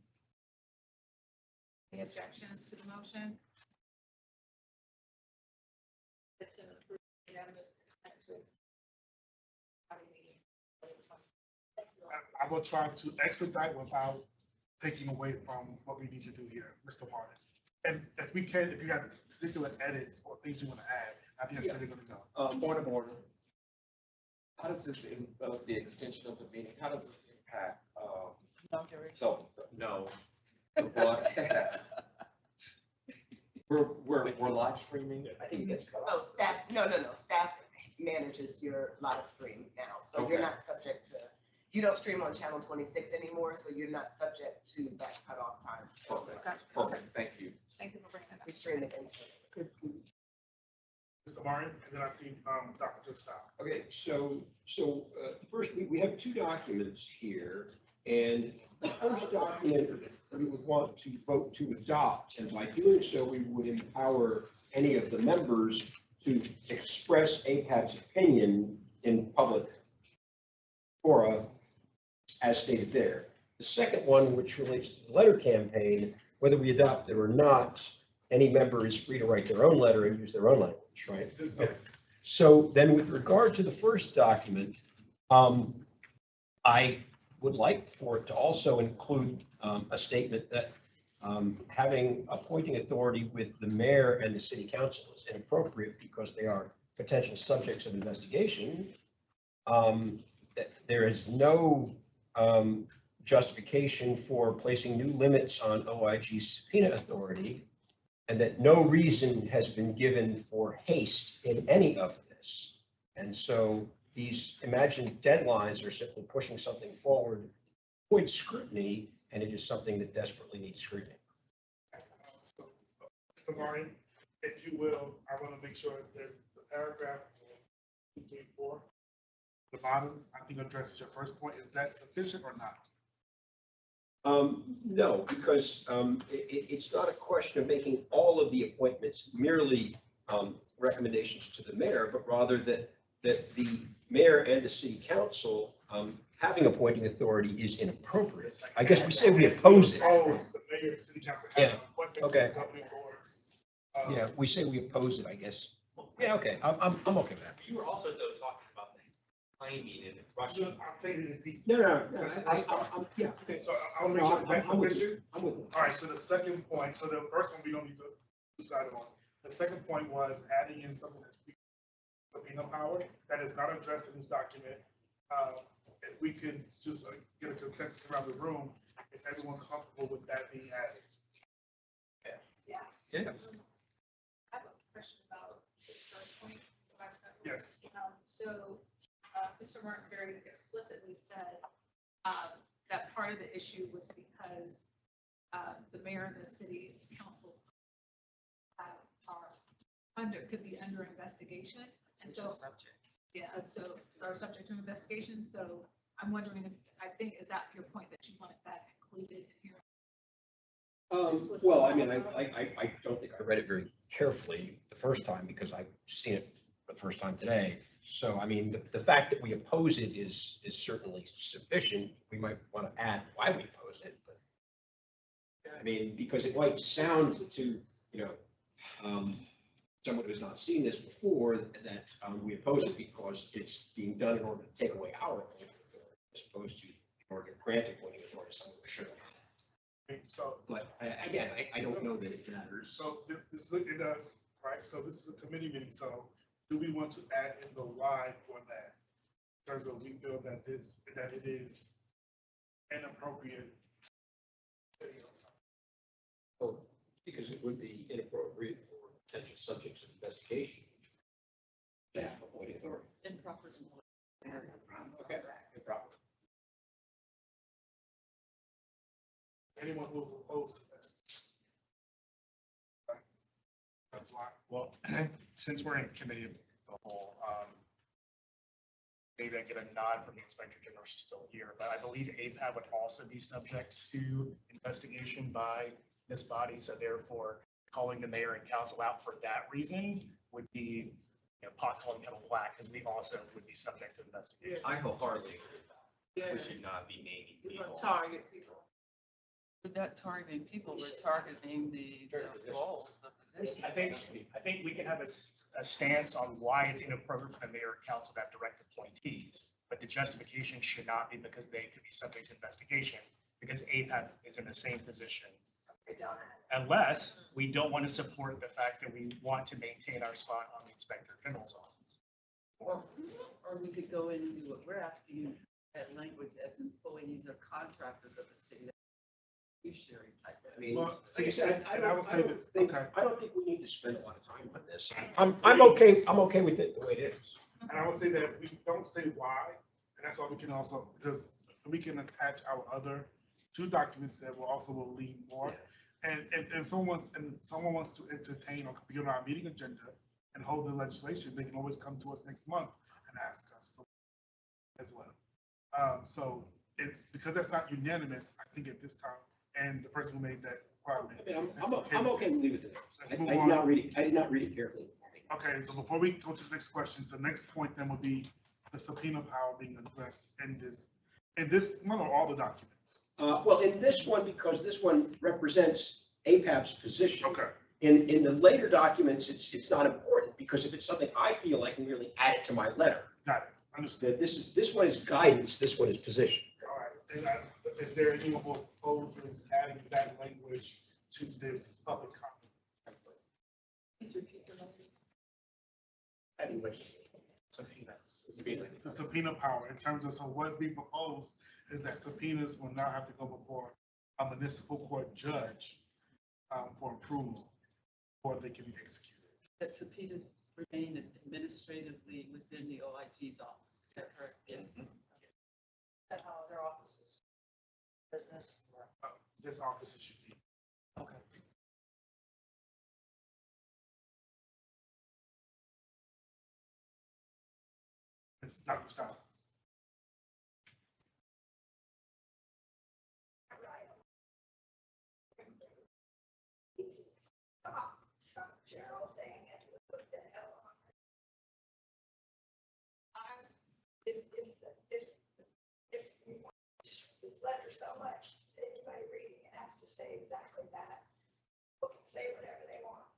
S5: Any objections to the motion? It's been approved unanimous consent to
S10: I will try to expedite without taking away from what we need to do here, Mr. Martin. And if we can, if you have particular edits or things you want to add, I think that's really going to go.
S16: Point of order. How does this, the extension of the meeting, how does this impact, the broadcast? We're live streaming.
S13: I think it gets cut
S11: Oh,
S13: off.
S11: staff, no, staff manages your live stream now, so you're
S16: Okay.
S11: not subject to, you don't stream on channel 26 anymore, so you're not subject to that cutoff time.
S16: Perfect, thank you.
S5: Thank you for bringing that up.
S11: We stream it into.
S10: Mr. Martin, and then I see Dr. Stow.
S13: Okay, so first, we have two documents here, and the first document we would want to vote to adopt, and by doing so, we would empower any of the members to express APAB's opinion in public fora, as stated there. The second one, which relates to the letter campaign, whether we adopt it or not, any member is free to write their own letter and use their own language, right?
S10: Yes.
S13: So then with regard to the first document, I would like for it to also include a statement that having appointing authority with the mayor and the city council is inappropriate because they are potential subjects of investigation. That there is no justification for placing new limits on OIG subpoena authority, and that no reason has been given for haste in any of this. And so these imagined deadlines are simply pushing something forward, avoid scrutiny, and it is something that desperately needs scrutiny.
S10: Mr. Martin, if you will, I want to make sure there's the paragraph 2, 3, 4. The bottom, I think addresses your first point. Is that sufficient or not?
S13: No, because it's not a question of making all of the appointments merely recommendations to the mayor, but rather that the mayor and the city council having appointing authority is inappropriate. I guess we say we oppose it.
S10: Oppose the mayor and city council having
S13: Yeah,
S10: appointments
S13: okay.
S10: to governing boards.
S13: Yeah, we say we oppose it, I guess. Yeah, okay, I'm okay with that.
S14: You were also though talking about the timing and rushing.
S10: I'm taking it in pieces.
S13: No,
S10: Yeah, okay, so I'll make sure that's
S13: I'm with
S10: sufficient.
S13: you. I'm with you.
S10: All right, so the second point, so the first one, we don't need to decide on. The second point was adding in something that's subpoena power that is not addressed in this document. If we could just get a consensus around the room, is everyone comfortable with that being added?
S15: Yeah.
S13: Yes.
S5: I have a question about the first point.
S10: Yes.
S5: So, Mr. Martin very explicitly said that part of the issue was because the mayor and the city council could be under investigation. And so, yeah, so are subject to investigation. So I'm wondering if, is that your point, that you wanted that included in here?
S13: Well, I mean, I don't think I read it very carefully the first time because I've seen it the first time today. So, I mean, the fact that we oppose it is certainly sufficient. We might want to add why we oppose it, but I mean, because it might sound to, someone who's not seen this before that we oppose it because it's being done in order to take away our appointing authority, as opposed to in order to grant appointing authority to someone who shouldn't.
S10: So,
S13: But again, I don't know that it matters.
S10: so this it does, right? So this is a committee meeting, so do we want to add in the why for that? In terms of we feel that it is inappropriate.
S13: Well, because it would be inappropriate for potential subjects of investigation. Staff appointing authority.
S9: Improper support.
S13: Okay, improper.
S10: Anyone who's opposed to that? That's why.
S12: Well, since we're in committee of the whole, maybe I get a nod from the Inspector General, she's still here, but I believe APAB would also be subject to investigation by this body, so therefore calling the mayor and council out for that reason would be, pot calling kettle black, because we also would be subject to investigation.
S13: I wholeheartedly agree with that. We should not be naming people.
S11: Target people.
S9: We're not targeting people, we're targeting the roles, the positions.
S12: I think we can have a stance on why it's inappropriate for the mayor and council to have direct appointees, but the justification should not be because they could be subject to investigation, because APAB is in the same position. Unless we don't want to support the fact that we want to maintain our spot on the Inspector General's office.
S9: Or we could go in and do what we're asking, that language as employees or contractors of the city. Fiduciary type of.
S13: I mean,
S10: Well,
S13: like I said, I
S10: I would say this, okay.
S13: don't think we need to spend a lot of time on this. I'm okay with it the way it is.
S10: And I would say that we don't say why, and that's why we can also, because we can attach our other 2 documents that will lean more. And someone wants to entertain or be on our meeting agenda and hold the legislation, they can always come to us next month and ask us as well. So it's because that's not unanimous, I think at this time, and the person who made that requirement.
S13: I mean,
S10: that's
S13: I'm okay with leaving it to them.
S10: Let's
S13: I
S10: move
S13: did
S10: on.
S13: not read it. I did not read it carefully.
S10: Okay, so before we go to the next questions, the next point then would be the subpoena power being addressed in this one or all the documents.
S13: Well, in this one, because this one represents APAB's position.
S10: Okay.
S13: In the later documents, it's not important, because if it's something I feel I can really add it to my letter.
S10: Got it. Understood.
S13: This one is guidance, this one is position.
S10: All right. And is there anyone who opposes adding that language to this public comment template?
S9: Please repeat the language.
S10: The subpoena power in terms of, so what's being proposed is that subpoenas will now have to go before a municipal court judge for approval, or they can be executed.
S9: That subpoenas remain administratively within the OIG's office. Is that correct? Yes.
S3: That how other offices, business.
S10: This office should be.
S3: Okay.
S10: It's Dr. Stout.
S15: Some general thing and what the hell. If you want this letter so much, that anybody reading it has to say exactly that. People can say whatever they want.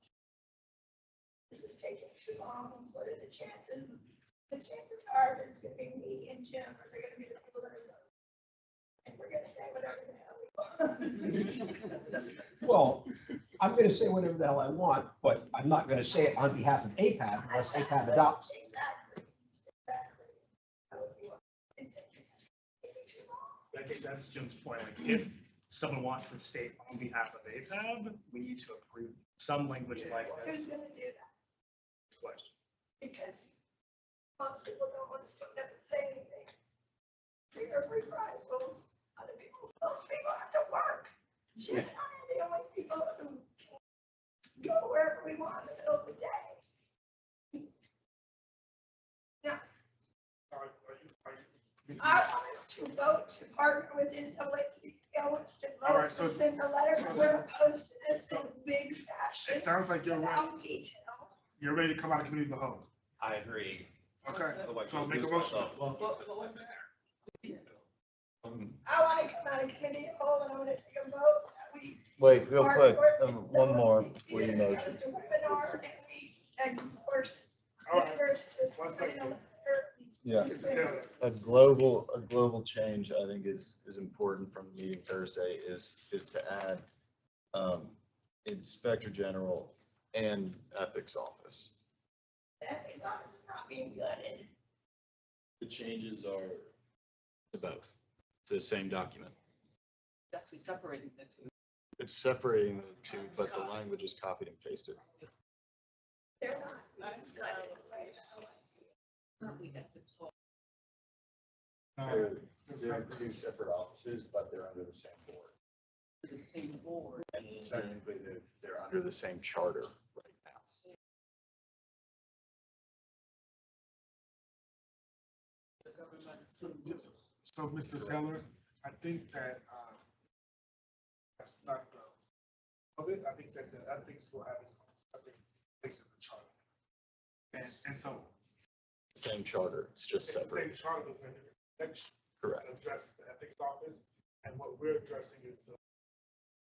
S15: This is taking too long. What are the chances? The chances are that it's gonna be me and Jim, or they're gonna be the people that are voting. And we're gonna say whatever the hell we want.
S13: Well, I'm going to say whatever the hell I want, but I'm not going to say it on behalf of APAB unless APAB adopts.
S15: Exactly.
S12: I think that's Jim's point. Like, if someone wants to state on behalf of APAB, we need to approve some language like
S15: Who's
S12: this.
S15: gonna do that?
S12: Question.
S15: Because most people don't want to stand up and say anything. Free or free prize, those other people, those people have to work. Jim and I are the only people who can go wherever we want in the middle of the day. Now, I wanted to vote to partner with NAACP. I want to
S10: All
S15: vote
S10: right, so-
S15: to send a letter, but we're opposed to this in big fashion.
S10: It sounds like you're ready.
S15: Without detail.
S10: You're ready to come out of committee of the whole.
S16: I agree.
S10: Okay,
S16: Otherwise
S10: so
S16: you'll
S10: make a
S16: lose
S10: motion.
S16: myself.
S9: What was that?
S15: I want to come out of committee of whole and I want to take a vote that we.
S6: Wait, real quick,
S15: partner with
S6: one more
S15: NAACP
S6: before you
S15: and
S6: motion.
S15: goes to webinar and we, and of course,
S10: All right.
S15: members to
S10: One
S15: send a
S10: second.
S15: letter.
S6: Yeah,
S10: Mr. Taylor.
S6: a global change, I think is important from the meeting Thursday is to add Inspector General and Ethics Office.
S15: The ethics office is not being gutted.
S1: The changes are to both. It's the same document.
S9: It's actually separating the two.
S6: It's separating the two, but the language is copied and pasted.
S15: They're not being gutted.
S9: Currently ethics law.
S6: They're two separate offices, but they're under the same board.
S9: The same board.
S6: And technically, they're under the same charter right now.
S9: The government.
S10: So, Mr. Taylor, I think that that's not the of it. I think that the ethics will have its own separate place in the charter. And so.
S6: Same charter, it's just
S10: It's the
S6: separate.
S10: same charter, but in a different section.
S6: Correct.
S10: That addresses the ethics office, and what we're addressing is the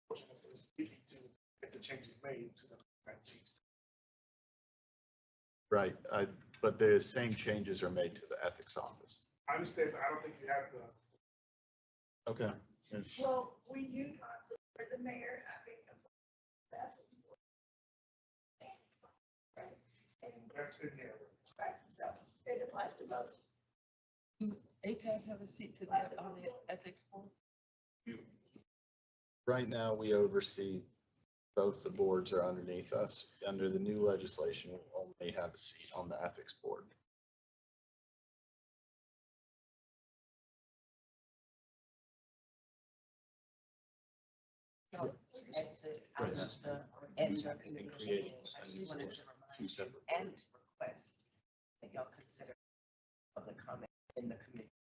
S10: portion that's going to speaking to if the changes made to the chiefs.
S6: Right, but the same changes are made to the ethics office.
S10: I understand, but I don't think you have the.
S6: Okay. Yes.
S15: Well, we do not support the mayor having a.
S10: That's in there.
S15: Right, so it applies to both.
S9: Do APAB have a seat to that on the ethics board?
S6: Right now, we oversee both the boards are underneath us. Under the new legislation, we'll only have a seat on the ethics board.
S11: Exit out of the end of
S6: And create
S11: I
S6: a
S11: just
S6: new
S11: wanted
S6: board,
S11: to remind
S6: two separate
S11: and
S6: boards.
S11: request that y'all consider public comment in the committee.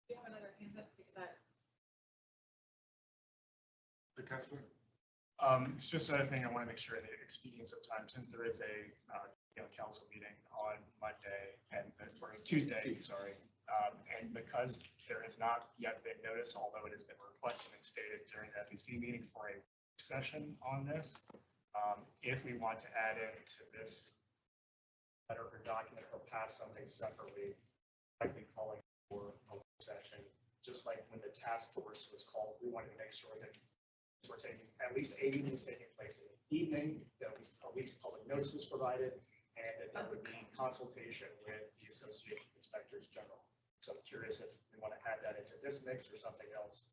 S5: Do you have another hand up? Because I.
S10: The Kessler?
S12: It's just another thing I want to make sure in the expedience of time, since there is a, council meeting on Monday or Tuesday, sorry. And because there has not yet been notice, although it has been requested and stated during the FEC meeting for a session on this, if we want to add into this letter or document or pass something separately, likely calling for a work session, just like when the task force was called, we wanted to make sure that we're taking, at least a meeting was taking place in the evening, that at least public notice was provided, and that there would be consultation with the Association of Inspectors General. So I'm curious if we want to add that into this mix or something else.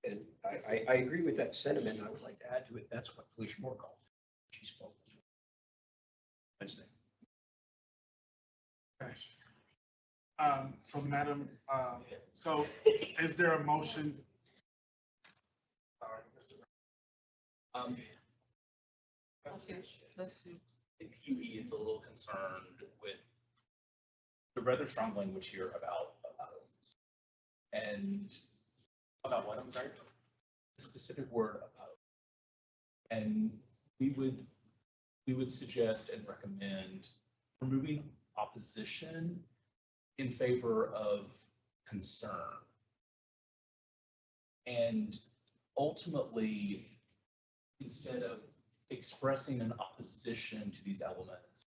S13: And I agree with that sentiment. I would like to add to it. That's what Felicia Moore called. She spoke Wednesday.
S10: So Madam, so is there a motion? Sorry, Mr.
S9: Let's see.
S2: The PUE is a little concerned with the rather strong language here about and about what, I'm sorry? The specific word about. And we would suggest and recommend removing opposition in favor of concern. And ultimately, instead of expressing an opposition to these elements,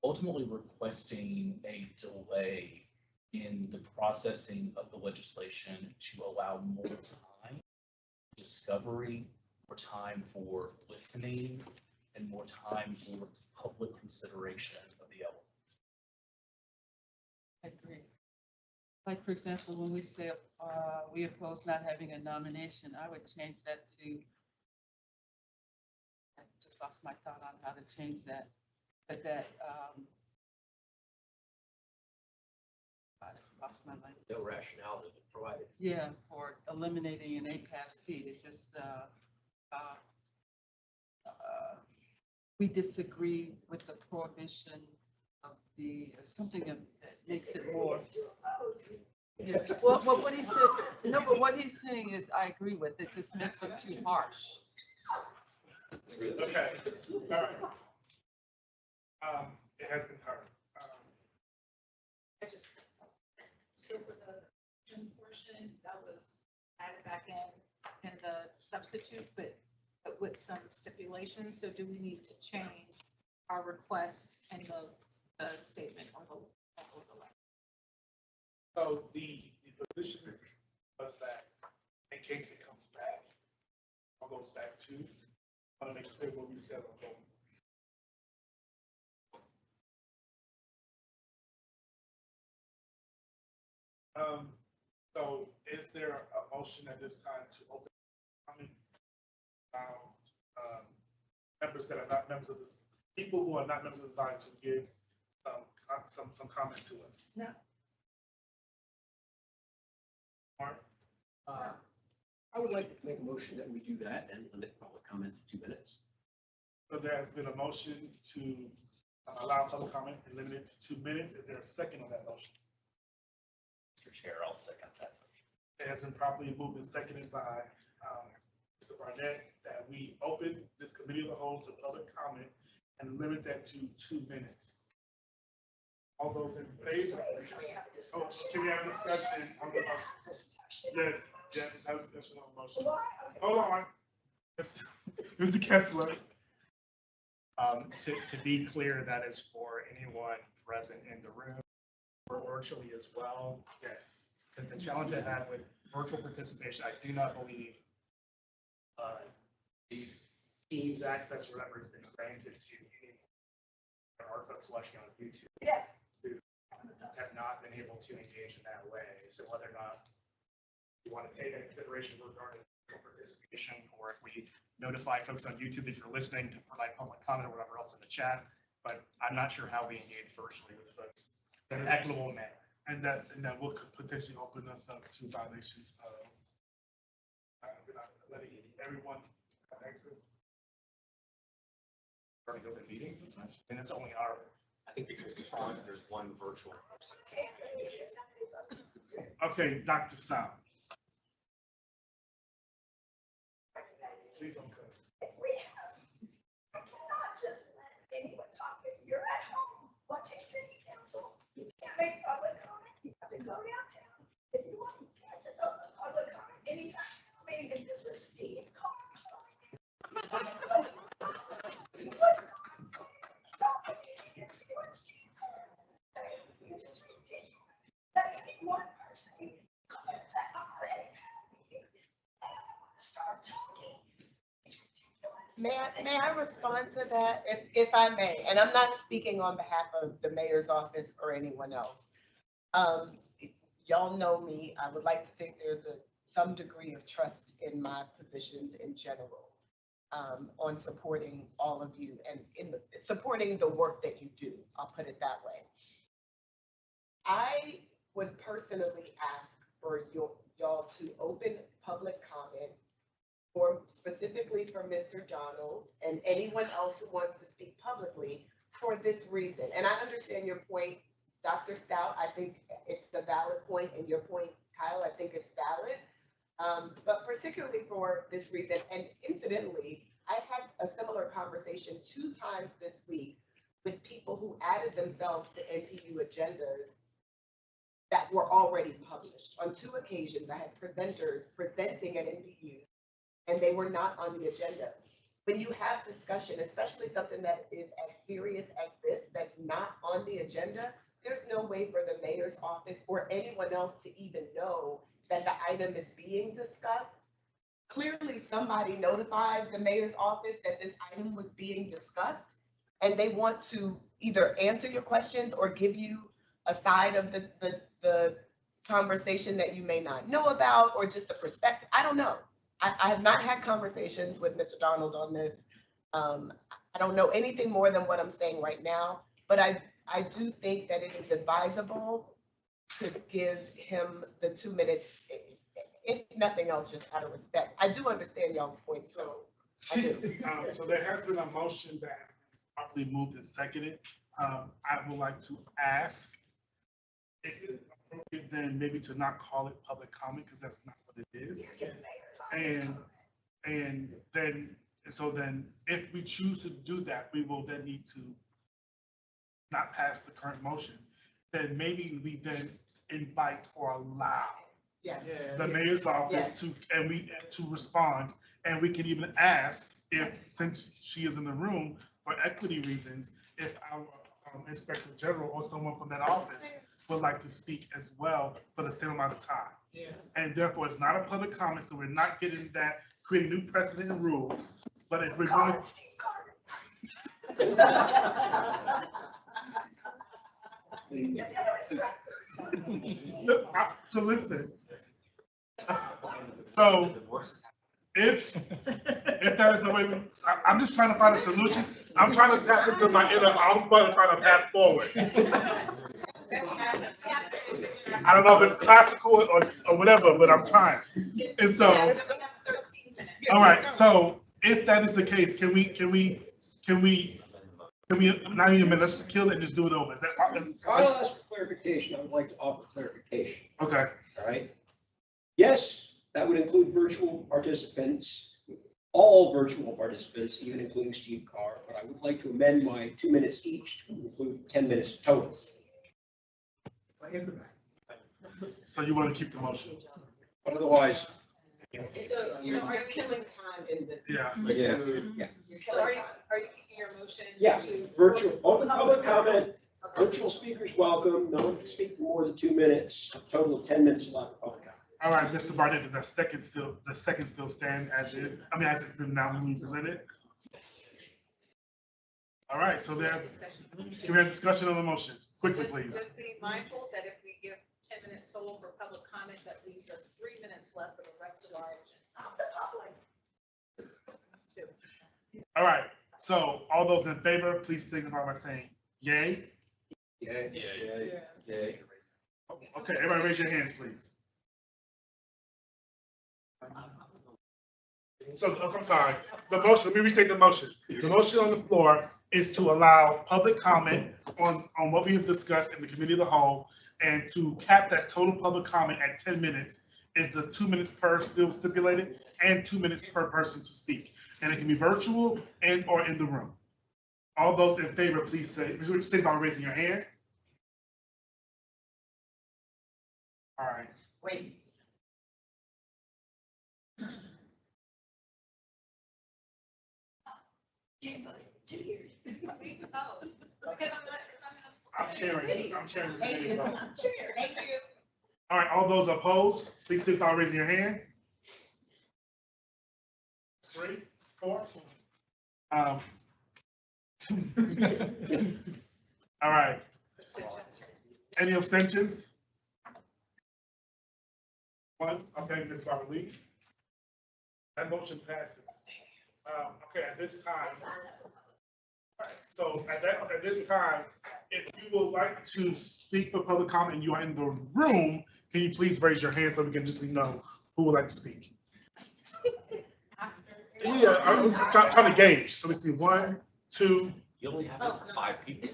S2: ultimately requesting a delay in the processing of the legislation to allow more time for discovery, more time for listening, and more time for public consideration of the elements.
S9: I agree. Like, for example, when we say we oppose not having a nomination, I would change that to, I just lost my thought on how to change that, but that, I lost my language.
S13: No rationale has been provided.
S9: Yeah, for eliminating an APAB seat, it just, we disagree with the prohibition of the, something that makes it more. Yeah, well, what he said, no, but what he's saying is, I agree with, it just makes it too harsh.
S10: Okay, all right. It has been heard.
S5: I just, so for the portion, that was added back in the substitute, but with some stipulations. So do we need to change our request in the statement or the letter?
S10: So the position was that in case it comes back or goes back to, I want to make clear what we said on both. So is there a motion at this time to open comment members that are not members of this, people who are not members of this body to give some comment to us?
S15: No.
S10: Mark?
S13: I would like to make a motion that we do that and limit public comments to 2 minutes.
S10: So there has been a motion to allow public comment and limit it to 2 minutes. Is there a second on that motion?
S2: Mr. Chair, I'll second that.
S10: It has been properly moved and seconded by Mr. Barnett that we open this committee of the whole to public comment and limit that to 2 minutes. All those in favor? Oh, can we have a discussion on the motion? Yes, have a discussion on the motion. Hold on. Mr. Kessler.
S12: To be clear, that is for anyone present in the room or virtually as well.
S10: Yes.
S12: Because the challenge I have with virtual participation, I do not believe the Teams access or whatever has been granted to anyone. There are folks watching on YouTube who have not been able to engage in that way. So whether or not you want to take into consideration regarding virtual participation, or if we notify folks on YouTube if you're listening to provide public comment or whatever else in the chat, but I'm not sure how we engage virtually with folks in an equitable manner.
S10: And that will potentially open us up to violations of letting everyone have access.
S12: Running open meetings and such, and it's only our.
S1: I think because there's one virtual person.
S10: Okay, Dr. Stop. Please don't cut us.
S15: Not just let anyone talk. If you're at home watching city council, you can't make public comment. You have to go downtown. If you want, you can't just open public comment anytime. I mean, if this is Steve Carr. Stop the meeting and see what Steve Carr is saying. This is ridiculous. That any one person comments at our APAB meeting and I want to start talking. May I respond to that, if I may? And I'm not speaking on behalf of the mayor's office or anyone else. Y'all know me. I would like to think there's some degree of trust in my positions in general, on supporting all of you and supporting the work that you do. I'll put it that way. I would personally ask for y'all to open public comment specifically for Mr. Donald and anyone else who wants to speak publicly for this reason. And I understand your point, Dr. Stout. I think it's a valid point, and your point, Kyle, I think it's valid. But particularly for this reason, and incidentally, I had a similar conversation 2 times this week with people who added themselves to NPU agendas that were already published. On 2 occasions, I had presenters presenting at NPU, and they were not on the agenda. When you have discussion, especially something that is as serious as this, that's not on the agenda, there's no way for the mayor's office or anyone else to even know that the item is being discussed. Clearly, somebody notified the mayor's office that this item was being discussed, and they want to either answer your questions or give you a side of the conversation that you may not know about, or just a perspective. I don't know. I have not had conversations with Mr. Donald on this. I don't know anything more than what I'm saying right now, but I do think that it is advisable to give him the 2 minutes, if nothing else, just out of respect. I do understand y'all's point, so I do.
S10: So there has been a motion that has been properly moved and seconded. I would like to ask, is it appropriate then maybe to not call it public comment, because that's not what it is? And then if we choose to do that, we will then need to not pass the current motion. Then maybe we then invite or allow the mayor's office to respond, and we can even ask if, since she is in the room for equity reasons, if our inspector general or someone from that office would like to speak as well for the same amount of time.
S17: Yeah.
S10: And therefore, it's not a public comment, so we're not getting that, creating new precedent and rules. But if we're going to. So listen. So if that is the way, I'm just trying to find a solution. I'm trying to tap into my inner, I was about to find a path forward. I don't know if it's classical or whatever, but I'm trying. And so, all right. So if that is the case, can we not even a minute, let's just kill it and just do it over. Is that
S13: Carlos, clarification, I would like to offer clarification.
S10: Okay.
S13: All right. Yes, that would include virtual participants, all virtual participants, even including Steve Carr, but I would like to amend my 2 minutes each to include 10 minutes total.
S10: So you want to keep the motion?
S13: But otherwise.
S11: So are you killing time in this?
S10: Yeah.
S13: Yes. Yeah.
S11: So are you keeping your motion?
S13: Yes,
S11: to-
S13: virtual, open public comment, virtual speakers welcome, no one can speak for more than 2 minutes, total of 10 minutes allowed for public comment.
S10: All right, Mr. Barnett, the second still stand as is, I mean, as it's been now being presented? All right, so there's, can we have discussion on the motion? Quickly, please.
S5: Just be mindful that if we give 10 minutes total for public comment, that leaves us 3 minutes left for the rest of our agenda.
S10: All right, so all those in favor, please signify by saying yay.
S13: Yay.
S10: Yay. Okay, everybody raise your hands, please. So, I'm sorry, the motion, let me restate the motion. The motion on the floor is to allow public comment on what we have discussed in the committee of the whole, and to cap that total public comment at 10 minutes. Is the 2 minutes per still stipulated, and 2 minutes per person to speak. And it can be virtual and or in the room. All those in favor, please say by raising your hand. All right.
S11: Wait.
S10: I'm sharing.
S11: I'm sharing. Thank you.
S10: All right, all those opposed, please signify by raising your hand. 3, 4. All right. Any abstentions? 1. Okay, Ms. Barbara Lee. That motion passes. Okay, at this time. All right, so at this time, if you would like to speak for public comment and you are in the room, can you please raise your hand so we can just know who would like to speak? Yeah, I'm trying to gauge. So we see 1, 2.
S2: You only have it for 5 people.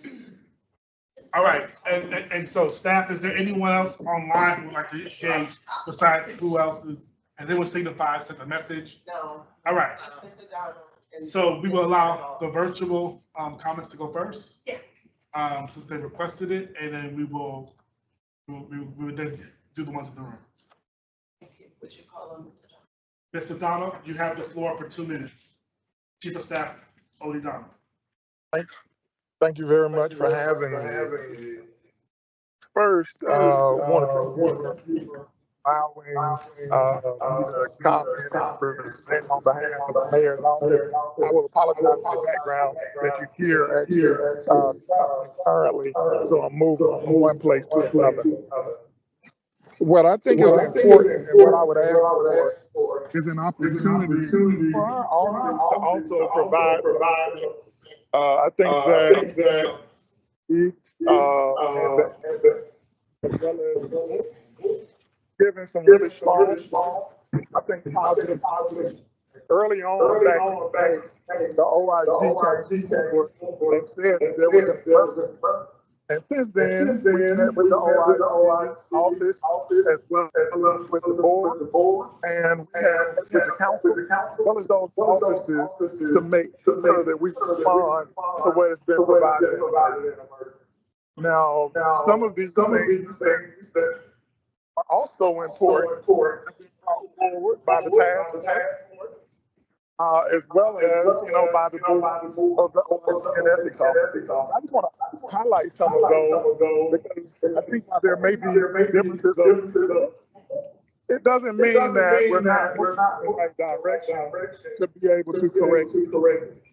S10: All right, and so staff, is there anyone else online who would like to engage besides who else is, and they will signify, send a message?
S11: No.
S10: All right.
S11: Mr. Donald.
S10: So we will allow the virtual comments to go first.
S11: Yeah.
S10: Since they requested it, and then we will then do the ones in the room.
S11: Thank you. Would you call on Mr. Donald?
S10: Mr. Donald, you have the floor for 2 minutes. Chief of Staff, Odie Donald.
S21: Thank you very much for having me. First, want to thank you for allowing me to comment and present on behalf of the mayor's office. I will apologize for the background that you hear as you're traveling currently, so I'm moving from one place to another. What I think is important and what I would ask for is an opportunity for our office to also provide. I think that we, as well as giving some really strong, I think positive. Early on, back the OIG came forward and said that there was a person. And since then, we met with the OIG office as well as with the board, and we have met with the council, as well as those offices to make sure that we respond to what has been provided. Now, some of these things that are also important have been brought forward by the task force, as well as, by the board of the OIG and ethics office. I just want to highlight some of those because I think there may be differences. It doesn't mean that we're not moving in the right direction to be able to correct it.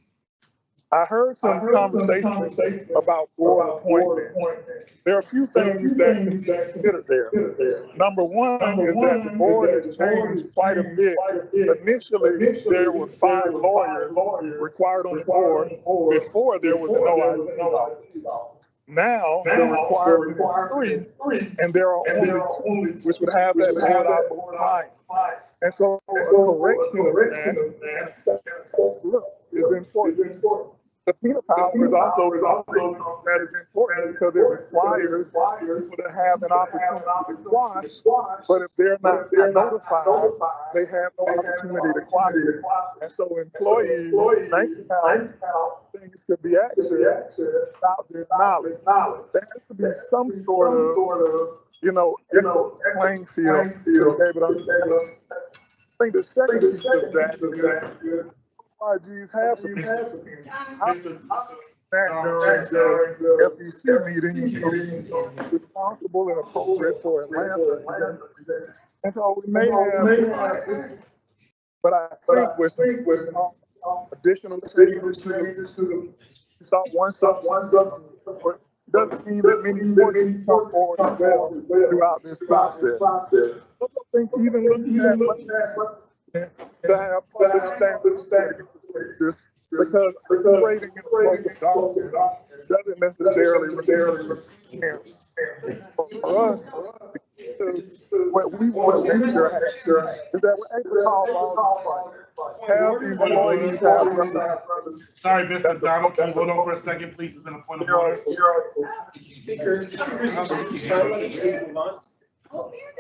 S21: I heard some conversation about board appointments. There are a few things that can be considered there. Number one is that the board has changed quite a bit. Initially, there were 5 lawyers required on the board before there was an OIG office. Now, the requirement is 3, and there are only 2, which would have that board out behind. And so a correction of that and a second look is important. the penal power is also something that is important because it requires people to have an opportunity to quash, but if they're not notified, they have no opportunity to quash it. And so employees, bank accounts, things could be accessed without their knowledge. There has to be some sort of, equal playing field to be able to understand. I think the second piece of that is RGs have subpoenas. That during the FEC meeting, responsible and appropriate for Atlanta. And so we may have, but I think with additional changes to one substance, doesn't mean that many more can come forward as well throughout this process. I also think even looking at to have public standards because operating in a local document doesn't necessarily refer to for us. What we want to make sure is that we're able to call have employees have.
S10: Sorry, Mr. Donald, can you hold on for a second, please? It's been a point of order.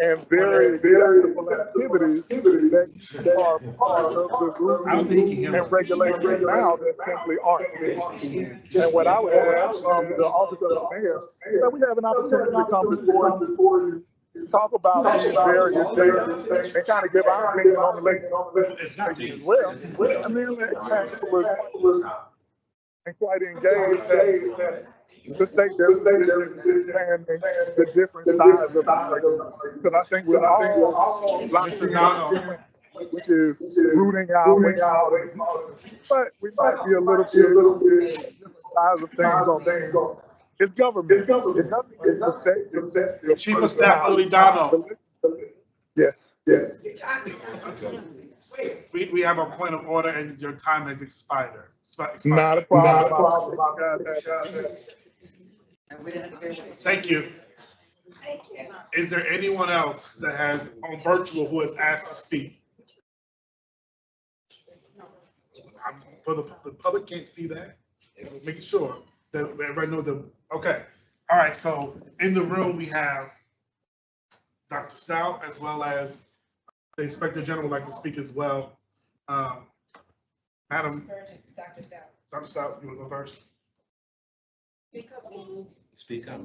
S10: And very simple activities that are part of the rules and regulations now that simply aren't. And what I would ask from the office of the mayor is that we have an opportunity to come before you, talk about these various things, and kind of give our opinion on the legislation as well. And then let councilors and quite engaged that the state understanding the different sides of the because I think we're all locked in, which is rooting out, but we might be a little bit different sides of things on. It's government. It's the Chief of Staff O'Donnell.
S21: Yes.
S10: We have a point of order and your time has expired.
S21: Not a problem.
S10: Thank you. Is there anyone else that has on virtual who has asked to speak? For the public can't see that. Making sure that everybody knows okay. All right, so in the room we have Dr. Stout as well as the Inspector General would like to speak as well. Madam.
S3: Dr. Stout.
S10: Dr. Stout, you want to go first?
S3: Speak up.
S1: Speak up.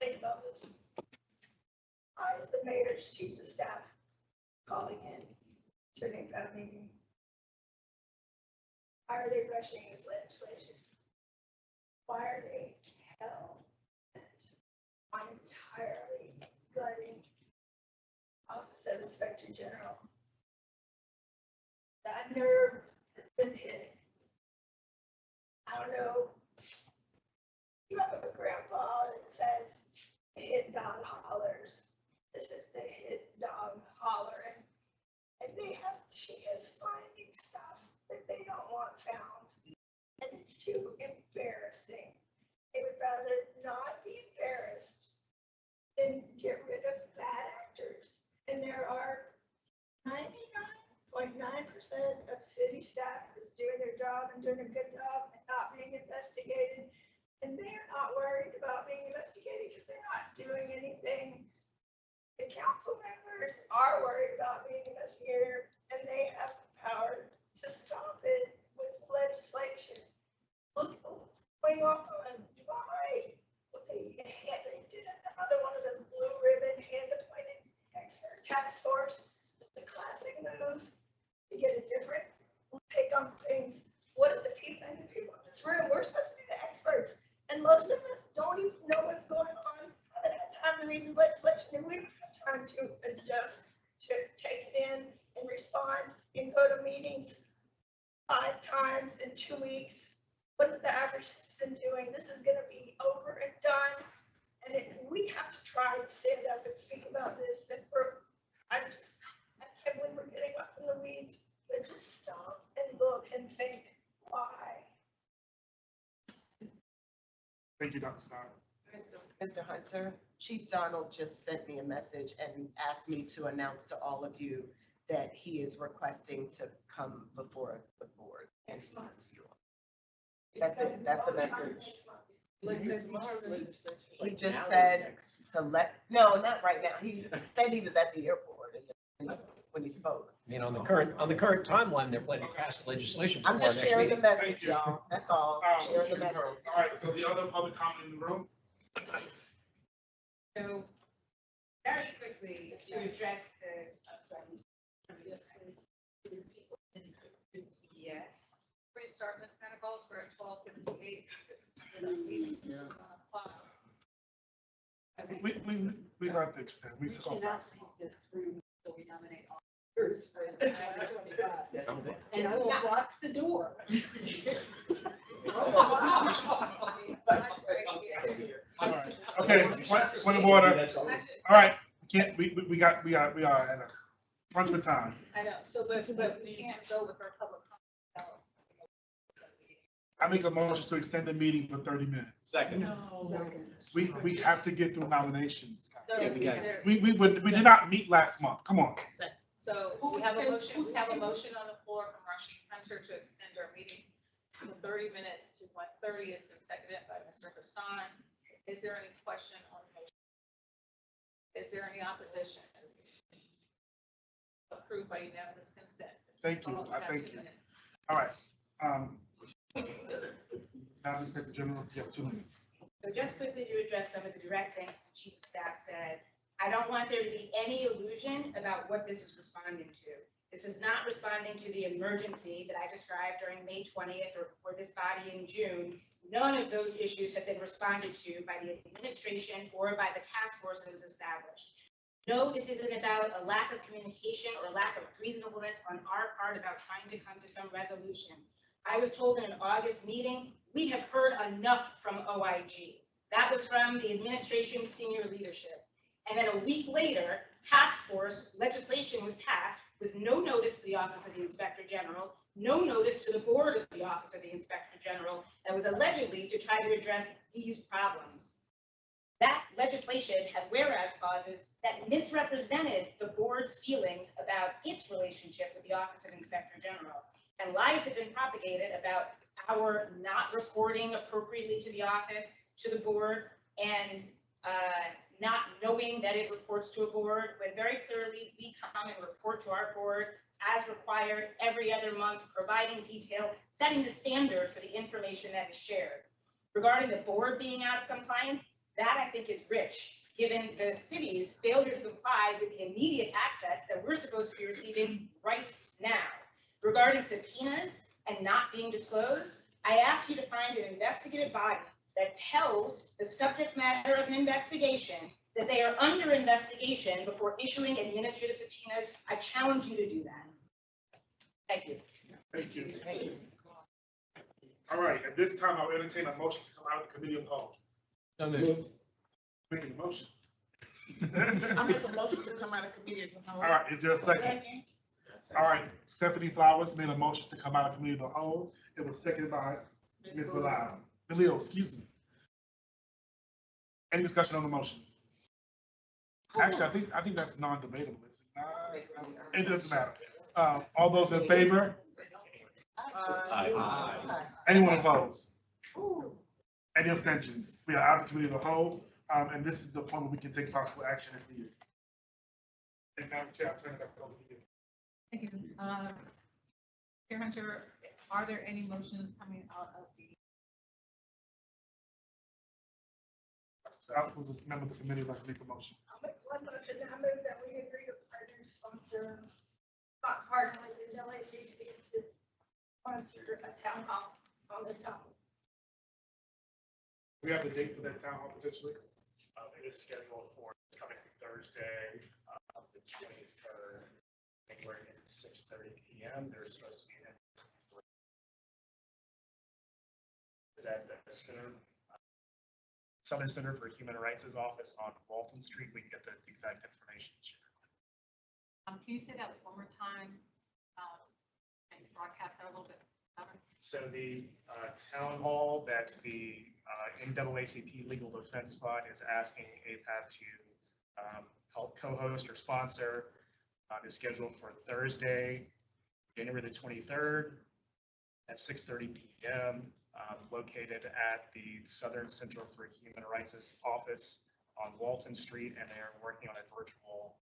S15: Think about this. I, as the mayor's chief of staff, calling in to an APAB meeting. Why are they rushing this legislation? Why are they hell bent on entirely gutting Office of Inspector General? That nerve has been hit. I don't know. You have a grandpa that says the hit dog hollers. This is the hit dog hollering. And she has finding stuff that they don't want found. And it's too embarrassing. They would rather not be embarrassed than get rid of bad actors. And there are 99.9% of city staff is doing their job and doing a good job and not being investigated. And they're not worried about being investigated because they're not doing anything. The council members are worried about being investigated and they have the power to stop it with legislation. Look at what's going on in Dubai. They did another one of those blue ribbon hand-appointed expert task force. It's the classic move to get a different take on things. What are the people in this room? We're supposed to be the experts. And most of us don't even know what's going on. Haven't had time to read the legislation, and we don't have time to adjust, to take it in and respond and go to meetings 5 times in 2 weeks. What is the average citizen doing? This is going to be over and done. And we have to try to stand up and speak about this. And I can't believe we're getting up in the weeds, but just stop and look and think, why?
S10: Thank you, Dr. Stein.
S17: Mr. Hunter,
S11: Chief Donald just sent me a message and asked me to announce to all of you that he is requesting to come before the board and speak to you. That's it, that's the message. He just said to no, not right now. He said he was at the airport when he spoke.
S13: I mean, on the current timeline, they're planning to pass legislation.
S11: I'm
S13: before
S11: just
S13: our next
S11: sharing the
S13: meeting.
S11: message, y'all. That's all. Sharing the message.
S10: All right, so the other public comment in the room?
S7: So, very quickly, to address yes, please. Yes.
S5: Restart, Ms. Manigault, we're at 12:58.
S10: We got to extend. We
S20: We
S10: took off
S20: cannot
S10: last
S20: leave this room until we nominate officers for 2025. And I will lock the door.
S10: All right. Okay, point of order. All right, we are at a crunch for time.
S5: I know, so, but we can't go with our public comment.
S10: I make a motion to extend the meeting for 30 minutes.
S14: Second.
S10: We have to get through nominations, guys.
S5: So, there-
S10: We did not meet last month. Come on.
S5: So we have a motion on the floor from Rashid Hunter to extend our meeting from 30 minutes to 1:30. It's been seconded by Mr. Hassan. Is there any question on the motion? Is there any opposition? Approved by unanimous consent.
S10: Thank you.
S5: All
S10: I
S5: have
S10: thank
S5: 2
S10: you.
S5: minutes.
S10: All right. Now, Inspector General, you have 2 minutes.
S7: So just quickly to address some of the direct things the Chief of Staff said, I don't want there to be any illusion about what this is responding to. This is not responding to the emergency that I described during May 20th or for this body in June. None of those issues have been responded to by the administration or by the task force that was established. No, this isn't about a lack of communication or lack of reasonableness on our part about trying to come to some resolution. I was told in an August meeting, we have heard enough from OIG. That was from the administration senior leadership. And then a week later, task force legislation was passed with no notice to the Office of the Inspector General, no notice to the board of the Office of the Inspector General, that was allegedly to try to address these problems. That legislation had whereas clauses that misrepresented the board's feelings about its relationship with the Office of Inspector General. And lies have been propagated about our not reporting appropriately to the office, to the board, and not knowing that it reports to a board, when very clearly we come and report to our board as required every other month, providing detail, setting the standard for the information that is shared. Regarding the board being out of compliance, that I think is rich, given the city's failure to comply with the immediate access that we're supposed to be receiving right now. Regarding subpoenas and not being disclosed, I ask you to find an investigative body that tells the subject matter of an investigation that they are under investigation before issuing administrative subpoenas. I challenge you to do that. Thank you.
S10: Thank you. All right, at this time, I'll entertain a motion to come out of the committee of the whole.
S14: So moved.
S10: Making a motion.
S11: I make a motion to come out of committee as a whole.
S10: All right, is there a second? All right, Stephanie Flowers made a motion to come out of committee of the whole. It was seconded by Ms. Valio, excuse me. Any discussion on the motion? Actually, I think that's non-debatable. It's not, it doesn't matter. All those in favor?
S14: Aye.
S10: Anyone opposed? Any abstentions? We are out of the committee of the whole, and this is the point where we can take possible action if needed. And Madam Chair, I'll turn it back over to you.
S5: Thank you. Chair Hunter, are there any motions coming out of the?
S10: I was a member of the committee, I'd like to make a motion.
S15: I'll make one motion. I move that we agree to partner to sponsor, not partner with the LACP to sponsor a town hall on this topic.
S10: We have the date for that town hall potentially.
S12: It is scheduled for this coming Thursday, the 23rd, January at 6:30 p.m. There's supposed to be an is at the center, Southern Center for Human Rights' office on Walton Street. We can get the exact information.
S5: Can you say that one more time and broadcast that a little bit
S12: So the town hall that the NAACP Legal Defense Fund is asking APAB to help co-host or sponsor is scheduled for Thursday, January the 23rd at 6:30 p.m. Located at the Southern Center for Human Rights office on Walton Street, and they are working on a virtual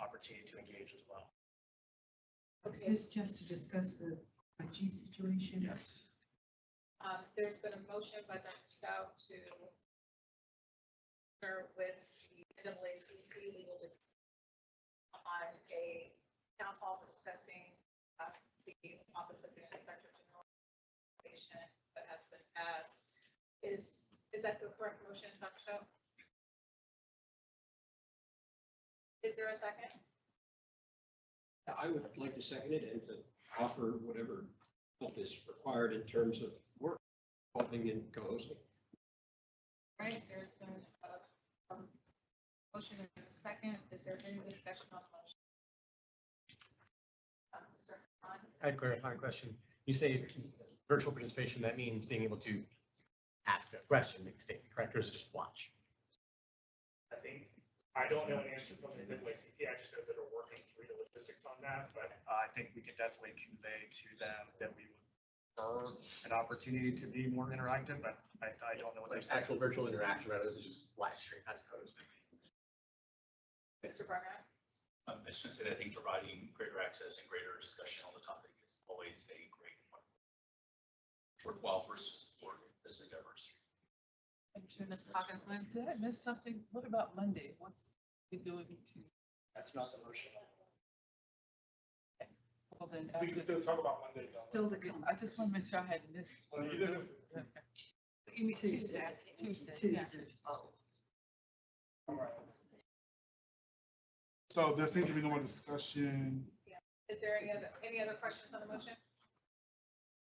S12: opportunity to engage as well.
S17: Is this just to discuss the IG situation?
S12: Yes.
S5: There's been a motion by Dr. Stout to partner with the NAACP legal on a town hall discussing the Office of the Inspector General that has been passed. Is that the correct motion, Dr. Stout? Is there a second?
S8: I would like to second it and to offer whatever help is required in terms of work, helping and co-hosting.
S5: Right, there's been a motion and a second. Is there any discussion on the motion? Mr. Khan?
S14: I had a clarifying question. You say virtual participation, that means being able to ask a question, make a statement, correct? Or is it just watch?
S12: I think, I don't know an answer from the NAACP. I just know that we're working through the logistics on that, but I think we can definitely convey to them that we would prefer an opportunity to be more interactive, but I don't know what
S14: Like
S12: they're saying.
S14: actual virtual interaction rather than just live stream as opposed to.
S5: Mr. Barnett?
S2: I just want to say that I think providing greater access and greater discussion on the topic is always a great one. Worthwhile for support as endeavors.
S5: Ms. Hawkins,
S9: Did I miss something? What about Monday? What's we doing to?
S12: That's not the motion.
S9: Well, then.
S10: We can still talk about Monday though.
S9: Still, I just want to make sure I hadn't missed.
S10: Well, you didn't miss it.
S5: You mean Tuesday?
S9: Tuesday. Yeah.
S10: All right. So there seems to be no more discussion.
S5: Is there any other questions on the motion?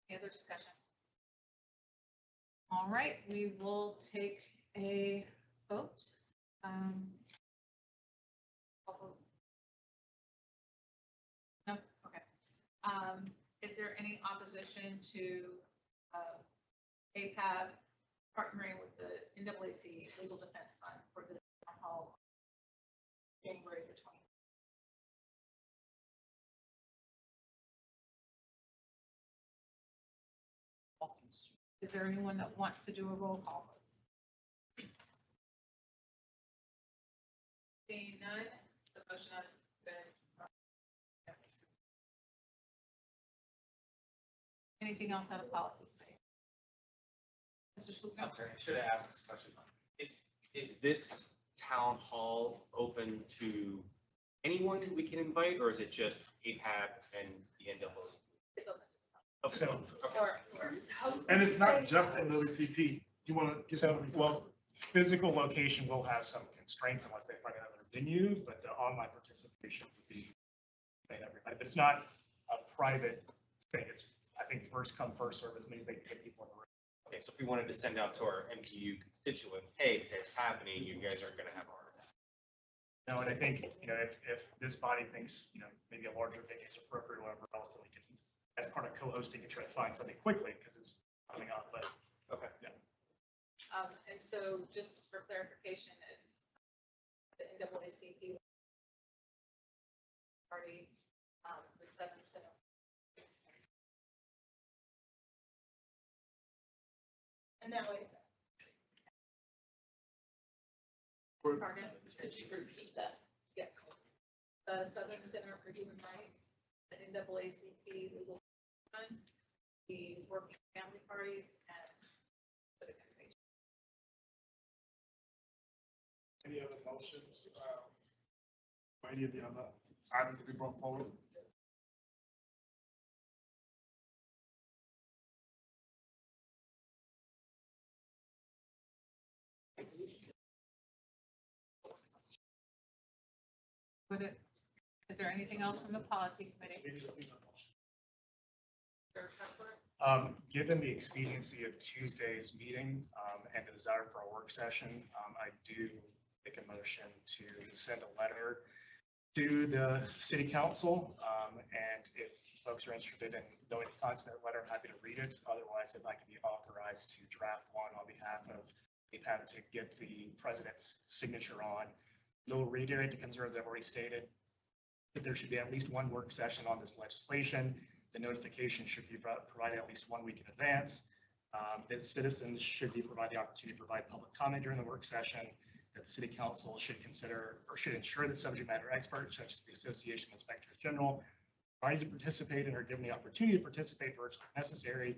S5: Any other discussion? All right, we will take a vote. No, okay. Is there any opposition to APAB partnering with the NAACP Legal Defense Fund for this town hall January the 20th? Is there anyone that wants to do a roll call? Seeing none, the motion has been. Anything else out of policy committee? Mr. Schluter?
S16: I'm sorry, I should have asked this question. Is this town hall open to anyone we can invite, or is it just APAB and the NAACP?
S5: It's open.
S12: So,
S10: And it's not just NAACP. You want to get
S12: so, well, physical location will have some constraints unless they find another venue, but the online participation would be made everybody. But it's not a private thing. It's, I think, first come, first serve means they can get people in the room.
S16: Okay, so if we wanted to send out to our MPU constituents, hey, it's happening, you guys aren't gonna have a heart attack.
S12: No, and I think, if this body thinks, maybe a larger venue is appropriate or whatever else, then we can, as part of co-hosting, and try to find something quickly because it's coming up, but.
S16: Okay.
S12: Yeah.
S5: And so just for clarification, is the NAACP party, the 7th Center?
S11: And that way.
S5: Pardon?
S11: Could you repeat that?
S5: Yes. The Southern Center for Human Rights, the NAACP Legal Fund, the Working Family Parties, and civic innovation.
S10: Any other motions? Or any of the other items to be brought forward?
S5: With it, is there anything else from the policy committee?
S12: Given the expediency of Tuesday's meeting and the desire for a work session, I do make a motion to send a letter to the city council. And if folks are interested in knowing the content of the letter, I'm happy to read it. Otherwise, if I can be authorized to draft one on behalf of APAB to get the president's signature on. We'll reiterate the concerns I've already stated, that there should be at least one work session on this legislation. The notification should be provided at least 1 week in advance. That citizens should be provided the opportunity to provide public comment during the work session. That the city council should consider or should ensure that subject matter experts, such as the Association of Inspectors General, are invited to participate and are given the opportunity to participate where it's necessary.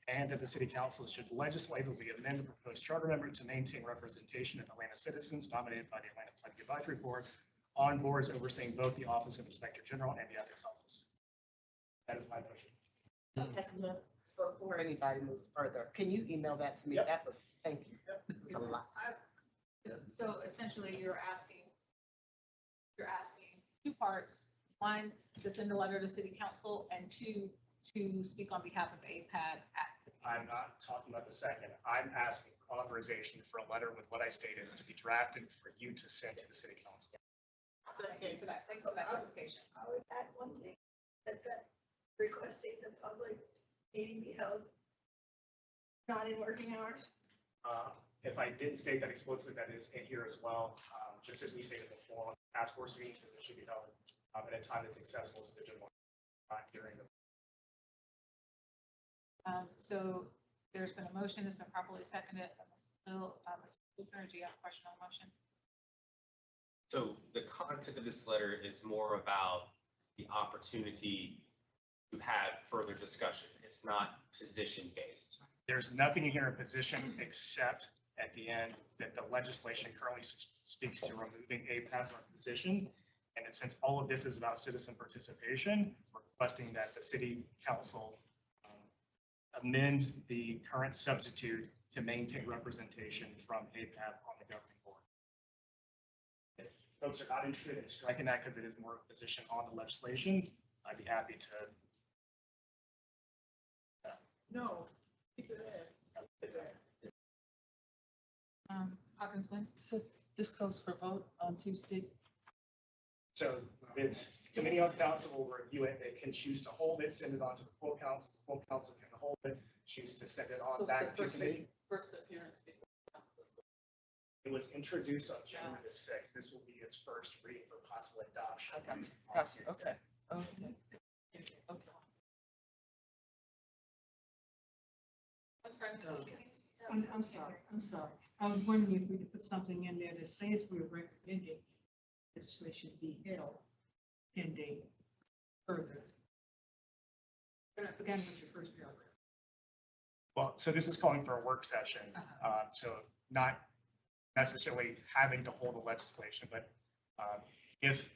S12: And that the city council should legislatively amend the proposed charter amendment to maintain representation of Atlanta citizens nominated by the Atlanta Planning Advisory Board on boards overseeing both the Office of Inspector General and the Ethics Office. That is my motion.
S11: Before anybody moves further, can you email that to me?
S12: Yep.
S11: That was, thank you. A lot.
S5: So essentially, you're asking 2 parts. 1, to send a letter to city council, and 2, to speak on behalf of APAB at.
S12: I'm not talking about the second. I'm asking for authorization for a letter with what I stated to be drafted for you to send to the city council.
S5: So thank you for that clarification.
S15: I would add one thing, that requesting the public meeting be held not in working hours.
S12: If I didn't state that explicitly, that is in here as well. Just as we stated before, task force meetings, that it should be held at a time that's accessible to the general during the.
S5: So there's been a motion, it's been properly seconded. Mr. Luker, do you have a question on the motion?
S16: So the content of this letter is more about the opportunity to have further discussion. It's not position based.
S12: There's nothing in here in position except at the end that the legislation currently speaks to removing APAB from position. And that since all of this is about citizen participation, we're requesting that the city council amend the current substitute to maintain representation from APAB on the governing board. If folks are not interested in striking that because it is more of a position on the legislation, I'd be happy to.
S11: No, keep it in.
S5: Hawkins Glenn?
S9: So this goes for vote on Tuesday.
S12: So this committee on council will review it. They can choose to hold it, send it on to the full council. The full council can hold it, choose to send it on back to committee.
S9: First appearance before council.
S12: It was introduced on January the 6th. This will be its first reading for possible adoption.
S9: Gotcha. Okay. Okay. Okay.
S3: I'm sorry. I was wondering if we could put something in there that says we're recommending legislation be held pending further. But I forgot what your first paragraph.
S12: Well, so this is calling for a work session. So not necessarily having to hold a legislation, but if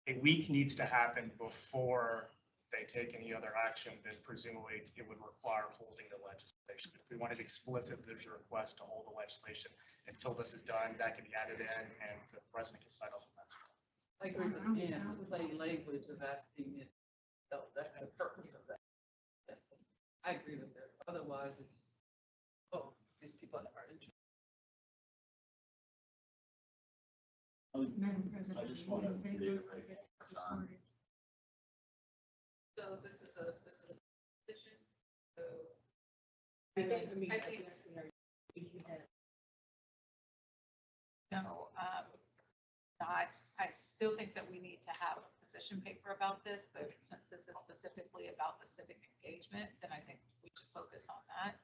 S12: a week needs to happen before they take any other action, then presumably it would require holding the legislation. If we wanted explicit, there's a request to hold the legislation until this is done, that can be added in and the president can sign off on that.
S9: I agree with Ann, plain language of asking it. So that's the purpose of that. I agree with her. Otherwise, it's, oh, these people are interested.
S3: Madam President.
S6: I just want to reiterate.
S5: So this is a position. So
S3: I
S5: think-
S3: mean,
S5: I
S3: I
S5: think-
S3: guess you have.
S5: no, I still think that we need to have a position paper about this, but since this is specifically about the civic engagement, then I think we should focus on that.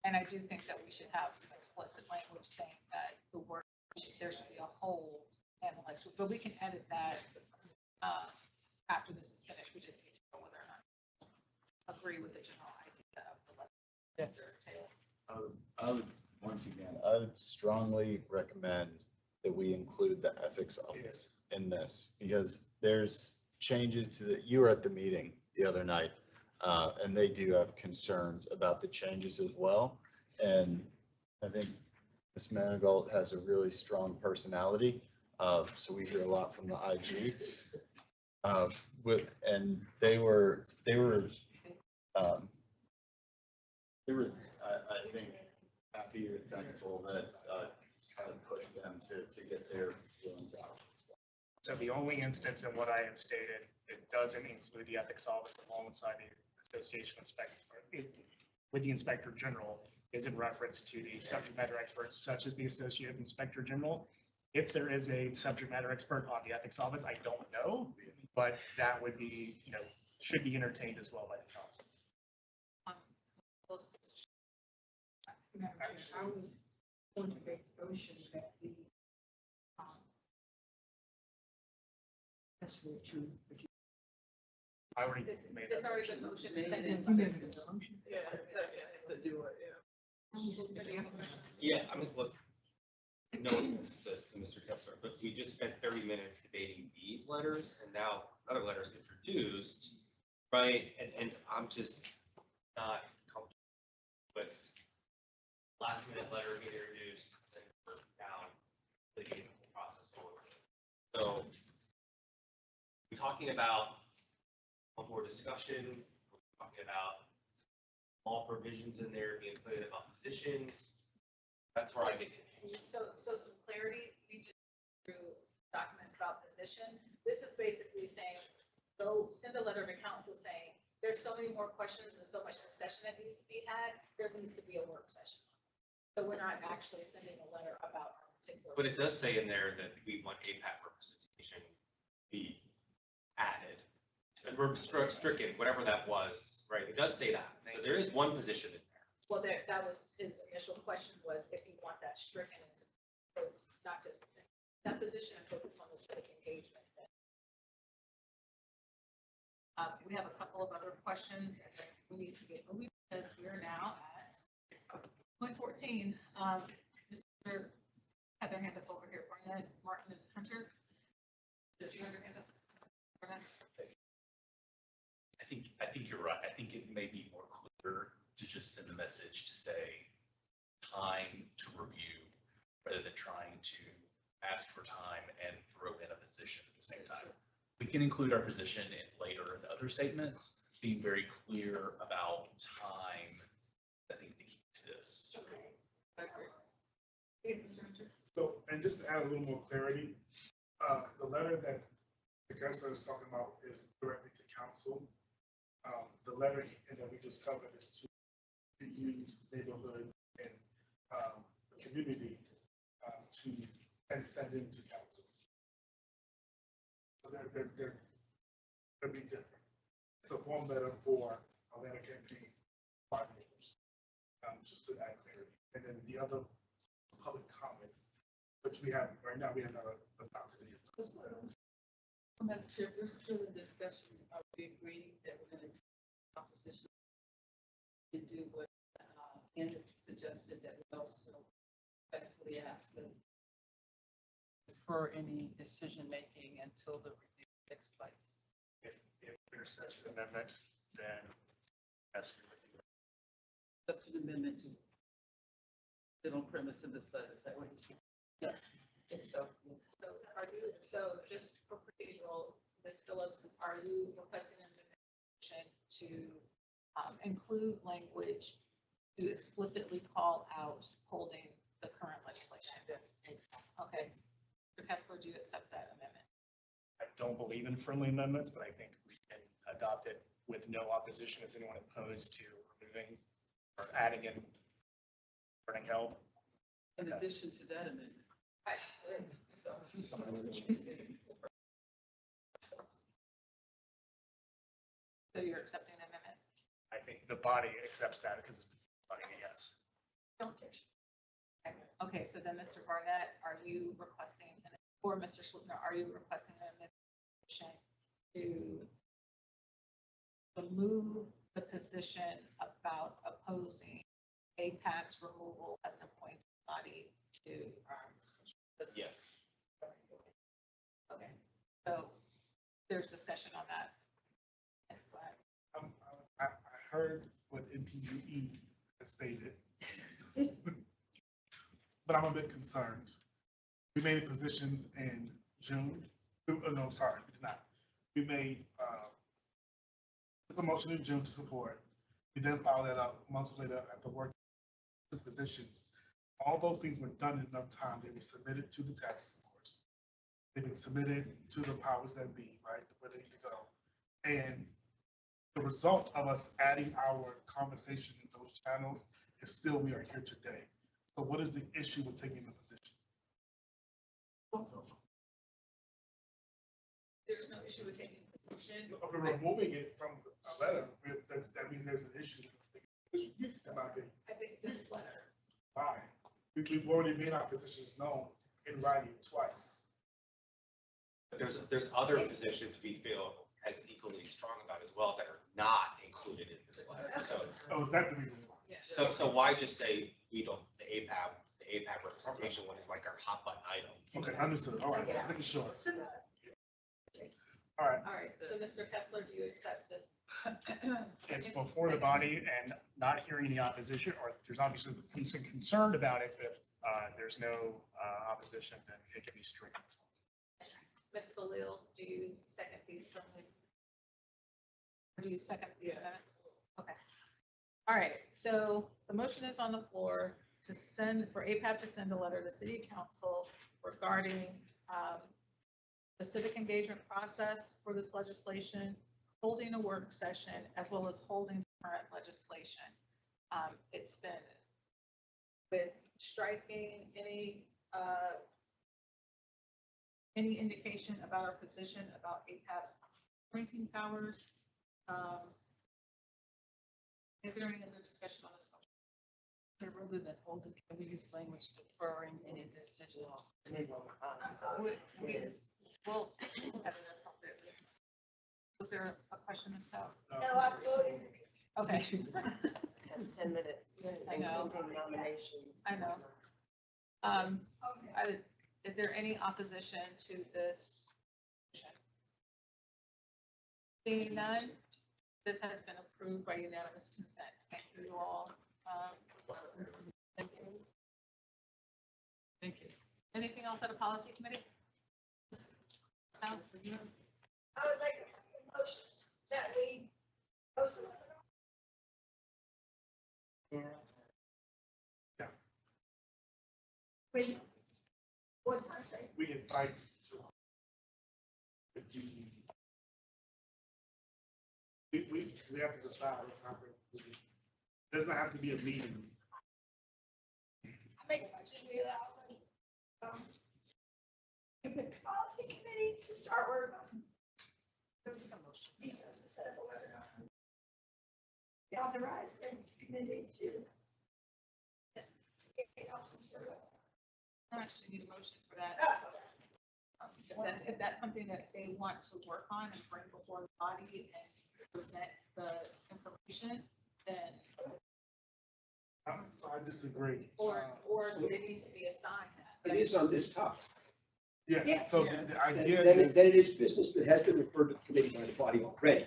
S5: And I do think that we should have some explicit language saying that the word, there should be a hold and election, but we can edit that after this is finished. We just need to know whether or not agree with the general idea of the legislature.
S6: I would, once again, I would strongly recommend that we include the ethics office in this, because there's changes to the, you were at the meeting the other night, and they do have concerns about the changes as well. And I think Ms. Manigault has a really strong personality, so we hear a lot from the IG. And they were, I think, happy or thankful that kind of pushed them to get their feelings out.
S12: So the only instance in what I have stated, it doesn't include the ethics office alongside the association inspector, with the inspector general, is in reference to the subject matter experts such as the associate inspector general. If there is a subject matter expert on the ethics office, I don't know, but that would be, should be entertained as well by the council.
S3: Madam Chair, I was going to make the motion that we, that's what you.
S12: I already made that.
S5: It's already been motion.
S3: You made the motion?
S11: Yeah, to do it,
S16: Yeah, I mean, look, no offense to Mr. Kessler, but we just spent 30 minutes debating these letters and now another letter is introduced, right? And I'm just not comfortable with last minute letter being introduced and we're down the process forward. So we're talking about more discussion, we're talking about all provisions in there being put in about positions. That's where I get confused.
S5: So some clarity, we just through documents about position. This is basically saying, go send a letter to council saying, there's so many more questions and so much discussion that needs to be had, there needs to be a work session. So we're not actually sending a letter about our particular.
S16: But it does say in there that we want APAB representation be added, stricken, whatever that was, right? It does say that. So there is one position in there.
S5: Well, that was his initial question was if you want that stricken and not to, that position and focus on the civic engagement. We have a couple of other questions and then we need to get moving because we are now at 1:14. Mr. Had their hand up over here, Barnett, Martin, and Hunter. Does you have your hand up? Barnett?
S2: I think you're right. I think it may be more clear to just send a message to say time to review rather than trying to ask for time and throw in a position at the same time. We can include our position in later in other statements, being very clear about time. I think the key to this.
S10: So, and just to add a little more clarity, the letter that the council is talking about is directly to council. The letter that we just covered is to use neighborhoods and the community and send in to council. So they're be different. It's a form letter for Atlanta campaign coordinators, just to add clarity. And then the other public comment, which we have right now, we have not adopted any of those.
S9: Madam Chair, we're still in discussion. Are we agreeing that we're going to take opposition and do what Andrew suggested, that we also respectfully ask them defer any decision-making until the review takes place?
S12: If there's such an amendment, then yes, we would do that.
S9: Such an amendment to sit on premise of this letter, is that what you're saying? Yes.
S5: So just for procedural, Ms. Phillips, are you requesting an amendment to include language to explicitly call out holding the current legislation? Yes. Okay. Mr. Kessler, do you accept that amendment?
S12: I don't believe in friendly amendments, but I think we can adopt it with no opposition. Is anyone opposed to removing or adding in burning held?
S9: In addition to that amendment.
S5: So you're accepting the amendment?
S12: I think the body accepts that because it's voting a yes.
S5: Okay, so then Mr. Barnett, are you requesting, or Mr. Schlittner, are you requesting an amendment to remove the position about opposing APAB's removal as an appointed body to?
S16: Yes.
S5: Okay, so there's discussion on that.
S10: I heard what NPUE has stated, but I'm a bit concerned. We made positions in June. No, sorry, we did not. We made took a motion in June to support. We then followed that up months later after working the positions. All those things were done in enough time. They were submitted to the task force. They've been submitted to the powers that be, right, where they need to go. And the result of us adding our conversation in those channels is still we are here today. So what is the issue with taking the position?
S5: There's no issue with taking the position.
S10: If we're removing it from a letter, that means there's an issue with taking the position, in my opinion.
S5: I think this letter.
S10: Why? We've already made our positions known in writing twice.
S16: But there's other positions we feel as equally strong about as well that are not included in this letter. So,
S10: Oh, is that the reason why?
S16: so why just say we don't, the APAB representation one is like our hot button item.
S10: Okay, understood. All right, just making sure. All right.
S5: All right, so Mr. Kessler, do you accept this?
S12: It's before the body and not hearing any opposition, or there's obviously concerned about it, but there's no opposition, then it can be stricken.
S5: Ms. Khalil, do you second these from the? Or do you second these minutes? Okay. All right, so the motion is on the floor to send, for APAB to send a letter to City Council regarding the civic engagement process for this legislation, holding a work session, as well as holding current legislation. It's been with striking any indication about our position about APAB's printing powers. Is there any other discussion on this motion?
S9: Rather than holding, can we use language deferring any decision?
S5: We'll have it appropriately. Was there a question, Ms. Stout?
S15: No, I voted.
S5: Okay.
S11: 10 minutes.
S5: Yes, I know.
S11: including nominations.
S5: I know. Is there any opposition to this motion? Seeing none, this has been approved by unanimous consent. Thank you all.
S9: Thank you. Thank you.
S5: Anything else at the policy committee? Sound?
S15: I would like to make a motion that we post a
S10: Yeah,
S15: with what time frame?
S10: we invite to. We have to decide what time. Doesn't have to be a meeting.
S15: I make a motion we allow the policy committee to start work on details to set up a webinar. They authorize the committee to get options for it.
S5: I actually need a motion for that. If that's something that they want to work on and bring before the body and present the information, then.
S10: So I disagree.
S5: Or they need to be assigned that.
S8: It is on this topic.
S10: Yes, so the idea
S8: Then
S10: is,
S8: it is business that has been referred to the committee by the body already.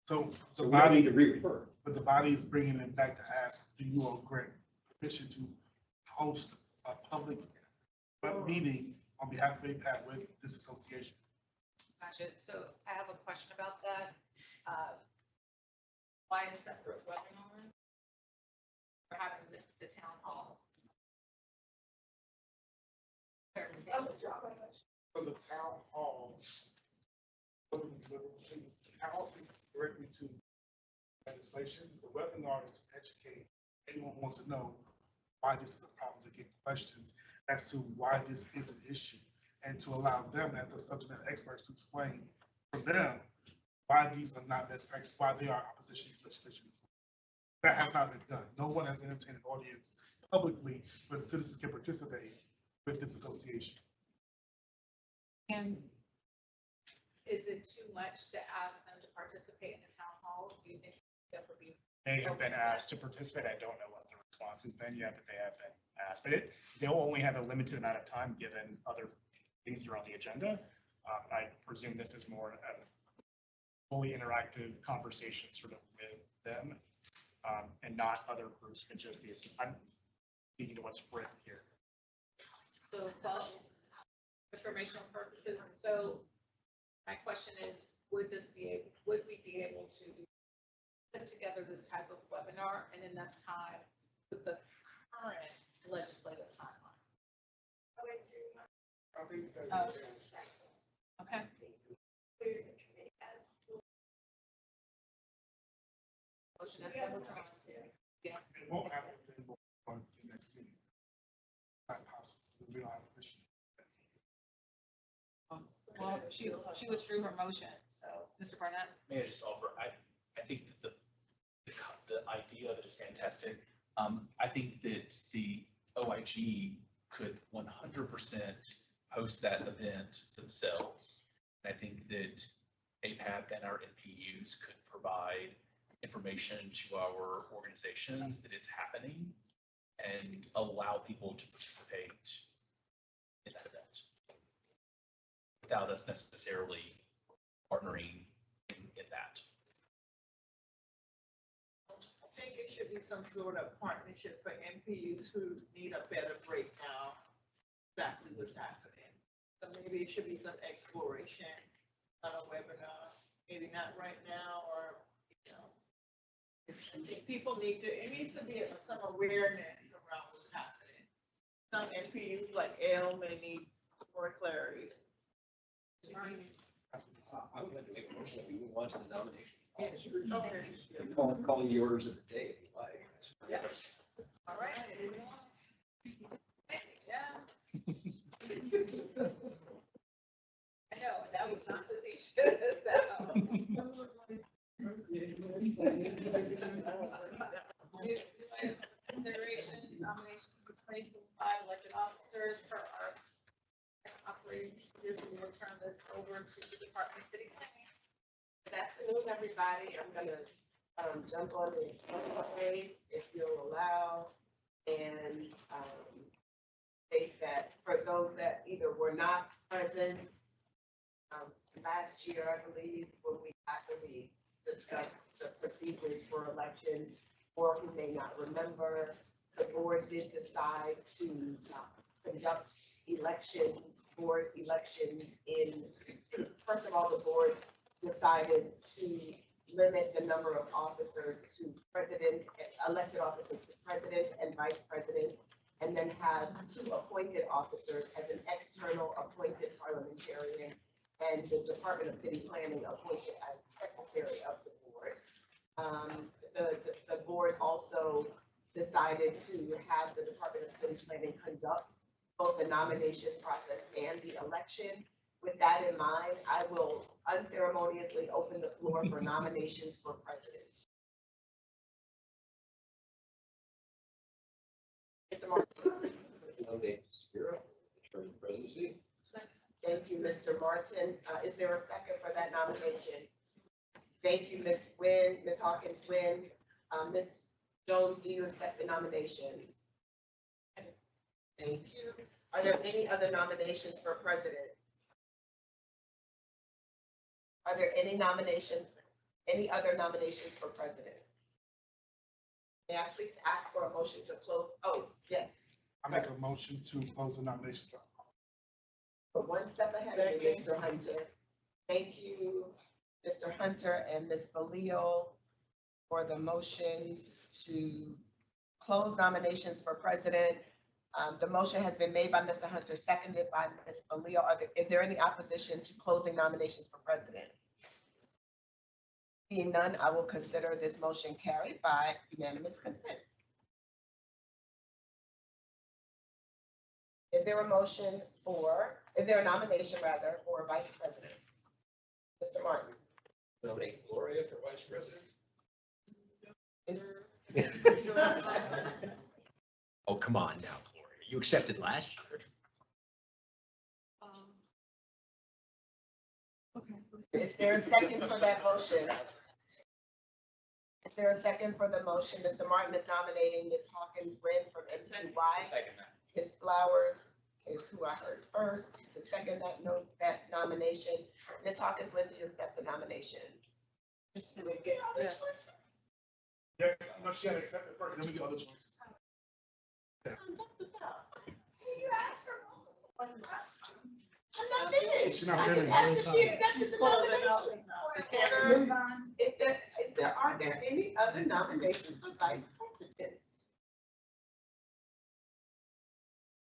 S10: so
S8: So
S10: the
S8: we don't need
S10: body,
S8: to re-refer.
S10: but the body is bringing it back to ask, do you all grant permission to host a public meeting on behalf of APAB with this association?
S5: Gotcha. So I have a question about that. Why a separate webinar? For having the town hall?
S10: So the town hall, the house is directly to legislation. The webinar is to educate anyone who wants to know why this is a problem, to get questions as to why this is an issue, and to allow them as the subject matter experts to explain for them why these are not best practices, why they are opposition to legislation. That has not been done. No one has entertained an audience publicly, but citizens can participate with this association.
S5: And is it too much to ask them to participate in the town hall? Do you think that would be?
S12: They have been asked to participate. I don't know what the response has been yet, but they have been asked. But they'll only have a limited amount of time given other things that are on the agenda. I presume this is more of a fully interactive conversation sort of with them, and not other groups, but just the, I'm speaking to what's written here.
S5: So, informational purposes. So my question is, would we be able to put together this type of webinar in enough time with the current legislative timeline?
S10: I think that.
S5: Okay. Motion has been withdrawn. Yeah.
S10: It won't happen on the next meeting. Not possible. We don't have a issue.
S5: Well, she withdrew her motion, so, Mr. Barnett?
S2: May I just offer, I think that the idea of it is fantastic. I think that the OIG could 100% host that event themselves. I think that APAB and our NPUs could provide information to our organizations that it's happening and allow people to participate in that event without us necessarily partnering in that.
S4: I think it should be some sort of partnership for MPUs who need a better breakdown exactly what's happening. So maybe it should be some exploration on a webinar, maybe not right now, or, you know, I think people need to, it needs to be some awareness around what's happening. Some MPUs like L may need more clarity.
S8: I would like to make a motion that we move on to the nomination.
S4: Okay.
S8: Calling the orders of the day if you like.
S4: Yes.
S5: All right. Yeah. I know, that was not facetious. Consideration nominations for 2025 elected officers per our operating procedures. We will turn this over to the Department of City Planning.
S11: Good afternoon, everybody. I'm gonna jump on the expressway if you'll allow, and state that for those that either were not present last year, I believe, when we discussed the procedures for elections, or who may not remember, the board did decide to conduct board elections first of all, the board decided to limit the number of officers to elected officers to president and vice president, and then have 2 appointed officers as an external appointed parliamentarian, and the Department of City Planning appointed as secretary of the board. The board also decided to have the Department of City Planning conduct both the nominations process and the election. With that in mind, I will unceremoniously open the floor for nominations for president. Mr. Martin.
S8: Nominate Spiro for the presidency.
S11: Thank you, Mr. Martin. Is there a second for that nomination? Thank you, Ms. Wynn, Ms. Hawkins Wynn. Ms. Jones, do you accept the nomination? Thank you. Are there any other nominations for president? Are there any other nominations for president? May I please ask for a motion to close? Oh, yes.
S10: I make a motion to close the nominations.
S11: One step ahead of you, Mr. Hunter. Thank you, Mr. Hunter and Ms. Balil, for the motions to close nominations for president. The motion has been made by Mr. Hunter, seconded by Ms. Balil. Is there any opposition to closing nominations for president? Being none, I will consider this motion carried by unanimous consent. Is there a nomination rather, for vice president? Mr. Martin.
S8: Nominate Gloria for vice president. Oh, come on now, Gloria. You accepted last year.
S11: Okay. Is there a second for that motion? Is there a second for the motion? Mr. Martin is nominating Ms. Hawkins Wynn from MPY.
S16: Second that.
S11: Ms. Flowers is who I heard first to second that nomination. Ms. Hawkins Wynn, do you accept the nomination?
S10: Yes, no, she had accepted first, then we get other choices.
S11: You asked for multiple ones last time. I'm not finished.
S10: She's not
S11: I just
S10: finished.
S11: asked if she accepted the nomination. Are there any other nominations for vice president?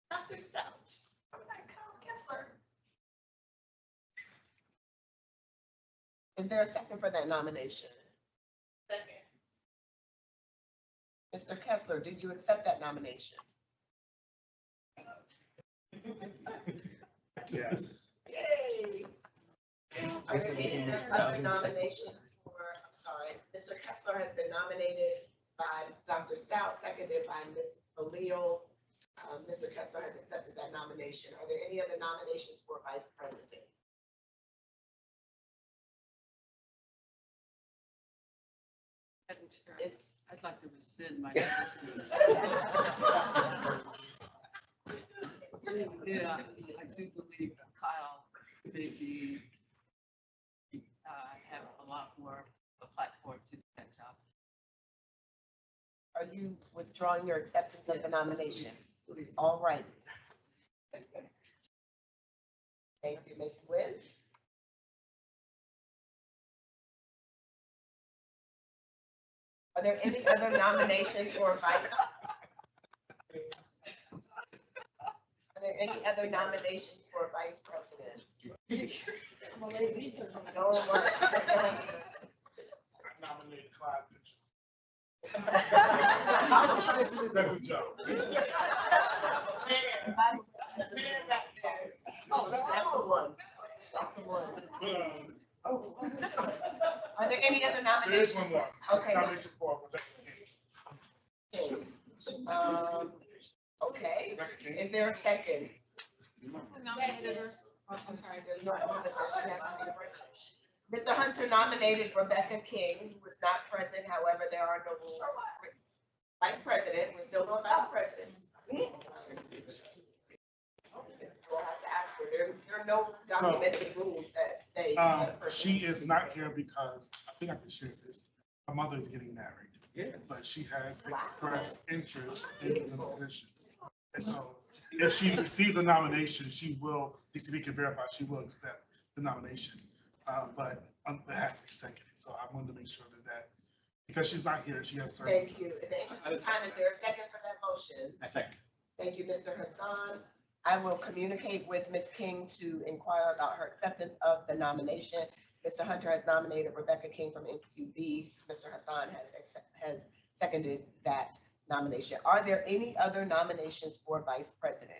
S11: Dr. Stout. I'm not, guess Is there a second for that nomination?
S4: Second.
S11: Mr. Kessler, did you accept that nomination?
S12: Yes.
S11: Yay! Are there any other nominations for, I'm sorry, Mr. Kessler has been nominated by Dr. Stout, seconded by Ms. Valil. Mr. Kessler has accepted that nomination. Are there any other nominations for vice president?
S9: Madam Chair, I'd like to rescind my motion. Yeah, I do believe Kyle may be, have a lot more of a platform to do that job.
S11: Are you withdrawing your acceptance of the nomination? All right. Thank you, Ms. Witt. Are there any other nominations for vice? Are there any other nominations for vice president? No one.
S10: Nominate Clyde Mitchell.
S11: That's a joke. Oh, that's the one. That's the one. Oh. Are there any other nominations?
S10: There is one more.
S11: Okay.
S10: Nomination for Rebecca King.
S11: Okay. Okay, is there a second? I'm sorry, there's no one that says she has to be the first. Mr. Hunter nominated Rebecca King, who was not present, however, there are no rules. Vice President, we're still on Vice President. We'll have to ask her. There are no documented rules that say. that a person-
S10: She is not here because, I think I can share this, her mother is getting married.
S14: Yeah.
S10: But she has expressed interest in the position. And so if she receives a nomination, she will, DCB can verify, she will accept the nomination. But it has to be seconded. So I wanted to make sure that, because she's not here, she has served.
S11: Thank you. In the interest of time, is there a second for that motion?
S14: I second.
S11: Thank you, Mr. Hassan. I will communicate with Ms. King to inquire about her acceptance of the nomination. Mr. Hunter has nominated Rebecca King from MQB. Mr. Hassan has seconded that nomination. Are there any other nominations for vice president?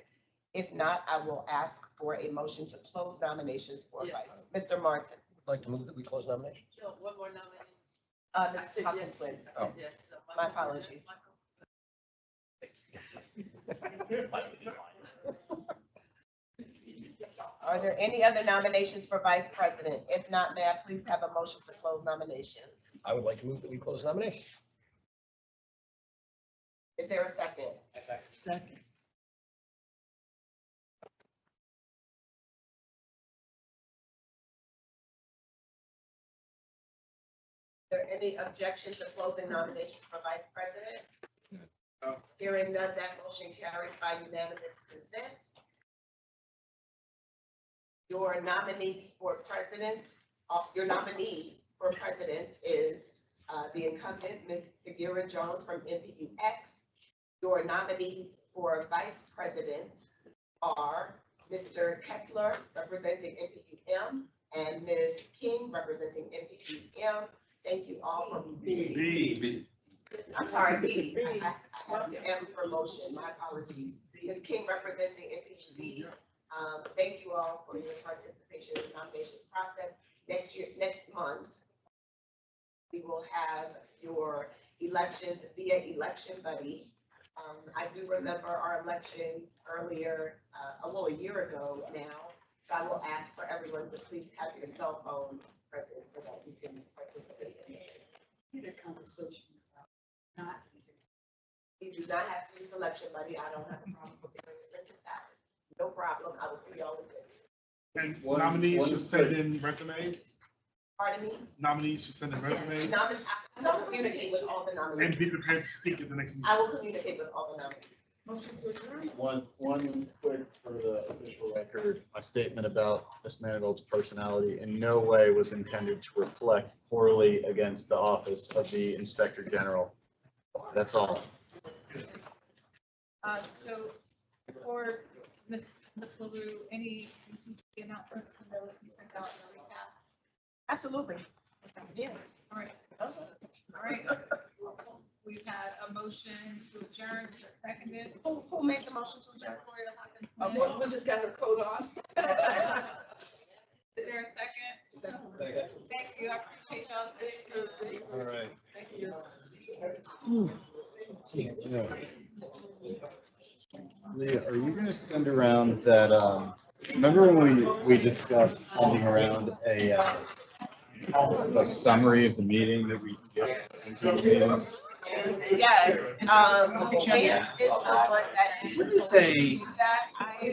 S11: If not, I will ask for a motion to close nominations for vice. Mr. Martin.
S13: I'd like to move that we close nominations.
S11: No, one more nomination. Ms. Hopkins Wynn.
S13: Oh.
S9: Yes.
S11: My apologies. Are there any other nominations for vice president? If not, may I please have a motion to close nominations?
S13: I would like to move that we close nominations.
S11: Is there a second?
S14: I second.
S9: Second.
S11: Are there any objections to closing nominations for vice president? Hearing none, that motion carries by unanimous consent. Your nominees for president, your nominee for president is the incumbent, Ms. Segura Jones from MPUX. Your nominees for vice president are Mr. Kessler representing MPUM and Ms. King representing MPUM. Thank you all for
S10: B.
S11: I'm sorry, B. I have the M for motion, my apologies. Ms. King representing MPUB. Thank you all for your participation in the nominations process. Next month, we will have your elections via Election Buddy. I do remember our elections earlier, a year ago now. So I will ask for everyone to please have your cell phone present so that you can participate in it.
S20: Get a conversation about not using.
S11: You do not have to use Election Buddy. I don't have a problem with it. No problem. I will see y'all again.
S10: And nominees should send in resumes.
S11: Pardon me?
S10: Nominees should send in resumes.
S11: I will communicate with all the nominees.
S10: And be prepared to speak at the next meeting.
S11: I will communicate with all the nominees.
S6: One quick for the official record, my statement about Ms. Manigault's personality in no way was intended to reflect poorly against the office of the Inspector General. That's all.
S5: So for Ms. Lalou, any recent announcements from those we sent out in the recap?
S11: Absolutely. Yeah.
S5: All right. All right. We've had a motion to adjourn, seconded.
S11: Who made the motion to adjourn?
S5: Victoria Hawkins
S11: Okay,
S5: Smith.
S11: we just got her coat on.
S5: Is there a second? Thank you, I appreciate y'all.
S6: All right.
S11: Thank you.
S6: Leah, are you gonna send around that, remember when we discussed sending around a, like summary of the meeting that we can get into the meetings?
S11: Yes, Vance is the one that.
S14: Wouldn't you say
S11: That I